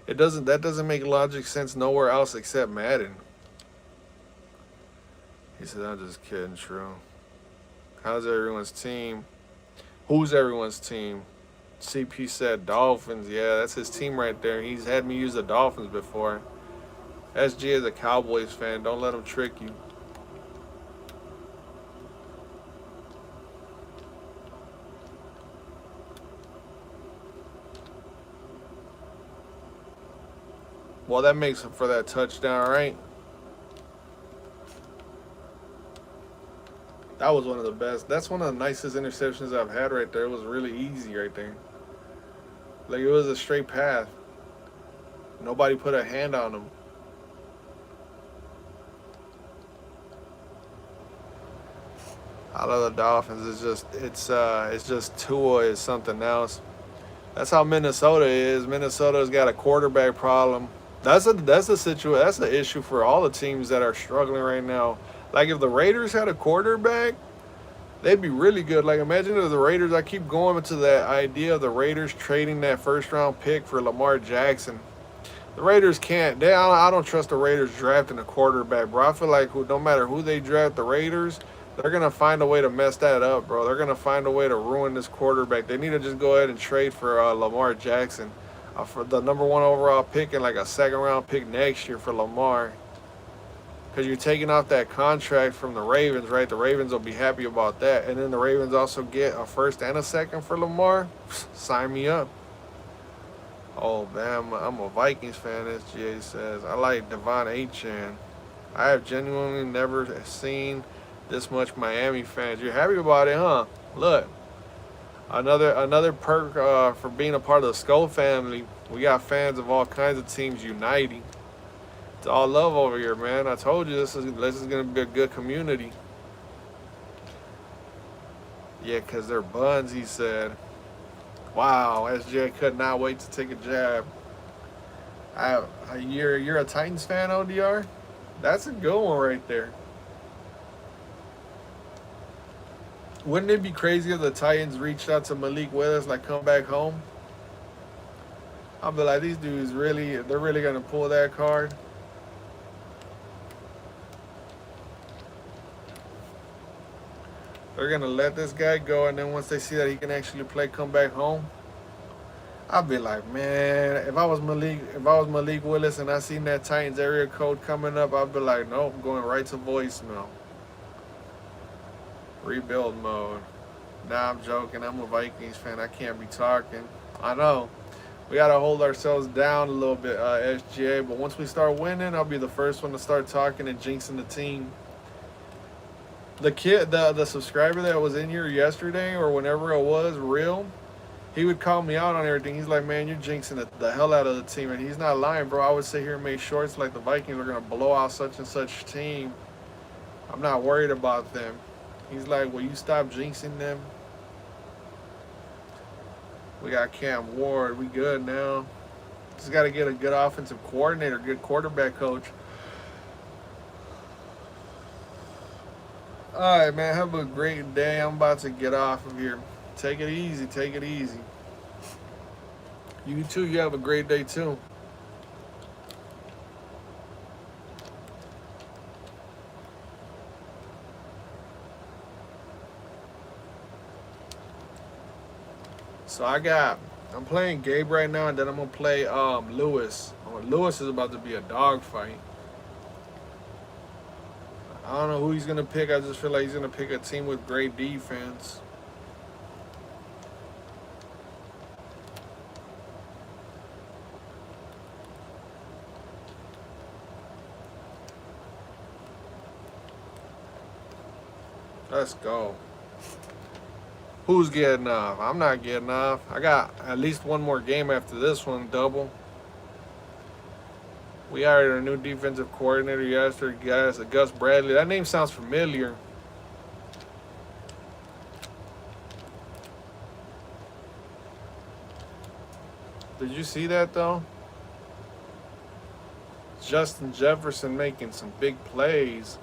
That doesn't make logic sense nowhere else except Madden. He said, I'm just kidding, true. How's everyone's team? Who's everyone's team? CP said Dolphins. Yeah, that's his team right there. He's had me use the Dolphins before. SG is a Cowboys fan. Don't let him trick you. Well, that makes up for that touchdown, right? That was one of the best. That's one of the nicest interceptions I've had right there. It was really easy right there. Like, it was a straight path. Nobody put a hand on him. I love the Dolphins. It's just Tua is something else. That's how Minnesota is. Minnesota's got a quarterback problem. That's a situation. That's the issue for all the teams that are struggling right now. Like, if the Raiders had a quarterback, they'd be really good. Like, imagine if the Raiders. I keep going to that idea of the Raiders trading that first round pick for Lamar Jackson. The Raiders can't. I don't trust the Raiders drafting a quarterback, bro. I feel like no matter who they draft, the Raiders, they're gonna find a way to mess that up, bro. They're gonna find a way to ruin this quarterback. They need to just go ahead and trade for Lamar Jackson, for the #1 overall pick and like a second round pick next year for Lamar. Because you're taking off that contract from the Ravens, right? The Ravens will be happy about that, and then the Ravens also get a first and a second for Lamar. Sign me up. Oh, man, I'm a Vikings fan, SGA says. I like Devon Achane. I have genuinely never seen this much Miami fans. You're happy about it, huh? Look, another perk for being a part of the Skol family. We got fans of all kinds of teams uniting. It's all love over here, man. I told you this is going to be a good community. Yeah, because they're buns, he said. Wow, SJ could not wait to take a jab. You're a Titans fan, ODR? That's a good one right there. Wouldn't it be crazy if the Titans reached out to Malik Willis, like, come back home? I'll be like, these dudes they're really going to pull that card. They're going to let this guy go, and then once they see that he can actually play, come back home. I'd be like, man, if I was Malik Willis and I seen that Titans area code coming up, I'd be like, nope, I'm going right to voicemail. Rebuild mode. Nah, I'm joking. I'm a Vikings fan. I can't be talking. I know. We got to hold ourselves down a little bit, SGA. But once we start winning, I'll be the first one to start talking and jinxing the team. The subscriber that was in here yesterday or whenever it was, real, he would call me out on everything. He's like, man, you're jinxing the hell out of the team. And he's not lying, bro. I would sit here and make shorts like the Vikings are going to blow out such and such team. I'm not worried about them. He's like, will you stop jinxing them? We got Cam Ward. We good now. Just got to get a good offensive coordinator, good quarterback coach. All right, man. Have a great day. I'm about to get off of here. Take it easy. Take it easy. You too. You have a great day too. So I'm playing Gabe right now, and then I'm gonna play Lewis. Lewis is about to be a dogfight. I don't know who he's gonna pick. I just feel like he's gonna pick a team with great defense. Let's go. Who's getting off? I'm not getting off. I got at least one more game after this one, double. We hired a new defensive coordinator yesterday, guys. Gus Bradley. That name sounds familiar. Did you see that, though? Justin Jefferson making some big plays.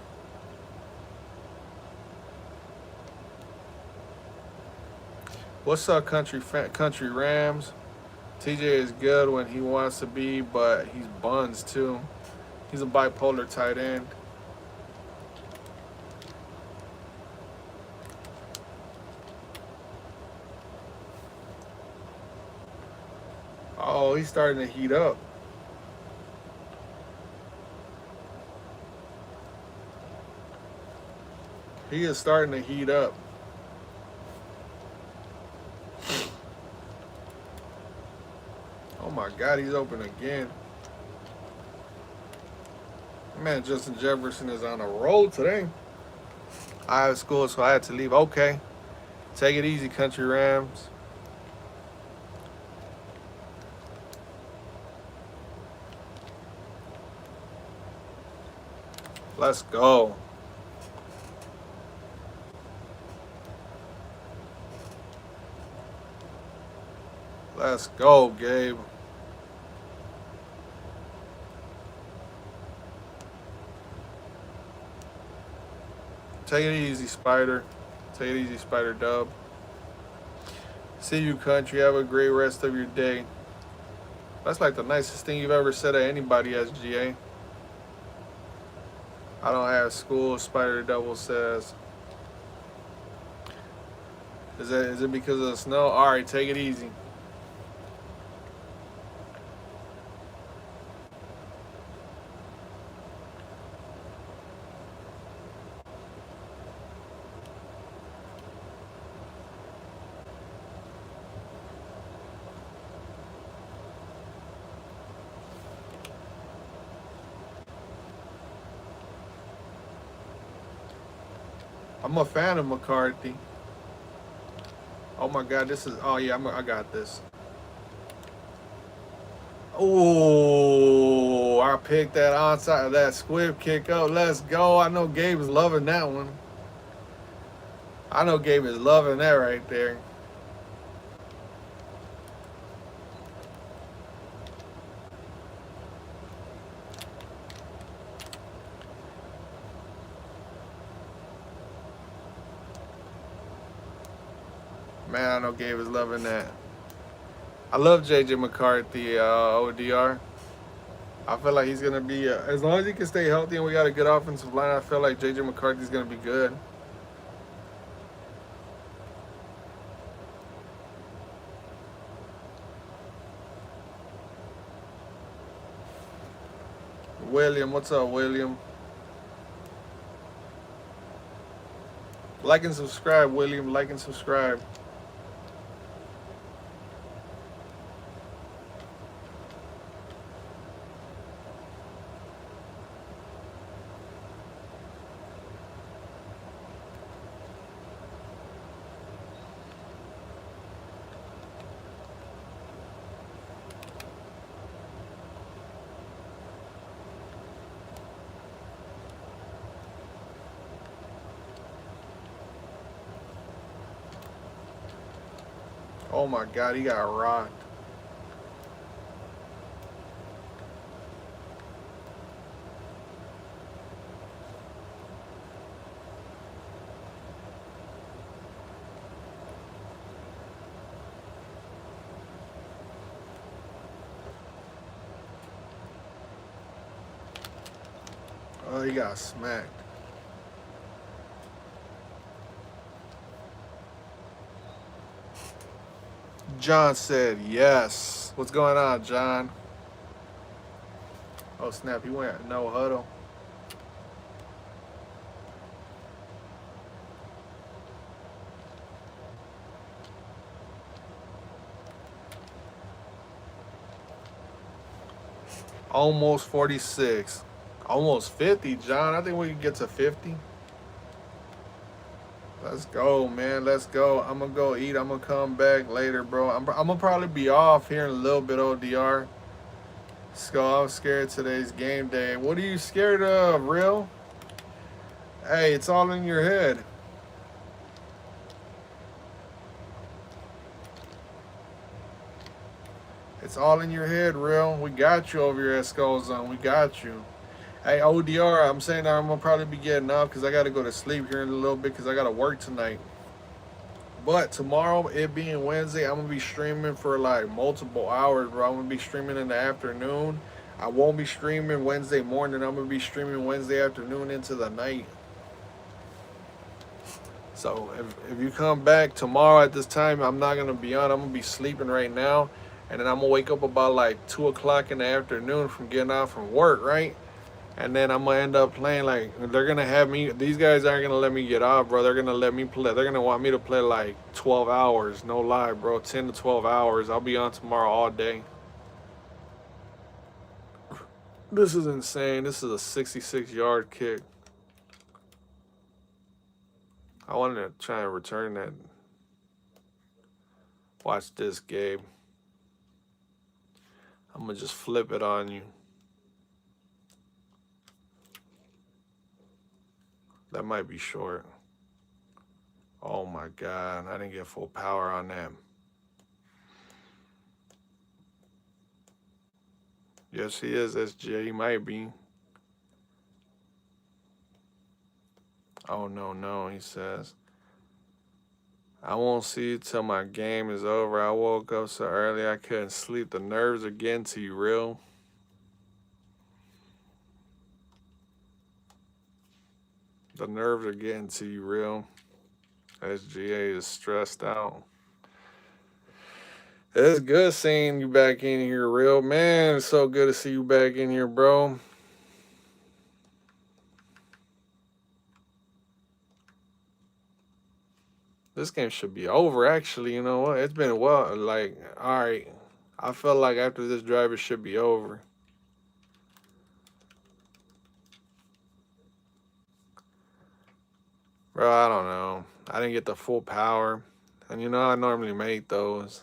What's up, Country Rams? TJ is good when he wants to be, but he's buns too. He's a bipolar tight end. Oh, he's starting to heat up. He is starting to heat up. Oh my God, he's open again. Man, Justin Jefferson is on a roll today. I have school, so I had to leave. Okay. Take it easy, Country Rams. Let's go. Let's go, Gabe. Take it easy, Spider. Take it easy, Spider Dub. See you, Country. Have a great rest of your day. That's like the nicest thing you've ever said to anybody, SGA. I don't have school, Spider Double says. Is it because of the snow? Alright, take it easy. I'm a fan of McCarthy. Oh my God, this is. Oh yeah, I got this. Oh, I picked that onside, that squib kick up. Let's go. I know Gabe is loving that one. I know Gabe is loving that right there. Man, I know Gabe is loving that. I love JJ McCarthy, ODR. I feel like he's gonna be as long as he can stay healthy and we got a good offensive line. I feel like JJ McCarthy's gonna be good. William, what's up, William? Like and subscribe, William. Like and subscribe. Oh my God, he got rocked. Oh, he got smacked. John said yes. What's going on, John? Oh snap, he went no huddle. Almost 46. Almost 50, John. I think we can get to 50. Let's go, man. Let's go. I'm going to go eat. I'm going to come back later, bro. I'm going to probably be off here in a little bit, ODR. So I'm scared today's game day. What are you scared of, real? Hey, it's all in your head. It's all in your head, real. We got you over here at Skull Zone. We got you. Hey, ODR, I'm saying that I'm going to probably be getting off because I got to go to sleep here in a little bit because I got to work tonight. But tomorrow, it being Wednesday, I'm going to be streaming for like multiple hours, bro. I'm going to be streaming in the afternoon. I won't be streaming Wednesday morning. I'm going to be streaming Wednesday afternoon into the night. So if you come back tomorrow at this time, I'm not going to be on. I'm going to be sleeping right now. and then I'm gonna wake up about like 2 o'clock in the afternoon from getting out from work, right? And then I'm gonna end up playing like they're gonna have me. These guys aren't gonna let me get off, bro. They're gonna let me play. They're gonna want me to play like 12 hours. No lie, bro. 10 to 12 hours. I'll be on tomorrow all day. This is insane. This is a 66-yard kick. I wanted to try and return that. Watch this, Gabe. I'm gonna just flip it on you. That might be short. Oh my God, I didn't get full power on that. Yes, he is, SJ. He might be. Oh, no, no, he says. I won't see you till my game is over. I woke up so early I couldn't sleep. The nerves are getting to you, real. The nerves are getting to you, real. SGA is stressed out. It's good seeing you back in here, real. Man, it's so good to see you back in here, bro. This game should be over, actually. You know what? It's been well. Like, all right. I felt like after this drive, it should be over. Bro, I don't know. I didn't get the full power. And you know, I normally make those.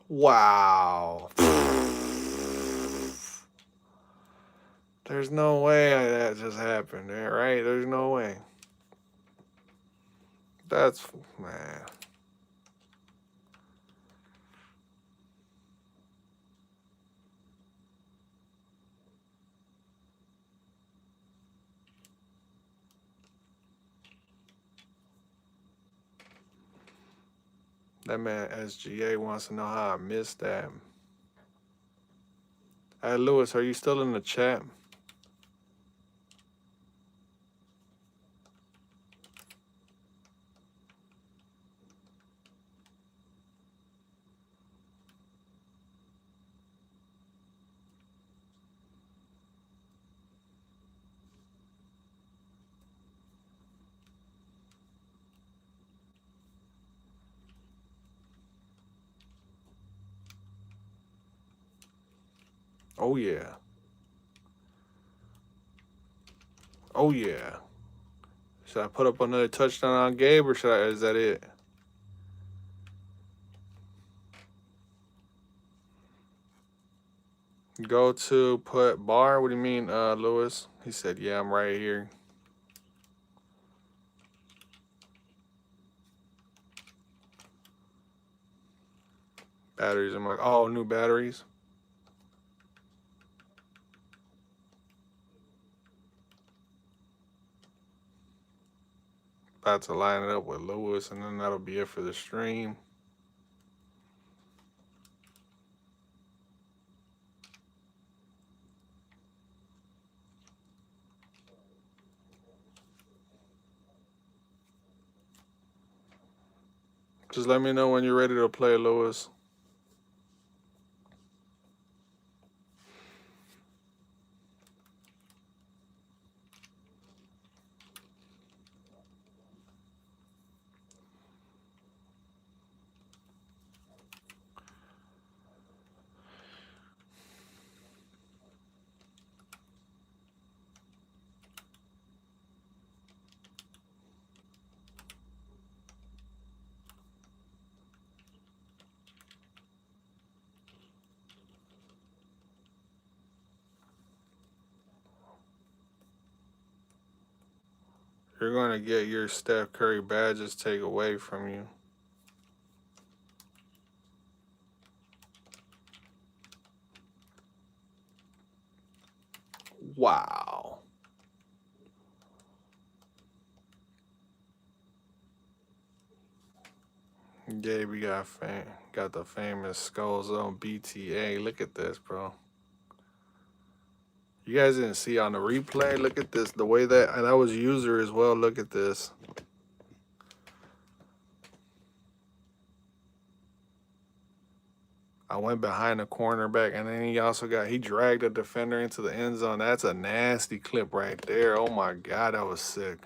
Wow. There's no way that just happened there, right? There's no way. That's, man. That man SGA wants to know how I missed that. Hey, Lewis, are you still in the chat? Oh, yeah. Oh, yeah. Should I put up another touchdown on Gabe, or is that it? Go to put bar. What do you mean, Lewis? He said, yeah, I'm right here. Batteries. I'm like, oh, new batteries. About to line it up with Lewis, and then that'll be it for the stream. Just let me know when you're ready to play, Lewis. You're going to get your Steph Curry badges taken away from you. Wow. Gabe, we got the famous Skulls on BTA. Look at this, bro. You guys didn't see on the replay. Look at this. The way that was user as well. Look at this. I went behind the cornerback, and then he dragged a defender into the end zone. That's a nasty clip right there. Oh my God, that was sick.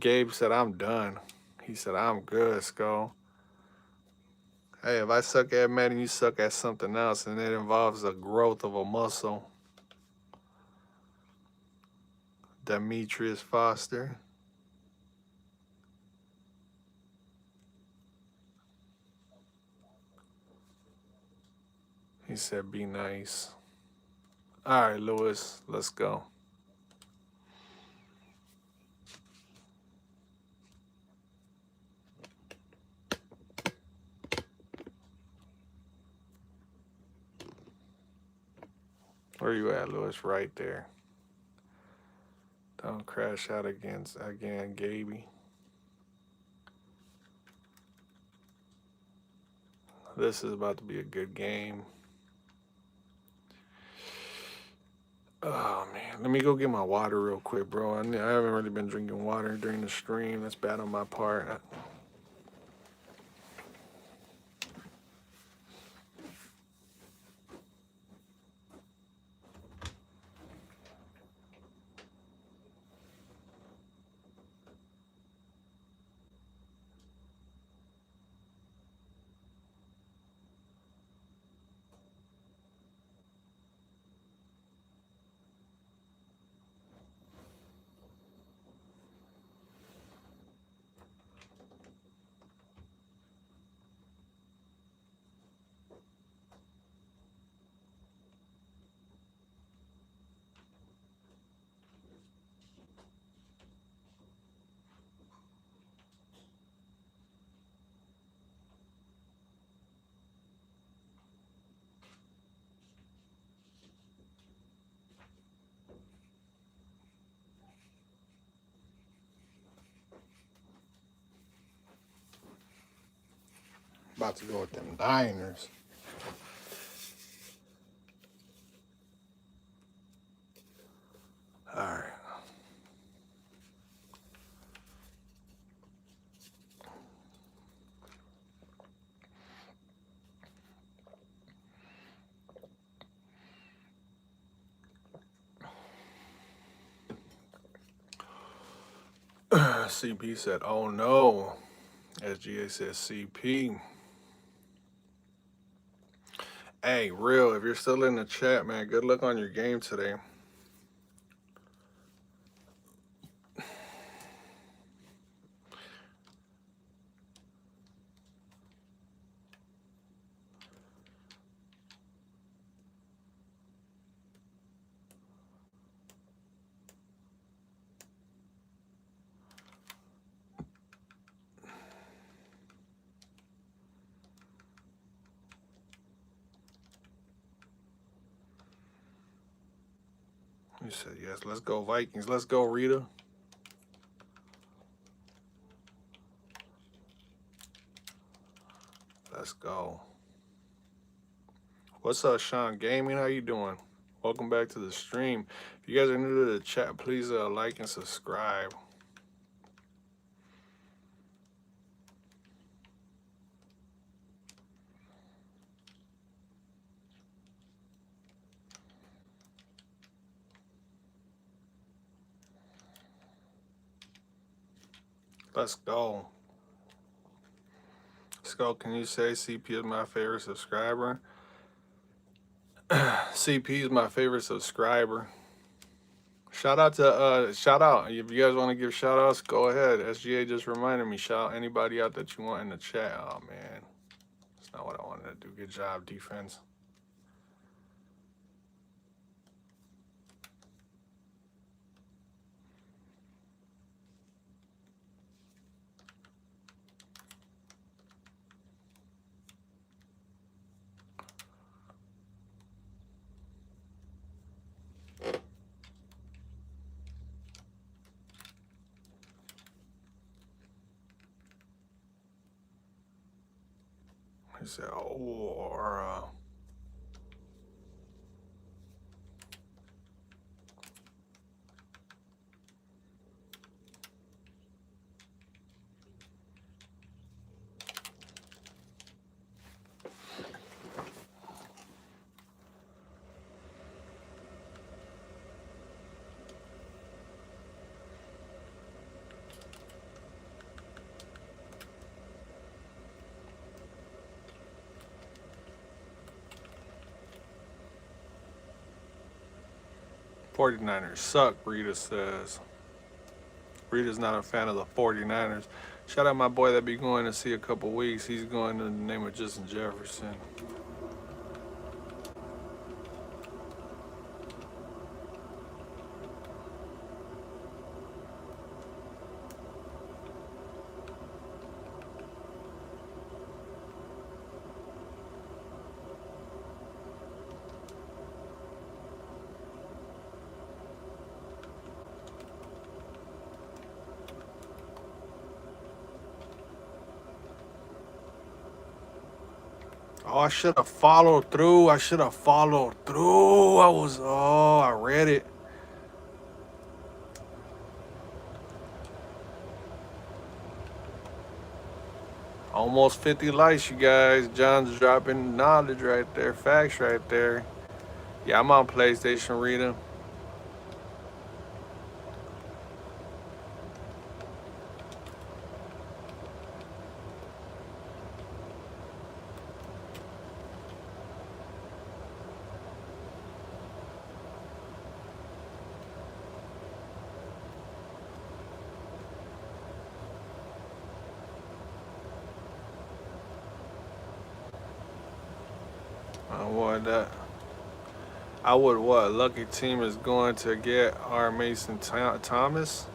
Gabe said, I'm done. He said, I'm good, Skull. Hey, if I suck at Madden, you suck at something else, and it involves the growth of a muscle. Demetrius Foster. He said, be nice. All right, Lewis, let's go. Where you at, Lewis? Right there. Don't crash out again, Gaby. This is about to be a good game. Oh, man. Let me go get my water real quick, bro. I haven't really been drinking water during the stream. That's bad on my part. About to go with them Niners. All right. CP said, oh no. SGA said CP. Hey, real, if you're still in the chat, man, good luck on your game today. He said, yes, let's go Vikings. Let's go, Rita. Let's go. What's up, Sean Gaming? How you doing? Welcome back to the stream. If you guys are new to the chat, please like and subscribe. Let's go. Skull, can you say CP is my favorite subscriber? CP is my favorite subscriber. Shout out to if you guys want to give shout outs, go ahead. SGA just reminded me, shout out anybody out that you want in the chat. Oh man, that's not what I wanted to do. Good job, defense. He said, 49ers suck, Rita says. Rita's not a fan of the 49ers. Shout out my boy that be going to see a couple weeks. He's going in the name of Justin Jefferson. Oh, I should have followed through. I read it. Almost 50 likes, you guys. John's dropping knowledge right there, facts right there. Yeah, I'm on PlayStation, Rita. I would what? Lucky team is going to get our Mason Thomas.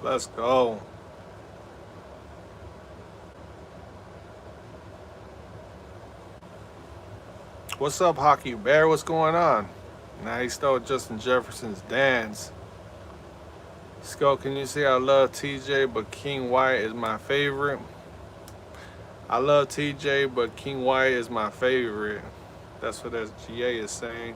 Let's go. What's up, Hockey Bear? What's going on? Now he stole Justin Jefferson's dance. Skull, can you see I love TJ, but King White is my favorite? I love TJ, but King White is my favorite. That's what SGA is saying.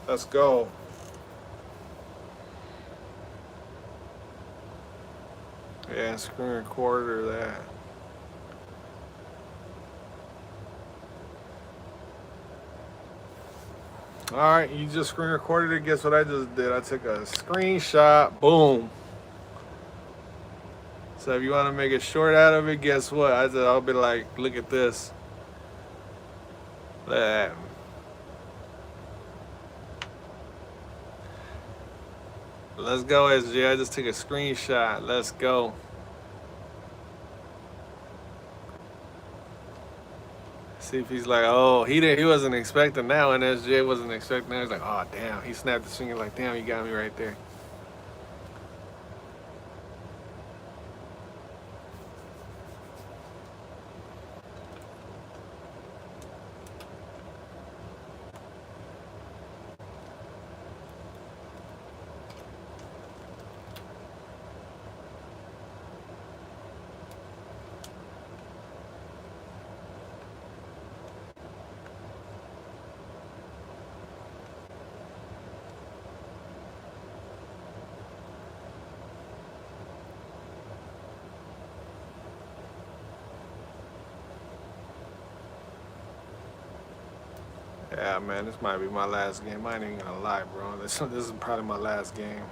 Let's go. Yeah, screen recorder that. All right, you just screen recorded it. Guess what I just did? I took a screenshot. Boom. So if you want to make a short out of it, guess what? I'll be like, look at this. Look at that. Let's go, SJ. I just took a screenshot. Let's go. See if he's like, oh, he wasn't expecting that one. SJ wasn't expecting that. He's like, oh, damn. He snapped his finger like, damn, you got me right there. Yeah, man, this might be my last game. I ain't even gonna lie, bro. This is probably my last game.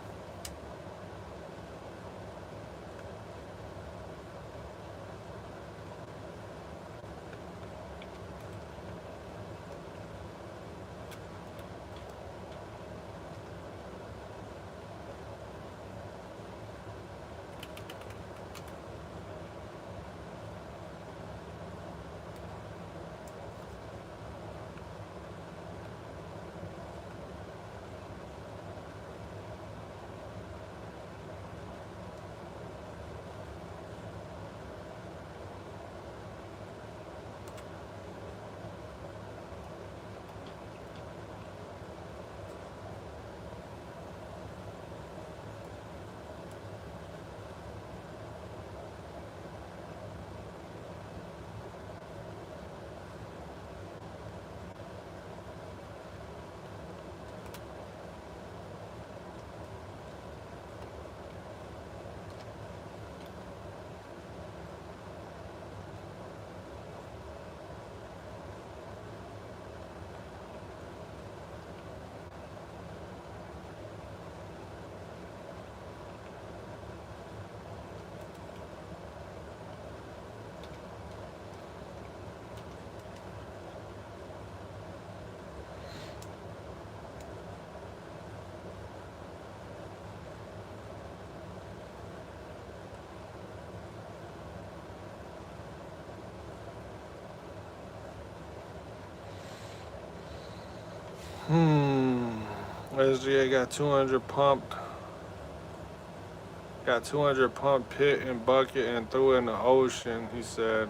SGA got 200 pumped. Got 200 pumped pit and bucket and threw it in the ocean, he said.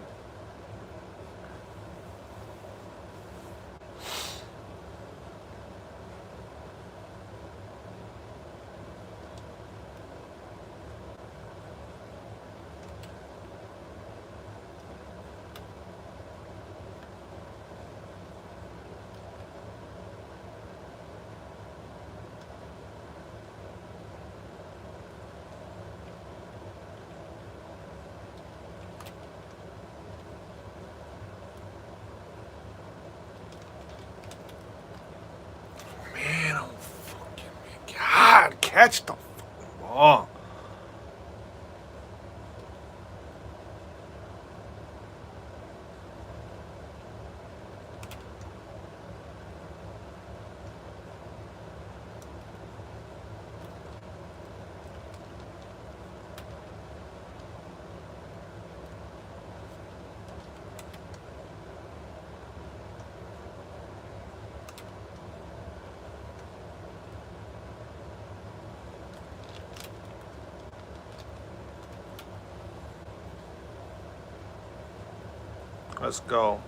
Man, oh fucking God, catch the fucking ball. Let's go.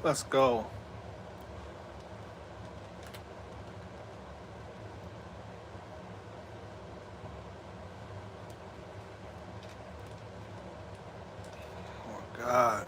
Let's go. Oh God.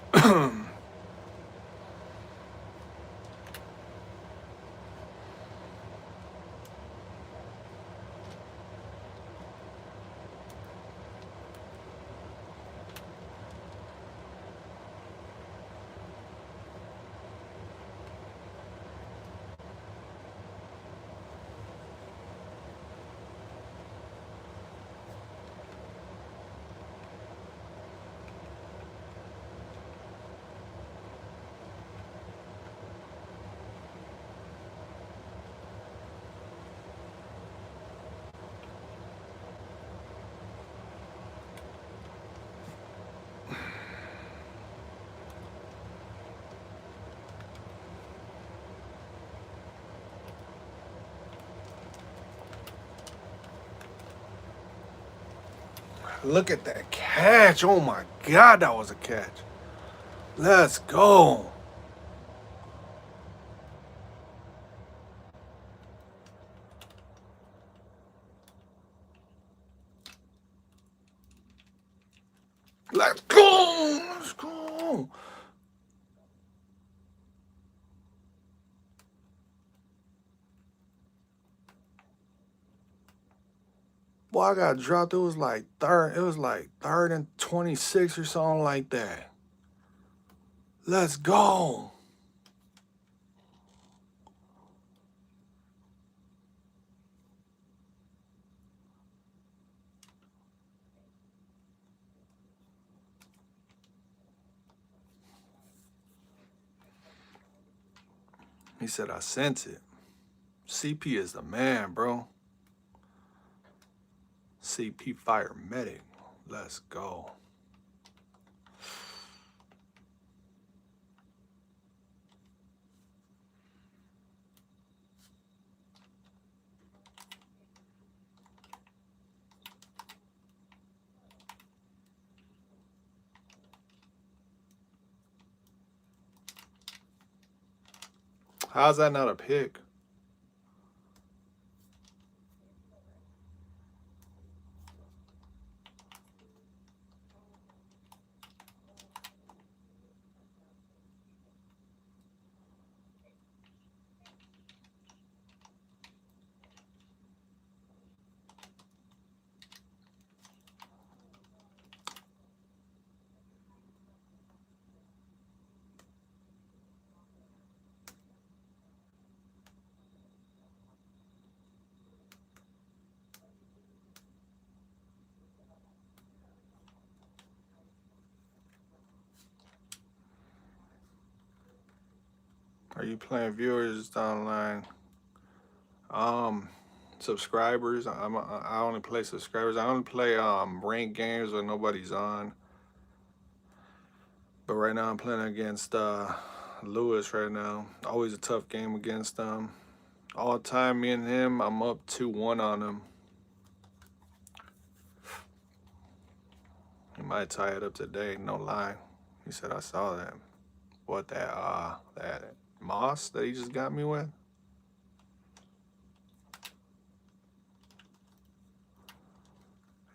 Look at that catch. Oh my God, that was a catch. Let's go. Let's go. Let's go. Boy, I got dropped. It was like third. It was like 3rd and 26 or something like that. Let's go. He said, I sent it. CP is the man, bro. CP Fire Medic. Let's go. How's that not a pick? Are you playing viewers online? Subscribers. I only play subscribers. I only play ranked games when nobody's on. But right now I'm playing against Lewis right now. Always a tough game against all time. Me and him, I'm up 2-1 on him. He might tie it up today. No lie. He said I saw that. What that Moss that he just got me with?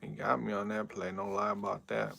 He got me on that play. No lie about that.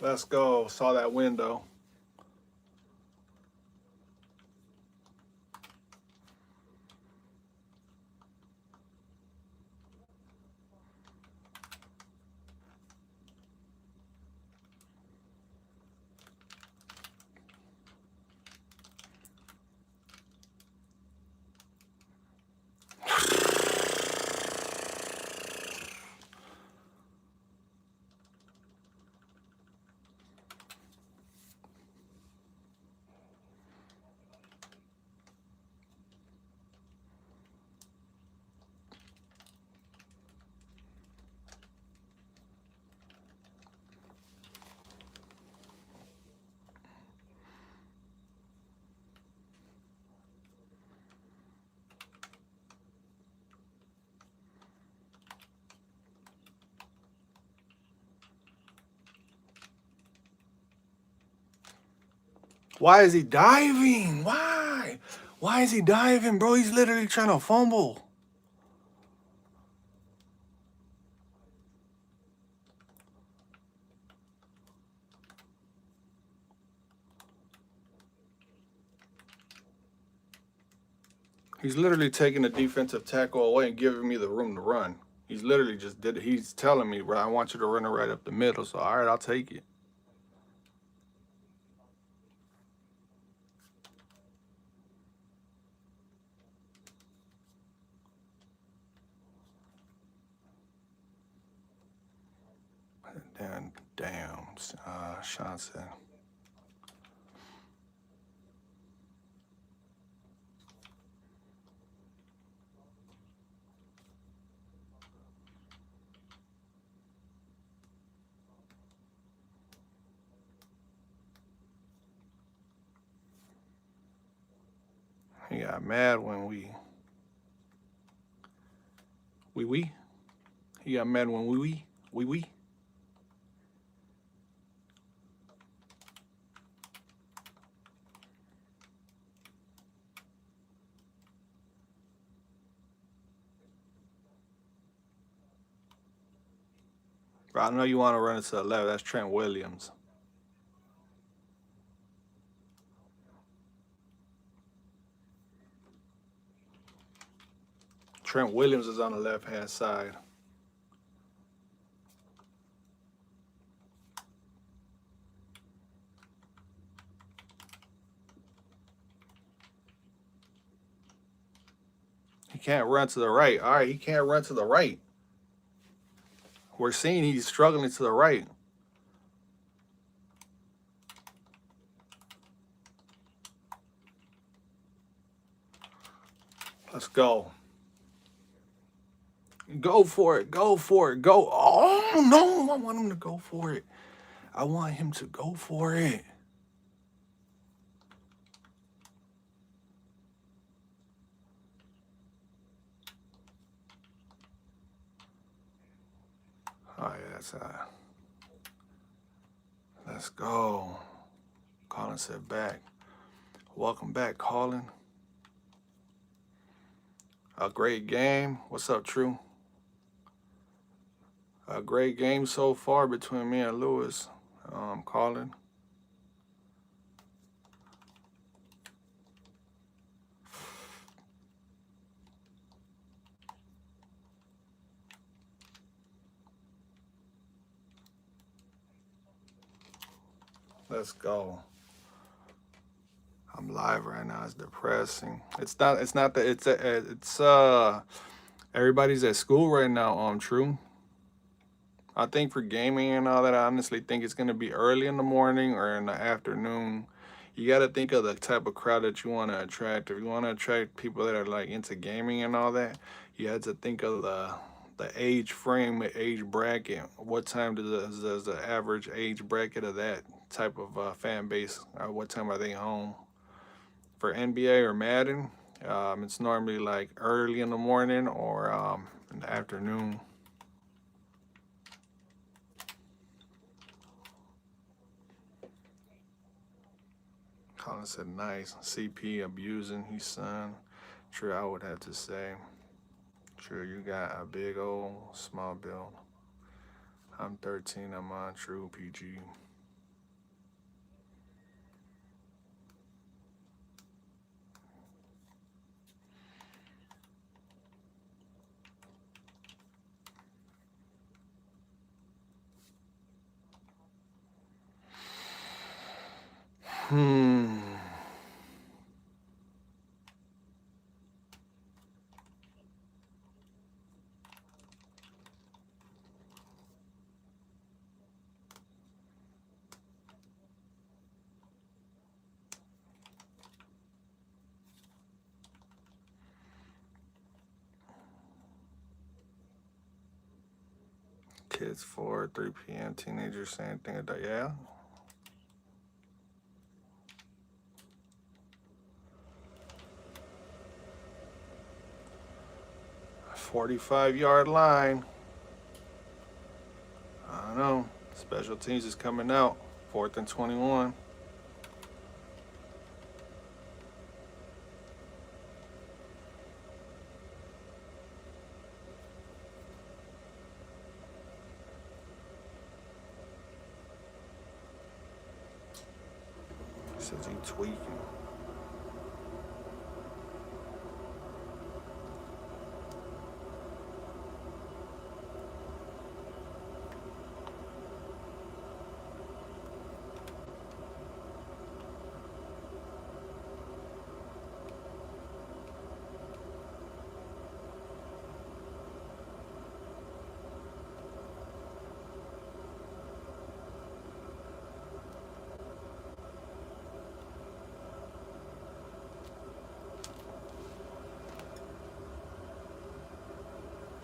Let's go. Saw that window. Why is he diving? Why? Why is he diving, bro? He's literally trying to fumble. He's literally taking the defensive tackle away and giving me the room to run. He's literally just did it. He's telling me, bro, I want you to run it right up the middle. So, all right, I'll take it. Damn, Sean said. got mad when we. He got mad when we. Bro, I know you want to run it to the left. That's Trent Williams. Trent Williams is on the left-hand side. He can't run to the right. All right, he can't run to the right. We're seeing he's struggling to the right. Let's go. Go for it. Go for it. Go. Oh, no. I want him to go for it. I want him to go for it. Oh, yeah, that's let's go. Colin said back. Welcome back, Colin. A great game. What's up, True? A great game so far between me and Lewis. Colin. Let's go. I'm live right now. It's depressing. It's not that it's everybody's at school right now, True. I think for gaming and all that, I honestly think it's gonna be early in the morning or in the afternoon. You gotta think of the type of crowd that you wanna attract. If you wanna attract people that are like into gaming and all that, you have to think of the age frame, the age bracket. What time does the average age bracket of that type of fan base? What time are they home? For NBA or Madden, it's normally like early in the morning or in the afternoon. Colin said nice. CP abusing his son. True, I would have to say. True, you got a big old small build. I'm 13, I'm on True PG. Kids 4, 3 p.m. Teenagers saying thing like that. Yeah. 45-yard line. I don't know. Special teams is coming out. 4th and 21. Says he tweaking.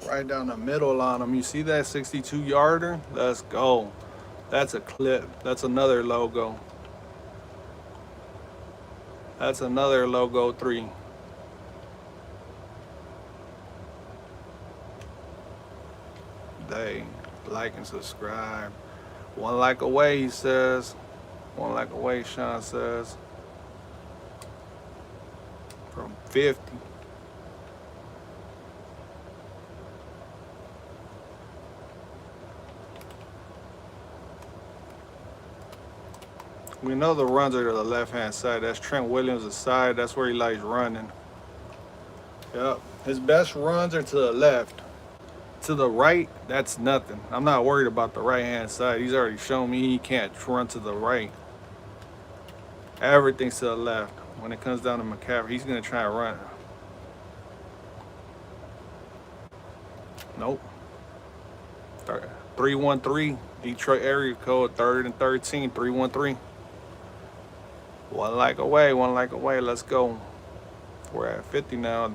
Right down the middle on him. You see that 62-yarder? Let's go. That's a clip. That's another logo. That's another logo 3. day. Like and subscribe. 1 like away, he says. 1 like away, Sean says. From 50. We know the runs are to the left-hand side. That's Trent Williams' side. That's where he likes running. Yep. His best runs are to the left. To the right, that's nothing. I'm not worried about the right-hand side. He's already shown me he can't run to the right. Everything's to the left. When it comes down to McCaffrey, he's going to try and run. Nope. 313, Detroit area code, 3rd and 13, 313. 1 like away, 1 like away. Let's go. We're at 50 now.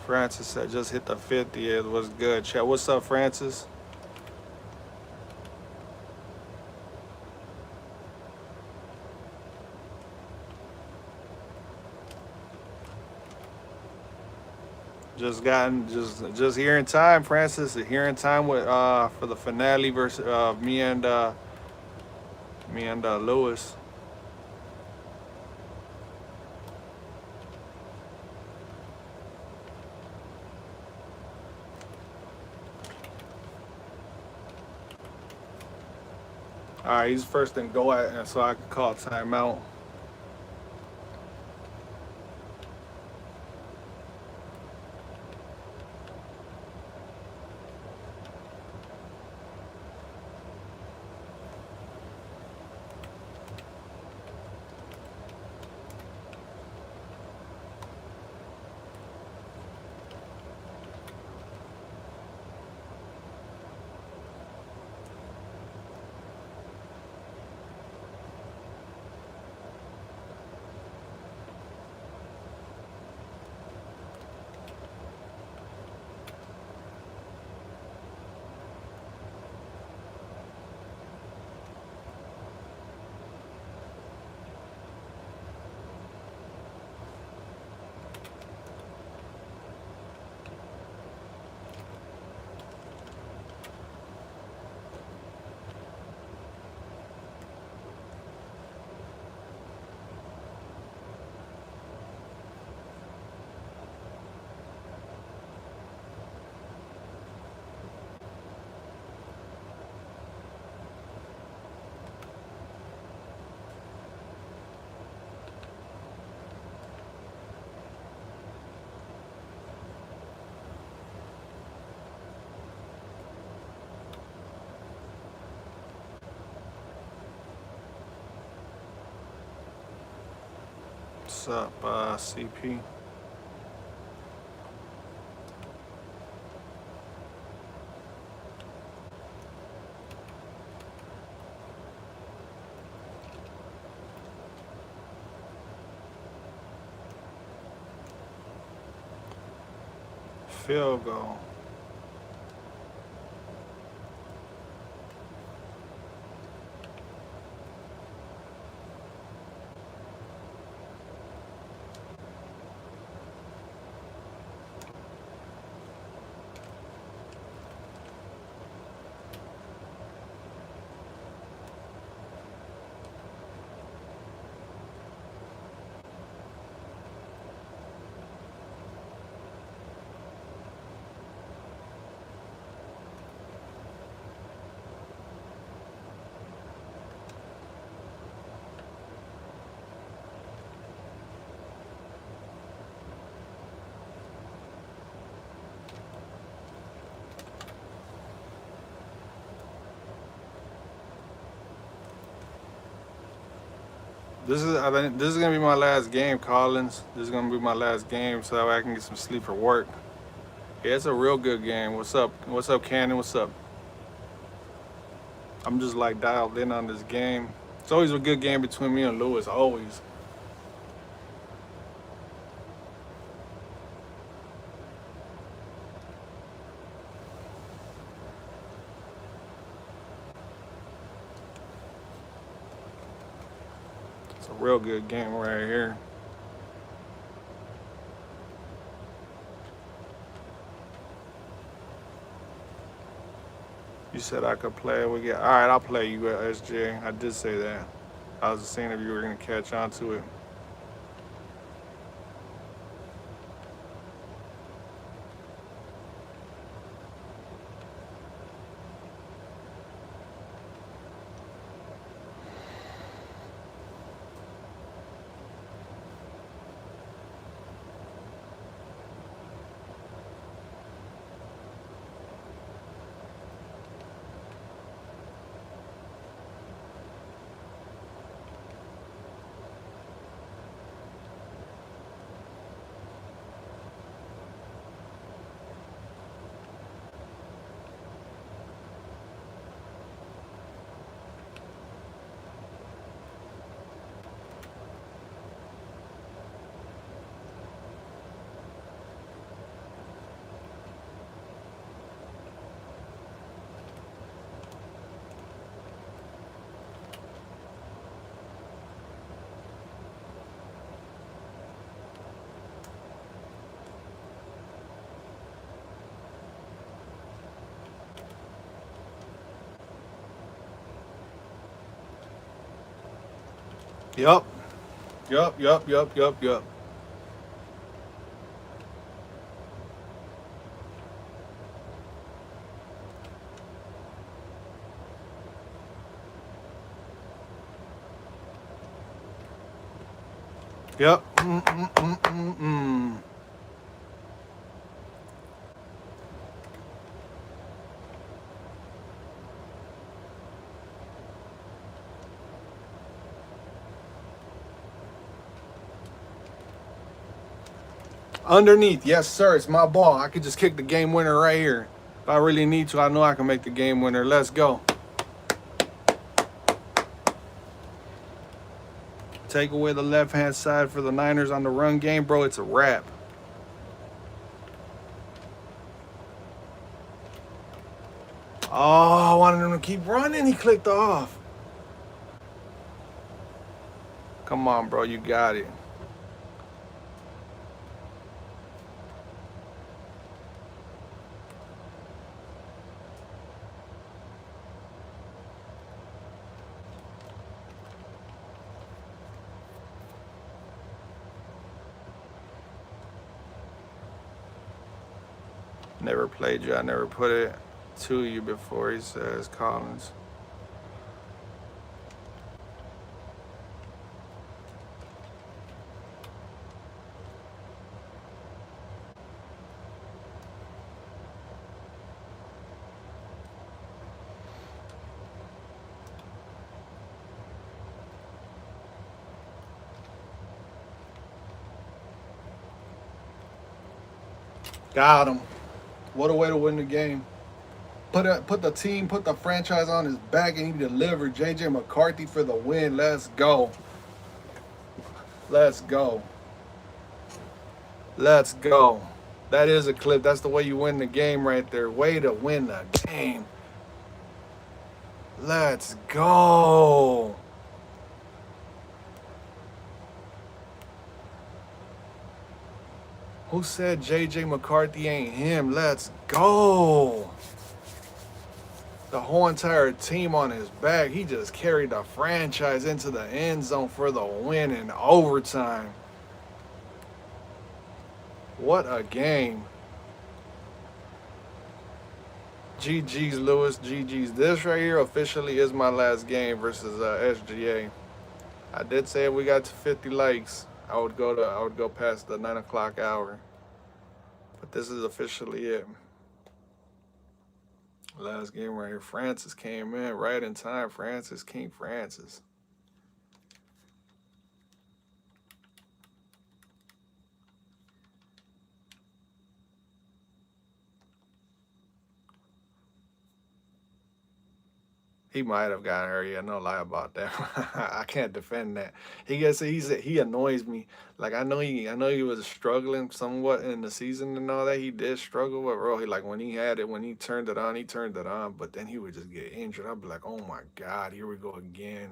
Francis said just hit the 50. It was good. Chat. What's up, Francis? Just here in time, Francis. Here in time with for the finale versus me and Lewis. All right, he's first and go at, so I can call timeout. What's up, CP? Field goal. I think this is gonna be my last game, Collins. This is gonna be my last game, so that way I can get some sleep for work. Yeah, it's a real good game. What's up? What's up, Cannon? What's up? I'm just like dialed in on this game. It's always a good game between me and Lewis. Always. It's a real good game right here. You said I could play. We get all right. I'll play you, SJ. I did say that. I was just saying if you were gonna catch on to it. Yup. Yup. Yup. Yup. Yup. Yup. Yep. Underneath, yes, sir. It's my ball. I could just kick the game winner right here. If I really need to, I know I can make the game winner. Let's go. Take away the left-hand side for the Niners on the run game, bro. It's a wrap. Oh, I wanted him to keep running. He clicked off. Come on, bro. You got it. Never played you. I never put it to you before, he says, Collins. Got him. What a way to win the game. Put the team, put the franchise on his back, and he delivered. JJ McCarthy for the win. Let's go. Let's go. Let's go. That is a clip. That's the way you win the game right there. Way to win the game. Let's go. Who said JJ McCarthy ain't him? Let's go. The whole entire team on his back. He just carried the franchise into the end zone for the win in overtime. What a game. GG's, Lewis. GG's. This right here officially is my last game versus SGA. I did say if we got to 50 likes, I would go past the 9 o'clock hour. But this is officially it. Last game right here. Francis came in right in time. Francis, King Francis. He might have gotten hurt. Yeah, no lie about that. I can't defend that. He annoys me. Like I know he was struggling somewhat in the season and all that. He did struggle with bro. He like when he turned it on, he turned it on. But then he would just get injured. I'd be like, oh my god, here we go again.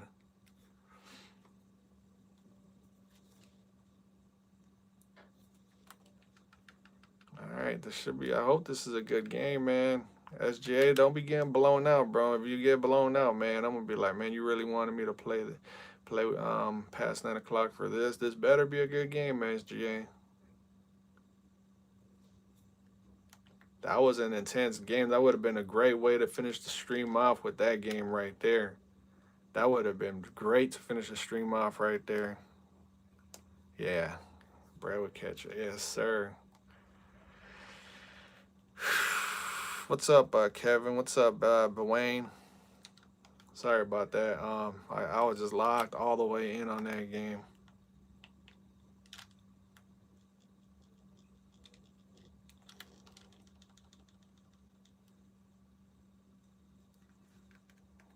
All right, this should be. I hope this is a good game, man. SGA, don't be getting blown out, bro. If you get blown out, man, I'm gonna be like, man, you really wanted me to play past 9 o'clock for this. This better be a good game, man, SGA. That was an intense game. That would have been a great way to finish the stream off with that game right there. That would have been great to finish the stream off right there. Yeah, Brad would catch it. Yes, sir. What's up, Kevin? What's up, Dwayne? Sorry about that. I was just locked all the way in on that game.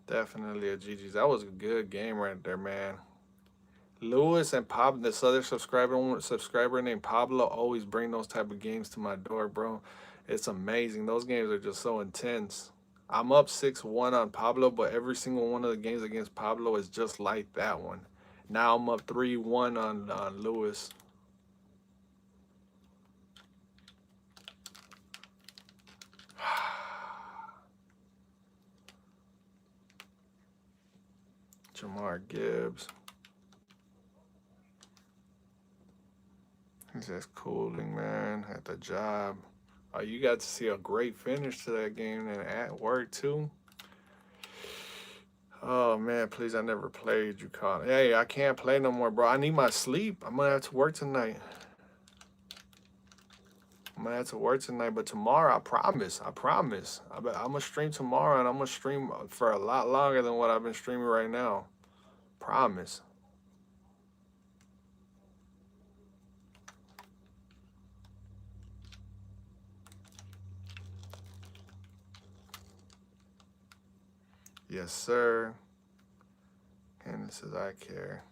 Definitely a GG's. That was a good game right there, man. Lewis and Pablo, this other subscriber named Pablo, always bring those type of games to my door, bro. It's amazing. Those games are just so intense. I'm up 6-1 on Pablo, but every single one of the games against Pablo is just like that one. Now I'm up 3-1 on Lewis. Jamar Gibbs. He's just cooling, man, at the job. Oh, you got to see a great finish to that game and at work, too. Oh, man, please, I never played. You caught it. Hey, I can't play no more, bro. I need my sleep. I'm going to have to work tonight. I'm going to have to work tonight, but tomorrow, I promise. I'm going to stream tomorrow, and I'm going to stream for a lot longer than what I've been streaming right now. Promise. Yes, sir. And this is I care.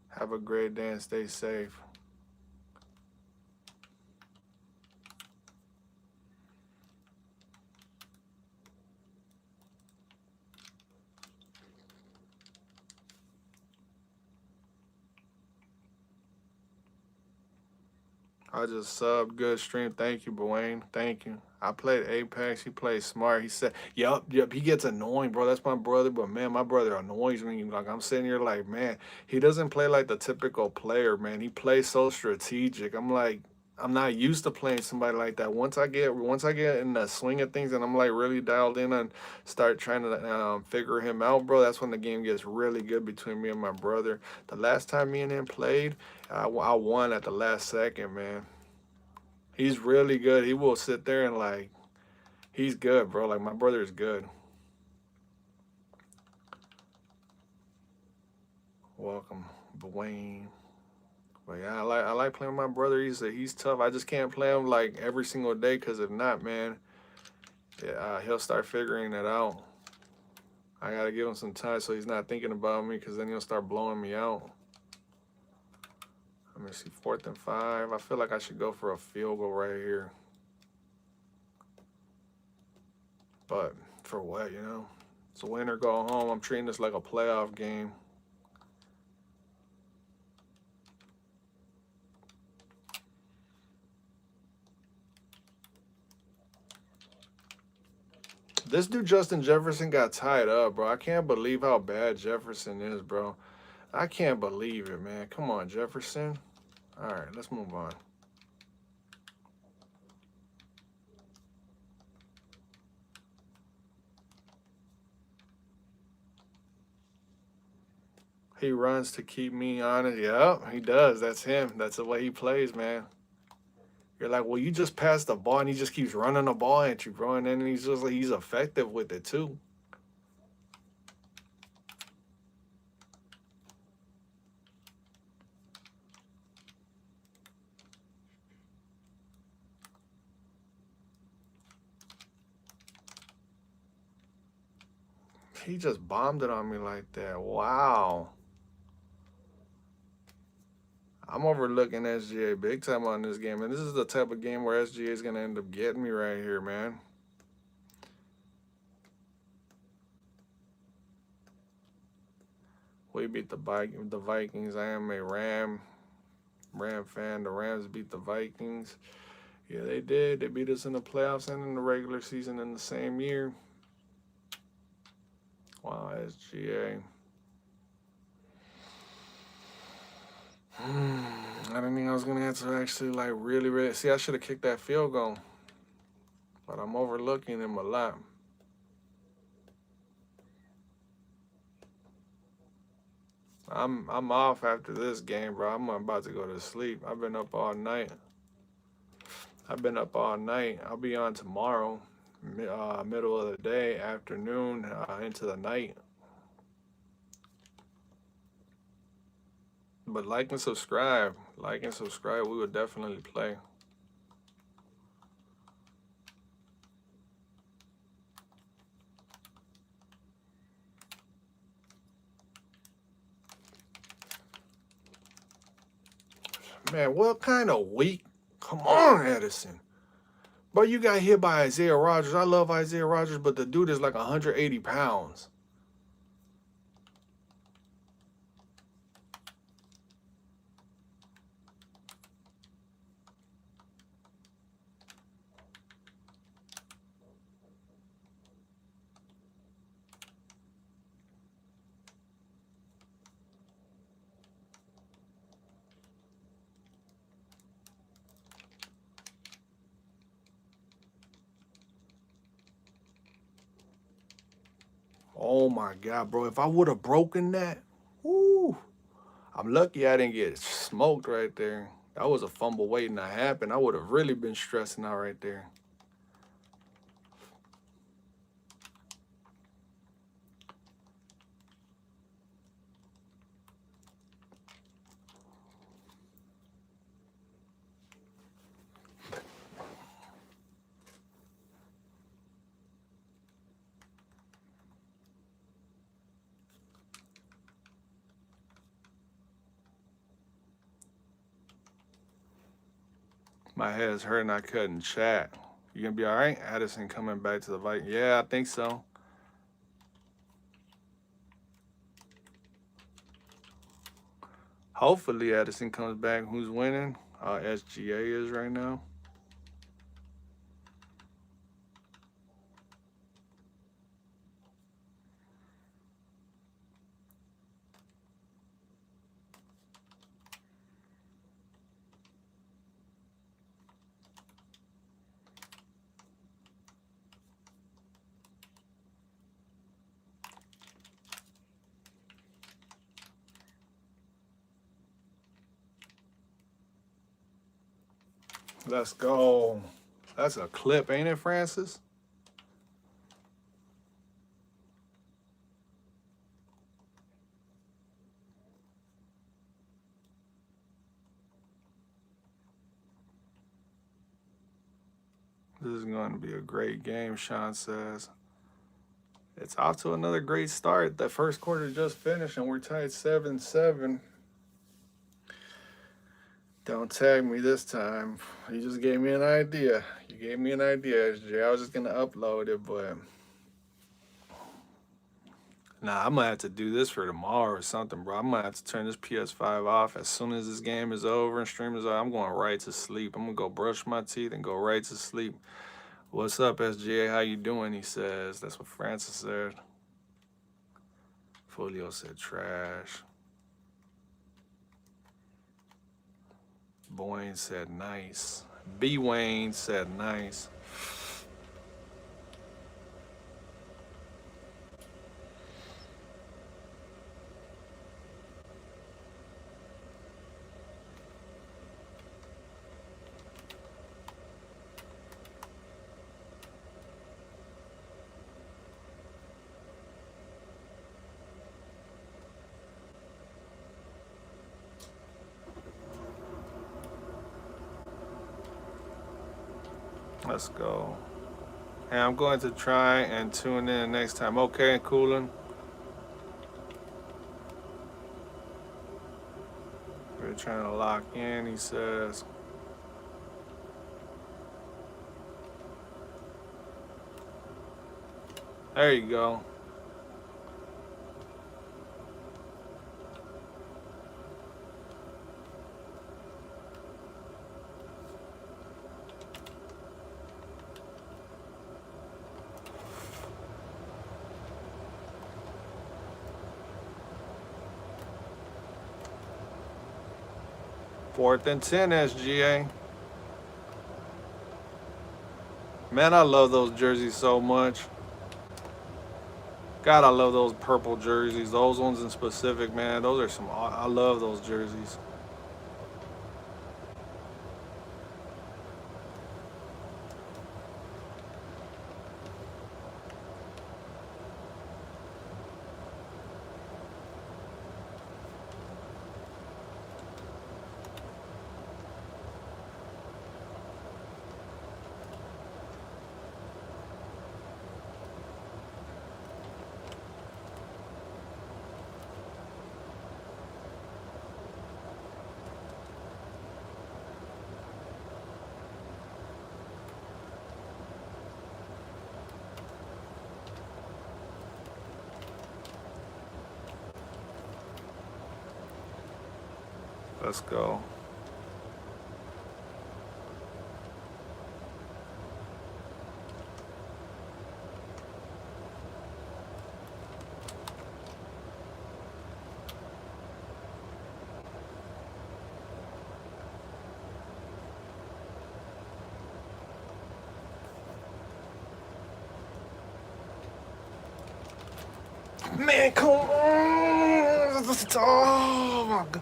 Have a great day and stay safe. I just subbed. Good stream. Thank you, Dwayne. Thank you. I played Apex. He plays smart. He said, yup. He gets annoying, bro. That's my brother. But, man, my brother annoys me. Like, I'm sitting here like, man, he doesn't play like the typical player, man. He plays so strategic. I'm like, I'm not used to playing somebody like that. Once I get in the swing of things and I'm, like, really dialed in and start trying to figure him out, bro, that's when the game gets really good between me and my brother. The last time me and him played, I won at the last second, man. He's really good. He will sit there and like, he's good, bro. Like my brother is good. Welcome, Dwayne. But yeah, I like playing with my brother. He's tough. I just can't play him like every single day because if not, man, yeah, he'll start figuring it out. I gotta give him some time so he's not thinking about me because then he'll start blowing me out. Let me see, 4th and 5. I feel like I should go for a field goal right here. But for what, you know? It's a win or go home. I'm treating this like a playoff game. This dude, Justin Jefferson, got tied up, bro. I can't believe how bad Jefferson is, bro. I can't believe it, man. Come on, Jefferson. All right, let's move on. He runs to keep me honest. Yep, he does. That's him. That's the way he plays, man. You're like, well, you just passed the ball, and he just keeps running the ball at you, bro. And then he's just like, he's effective with it, too. He just bombed it on me like that. Wow. I'm overlooking SGA big time on this game, and this is the type of game where SGA is gonna end up getting me right here, man. We beat the Vikings. I am a Ram fan. The Rams beat the Vikings. Yeah, they did. They beat us in the playoffs and in the regular season in the same year. Wow, SGA. I didn't think I was gonna have to actually like really see. I should have kicked that field goal, but I'm overlooking him a lot. I'm off after this game, bro. I'm about to go to sleep. I've been up all night. I'll be on tomorrow, middle of the day, afternoon, into the night. But like and subscribe. Like and subscribe. We would definitely play. Man, what kind of week? Come on, Edison. But you got hit by Isaiah Rodgers. I love Isaiah Rodgers, but the dude is like 180 pounds. Oh my God, bro. If I would have broken that, whoo, I'm lucky I didn't get smoked right there. That was a fumble waiting to happen. I would have really been stressing out right there. My head's hurting. I couldn't chat. You gonna be all right? Addison coming back to the Vikings. Yeah, I think so. Hopefully Addison comes back. Who's winning? SGA is right now. Let's go. That's a clip, ain't it, Francis? This is going to be a great game, Sean says. It's off to another great start. The first quarter just finished and we're tied 7-7. Don't tag me this time. You just gave me an idea. You gave me an idea, SJ. I was just going to upload it, but nah, I'm going to have to do this for tomorrow or something, bro. I'm going to have to turn this PS5 off as soon as this game is over and stream is over. I'm going right to sleep. I'm going to go brush my teeth and go right to sleep. What's up, SGA? How you doing? He says. That's what Francis said. Folio said trash. Boyne said nice. B. Wayne said nice. Let's go. And I'm going to try and tune in next time. Okay, Coolin. We're trying to lock in, he says. There you go. Fourth and 10, SGA. Man, I love those jerseys so much. God, I love those purple jerseys. Those ones in specific, man. Those are some. I love those jerseys. Let's go. Man, come on. Oh, my God.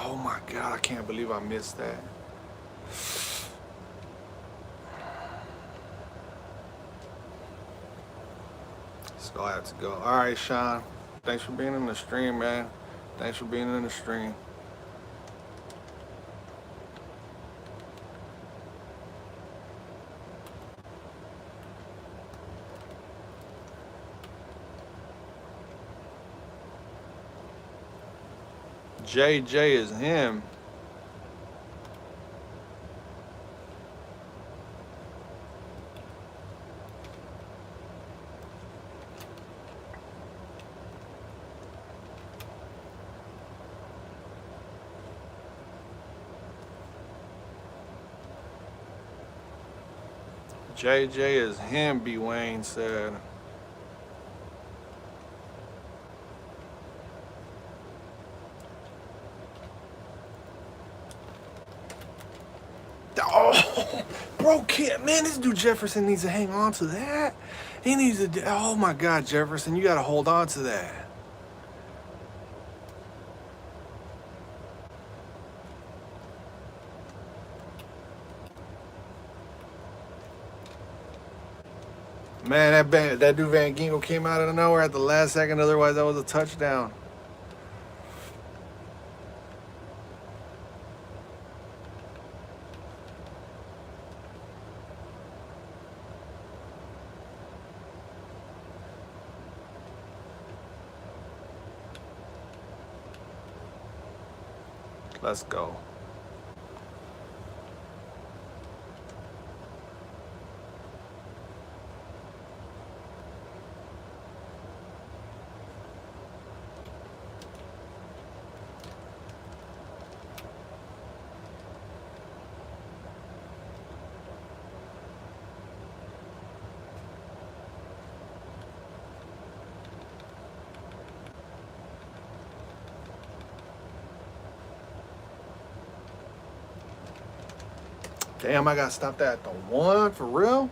Oh my God, I can't believe I missed that. So I have to go. All right, Sean. Thanks for being in the stream, man. Thanks for being in the stream. JJ is him. JJ is him, B. Wayne said. Oh, bro, can't, man, this dude Jefferson needs to hang on to that. He needs to, oh my God, Jefferson, you got to hold on to that. Man, that dude Van Ginkel came out of nowhere at the last second. Otherwise, that was a touchdown. Let's go. Damn, I got stopped at the 1 for real?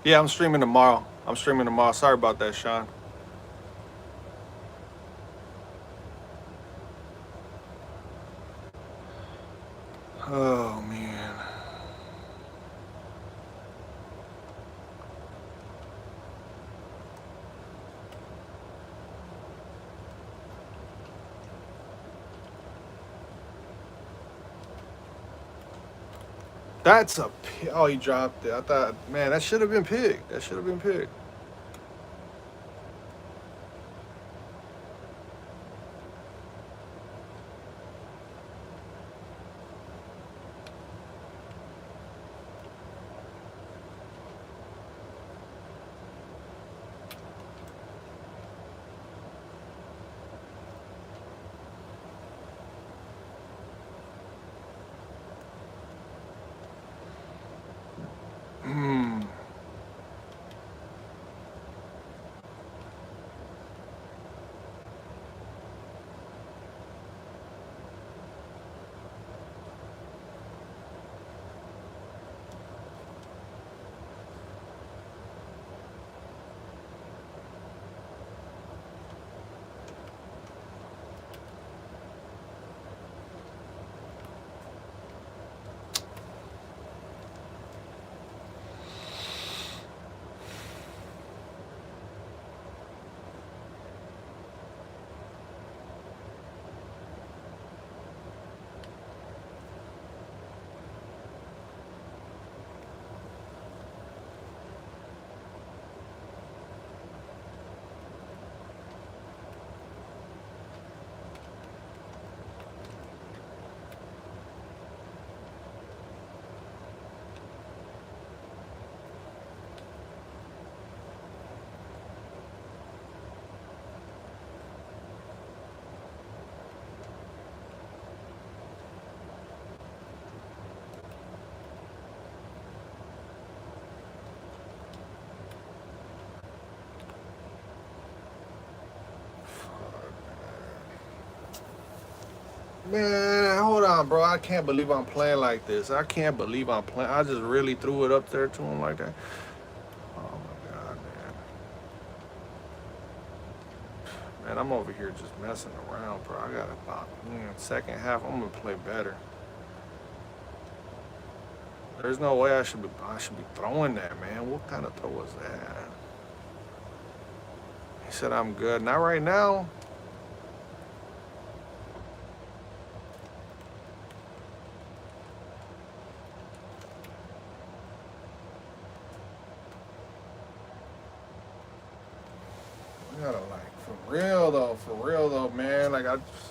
Yeah, I'm streaming tomorrow. Sorry about that, Sean. Oh, man. That's a oh, he dropped it. I thought, man, that should have been picked. That should have been picked. Hmm. Man, hold on, bro. I can't believe I'm playing like this. I can't believe I'm playing. I just really threw it up there to him like that. Oh my god, man. Man, I'm over here just messing around, bro. I got about second half. I'm gonna play better. There's no way I should be throwing that, man. What kind of throw was that? He said I'm good. Not right now. We gotta like for real though, man. Like I just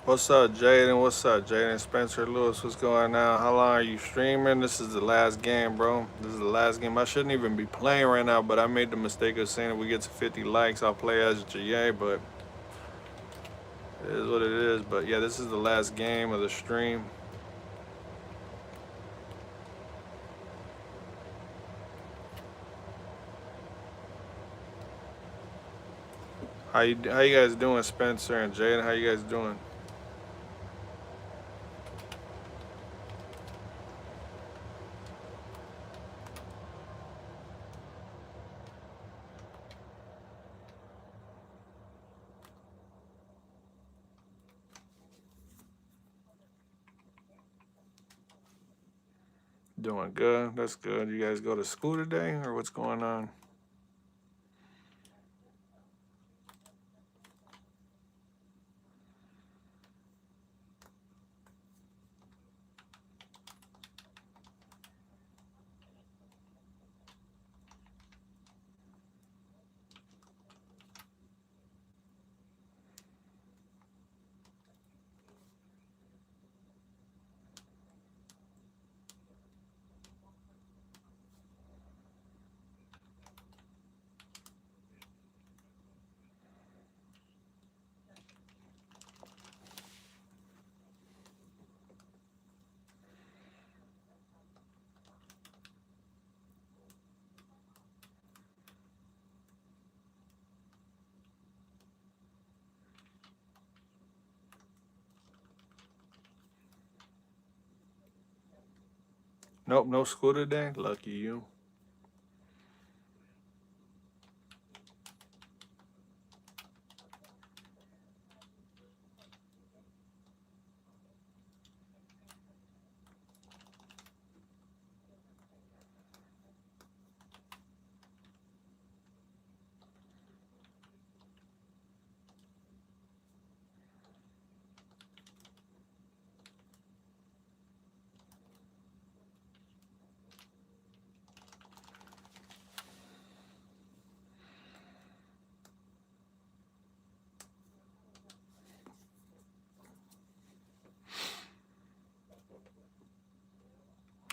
What's up, Jaden? What's up, Jaden? Spencer Lewis, what's going on? How long are you streaming? This is the last game, bro. This is the last game. I shouldn't even be playing right now, but I made the mistake of saying if we get to 50 likes, I'll play as GA, but It is what it is. But yeah, this is the last game of the stream. How you guys doing, Spencer and Jaden? How you guys doing? Doing good. That's good. You guys go to school today, or what's going on? Nope, no school today. Lucky you.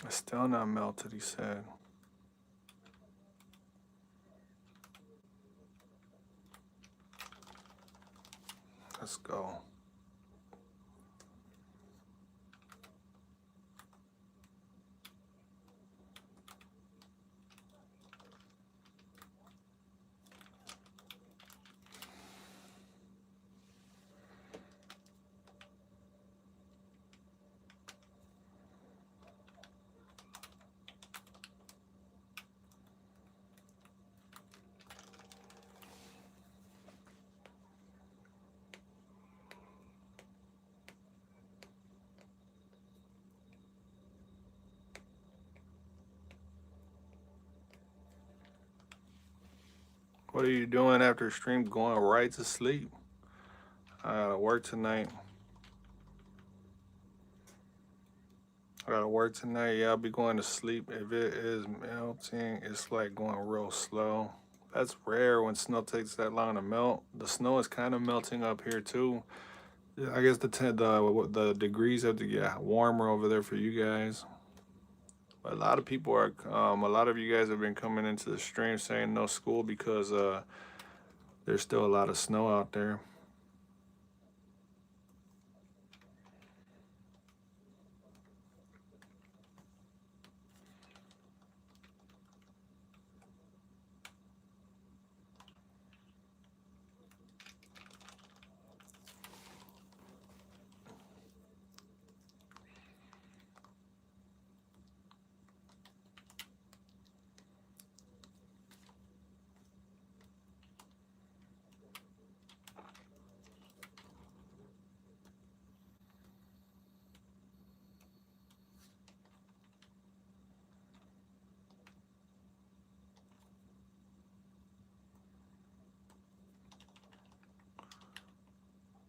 It's still not melted, he said. Let's go. What are you doing after stream? Going right to sleep. I gotta work tonight. Yeah, I'll be going to sleep. If it is melting, it's like going real slow. That's rare when snow takes that long to melt. The snow is kind of melting up here too. Yeah, I guess the degrees have to get warmer over there for you guys. A lot of people are, a lot of you guys have been coming into the stream saying no school because there's still a lot of snow out there.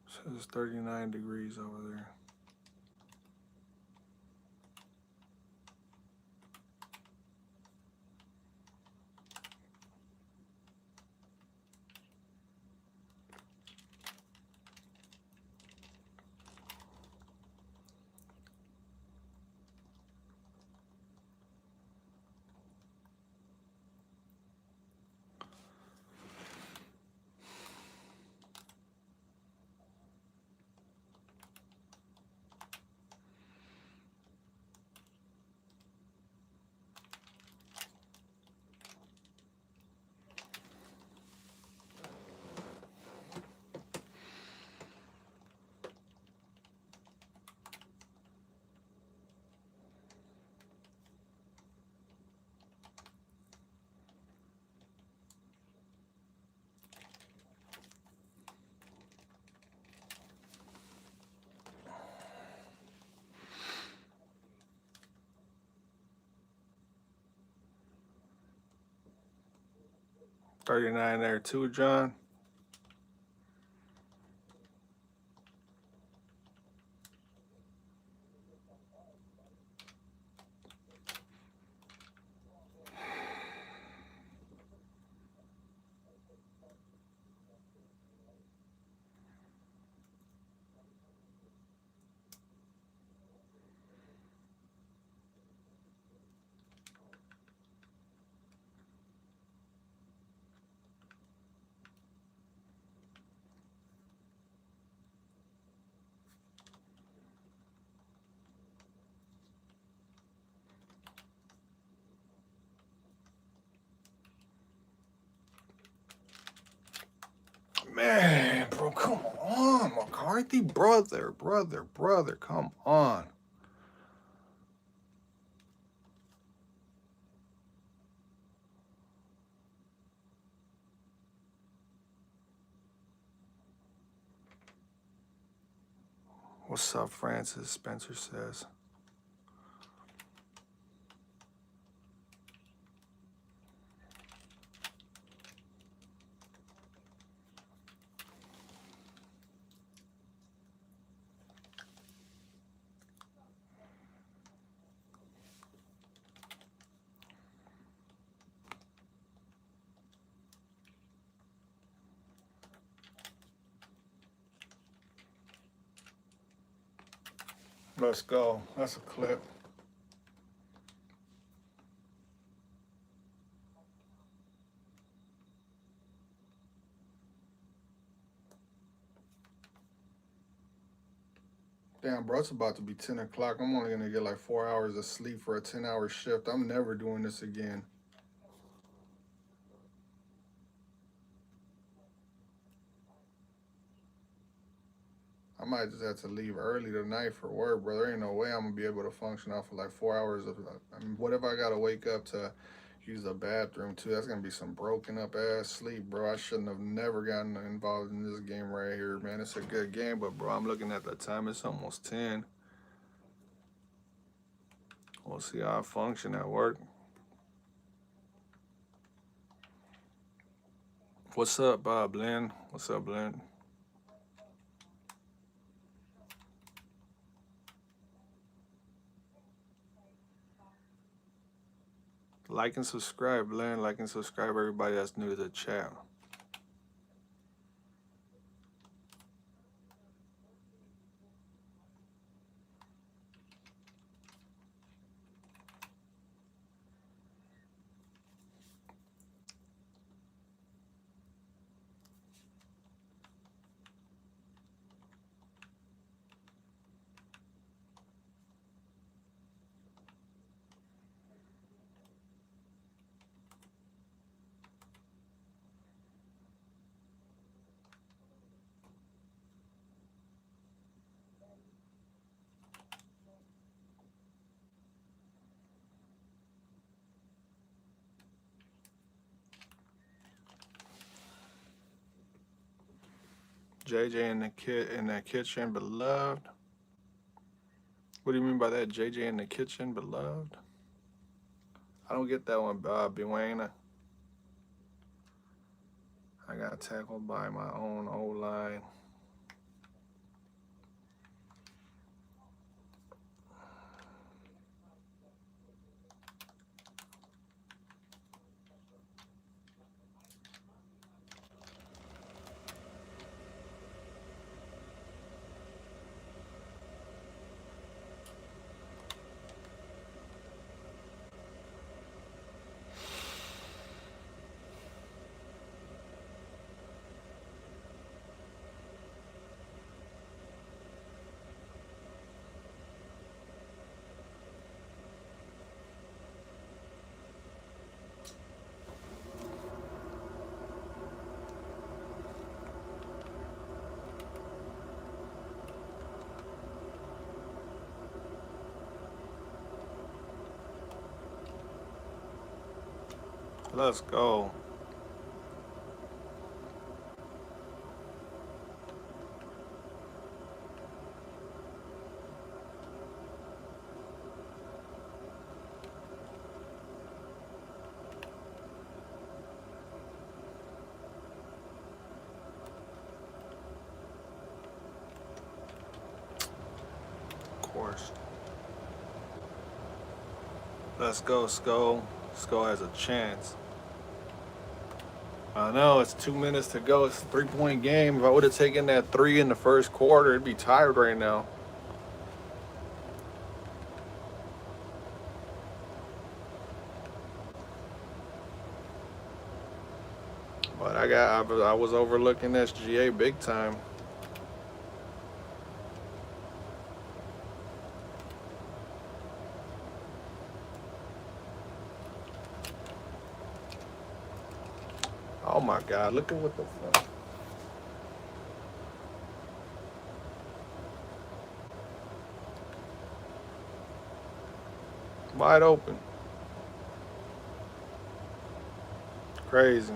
So it's 39 degrees over there. 39 there too, John. Man, bro, come on, McCarthy, brother, come on. What's up, Francis? Spencer says. Let's go. That's a clip. Damn, bro, it's about to be 10 o'clock. I'm only going to get like 4 hours of sleep for a 10-hour shift. I'm never doing this again. I might just have to leave early tonight for work, bro. There ain't no way I'm going to be able to function off of like 4 hours of, I mean, what if I got to wake up to use the bathroom too? That's going to be some broken up ass sleep, bro. I shouldn't have never gotten involved in this game right here, man. It's a good game, but bro, I'm looking at the time. It's almost 10. We'll see how I function at work. What's up, Bob Lynn? What's up, Lynn? Like and subscribe, Lynn. Like and subscribe, everybody that's new to the channel. JJ in the kitchen, beloved. What do you mean by that? JJ in the kitchen, beloved? I don't get that one, Bob Dwayne. I got tackled by my own O-line. Let's go. Let's go, Skol. Skol has a chance. I know it's 2 minutes to go. It's a 3-point game. If I would have taken that three in the first quarter, it'd be tired right now. But I was overlooking SGA big time. Oh my God! Look at what the fuck. Wide open. Crazy.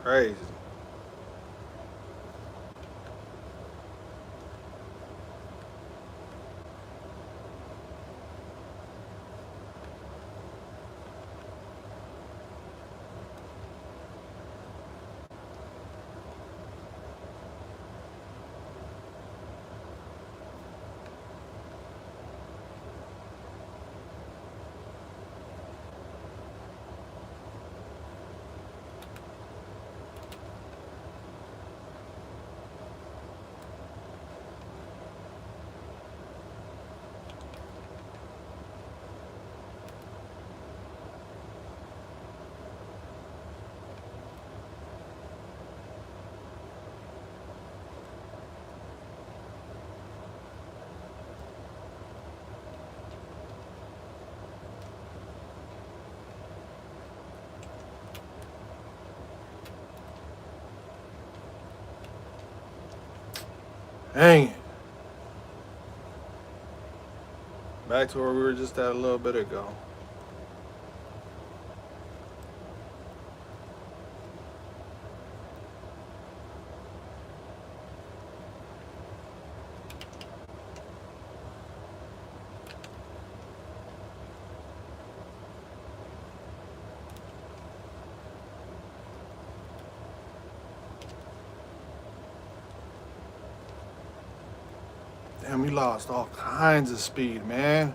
Crazy. Dang it. Back to where we were just at a little bit ago. Damn, we lost all kinds of speed, man.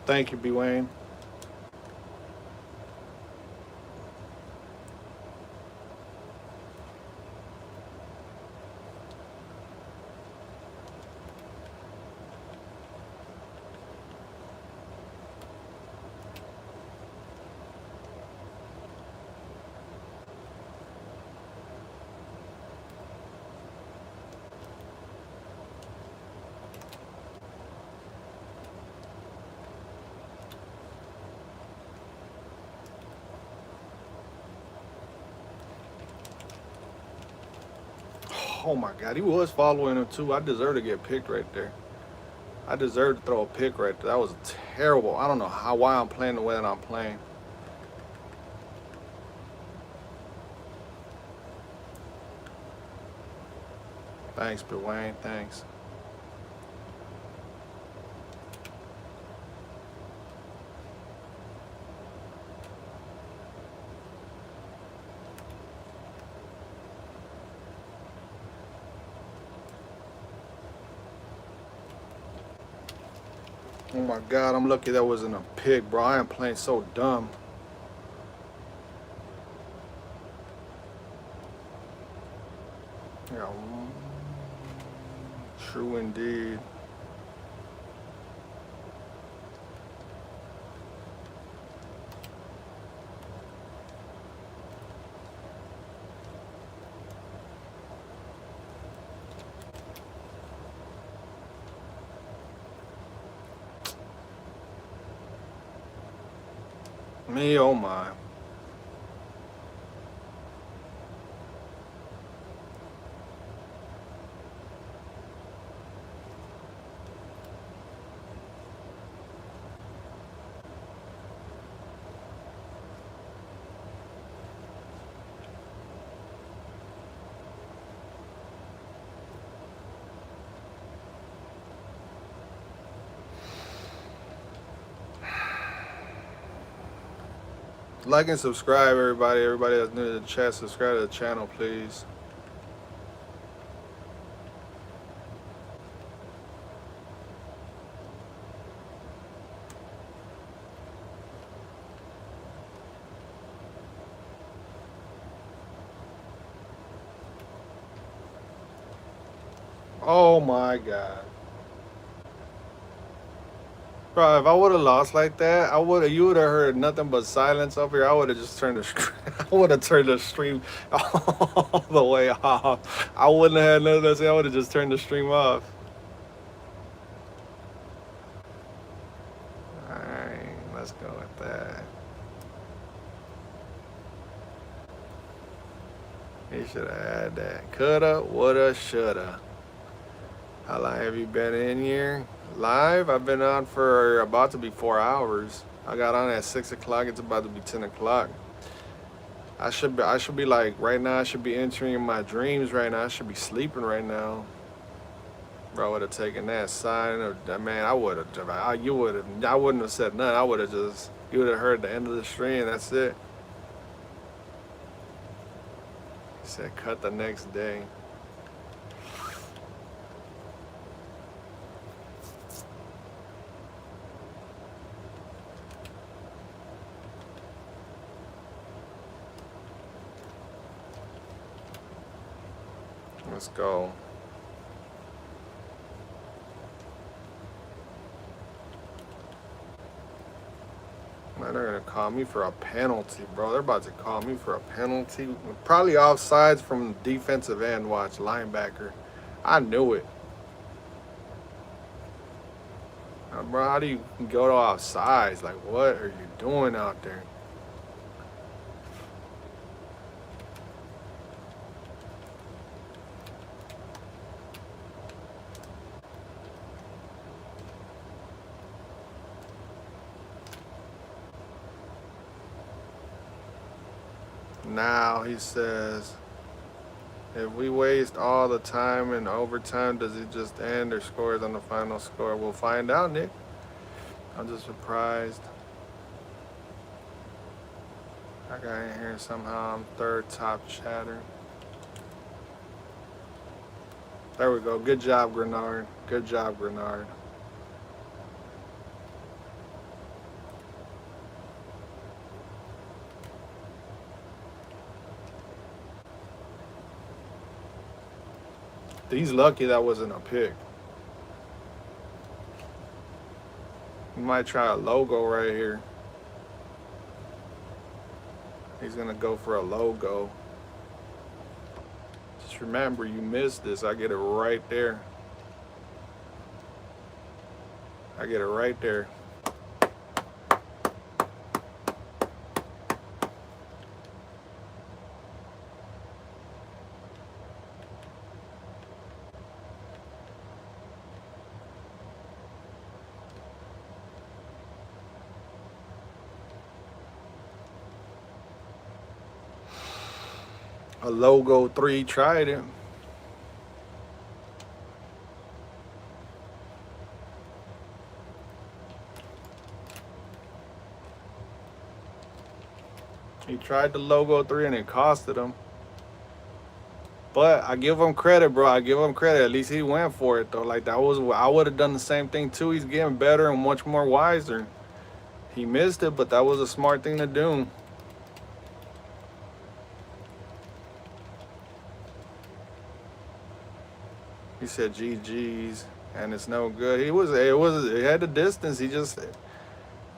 Thank you, B. Wayne. Oh my God, he was following him too. I deserve to get picked right there. I deserve to throw a pick right there. That was terrible. I don't know why I'm playing the way that I'm playing. Thanks, B. Wayne. Thanks. Oh my God, I'm lucky that wasn't a pick, bro. I am playing so dumb. Yeah, true indeed. Me, oh my. Like and subscribe, everybody. Everybody that's new to the chat, subscribe to the channel, please. Oh my God. Bro, if I would have lost like that, you would have heard nothing but silence up here. I would have just turned the I would have turned the stream all the way off. I wouldn't have had nothing to say. I would have just turned the stream off. Alright, let's go with that. He should have had that. Coulda, woulda, shoulda. How long have you been in here? Live? I've been on for about to be 4 hours. I got on at 6 o'clock. It's about to be 10 o'clock. I should be like right now. I should be entering my dreams right now. I should be sleeping right now. Bro, I would have taken that sign. Man, I would have. I wouldn't have said nothing. I would have just. You would have heard the end of the stream. That's it. He said cut the next day. Let's go. Man, they're gonna call me for a penalty, bro. They're about to call me for a penalty. Probably offsides from defensive end. Watch, linebacker. I knew it. Bro, how do you go to offsides? Like, what are you doing out there? Now he says, if we waste all the time in overtime, does it just end or scores on the final score? We'll find out, Nick. I'm just surprised. I got in here somehow. I'm third top chatter. There we go. Good job, Grenard. Good job, Grenard. He's lucky that wasn't a pick. He might try a logo right here. He's gonna go for a logo. Just remember, you missed this. I get it right there. I get it right there. A logo 3 tried it. He tried the logo 3 and it costed him. But I give him credit, bro. I give him credit. At least he went for it though. Like I would have done the same thing too. He's getting better and much more wiser. He missed it, but that was a smart thing to do. He said GG's and it's no good. It had the distance. He just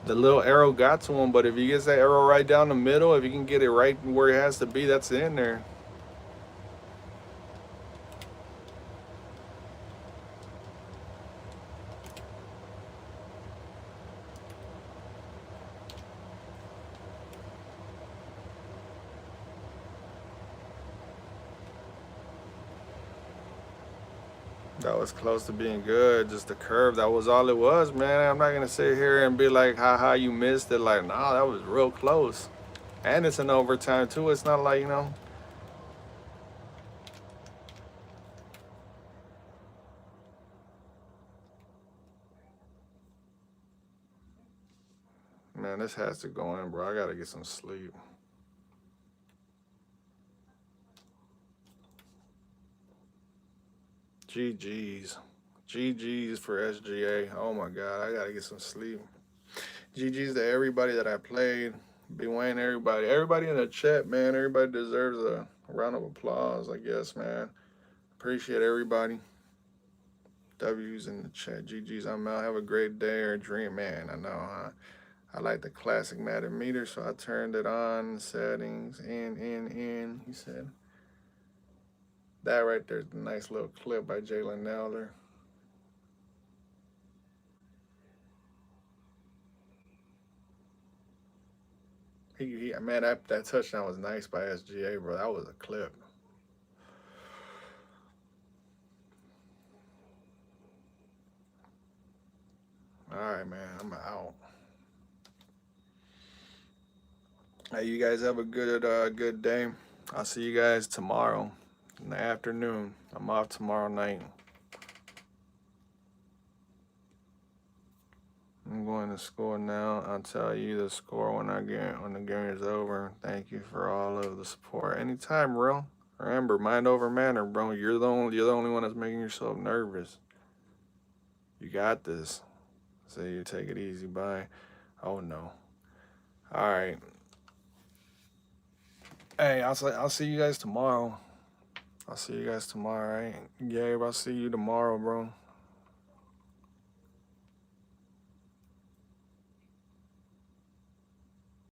the little arrow got to him, but if he gets that arrow right down the middle, if he can get it right where it has to be, that's in there. That was close to being good. Just the curve. That was all it was, man. I'm not gonna sit here and be like, "Ha you missed it." Like, nah, that was real close. And it's an overtime too. It's not like man. This has to go in, bro. I gotta get some sleep. GG's. GG's for SGA. Oh my God, I gotta get some sleep. GG's to everybody that I played. Bewayne everybody. Everybody in the chat, man. Everybody deserves a round of applause, I guess, man. Appreciate everybody. W's in the chat. GG's. I'm out. Have a great day or dream, man. I know, huh? I like the classic Matter meter, so I turned it on. Settings. In. He said. That right there's a nice little clip by Jalen Nowler. Man, that touchdown was nice by SGA, bro. That was a clip. All right, man. I'm out. Hey, you guys have a good day. I'll see you guys tomorrow in the afternoon. I'm off tomorrow night. I'm going to score now. I'll tell you the score when the game is over. Thank you for all of the support. Anytime, bro. Remember, mind over matter, bro. You're the only one that's making yourself nervous. You got this. So you take it easy. Bye. Oh no. All right. Hey, I'll see you guys tomorrow. I'll see you guys tomorrow, right? Gabe, I'll see you tomorrow, bro.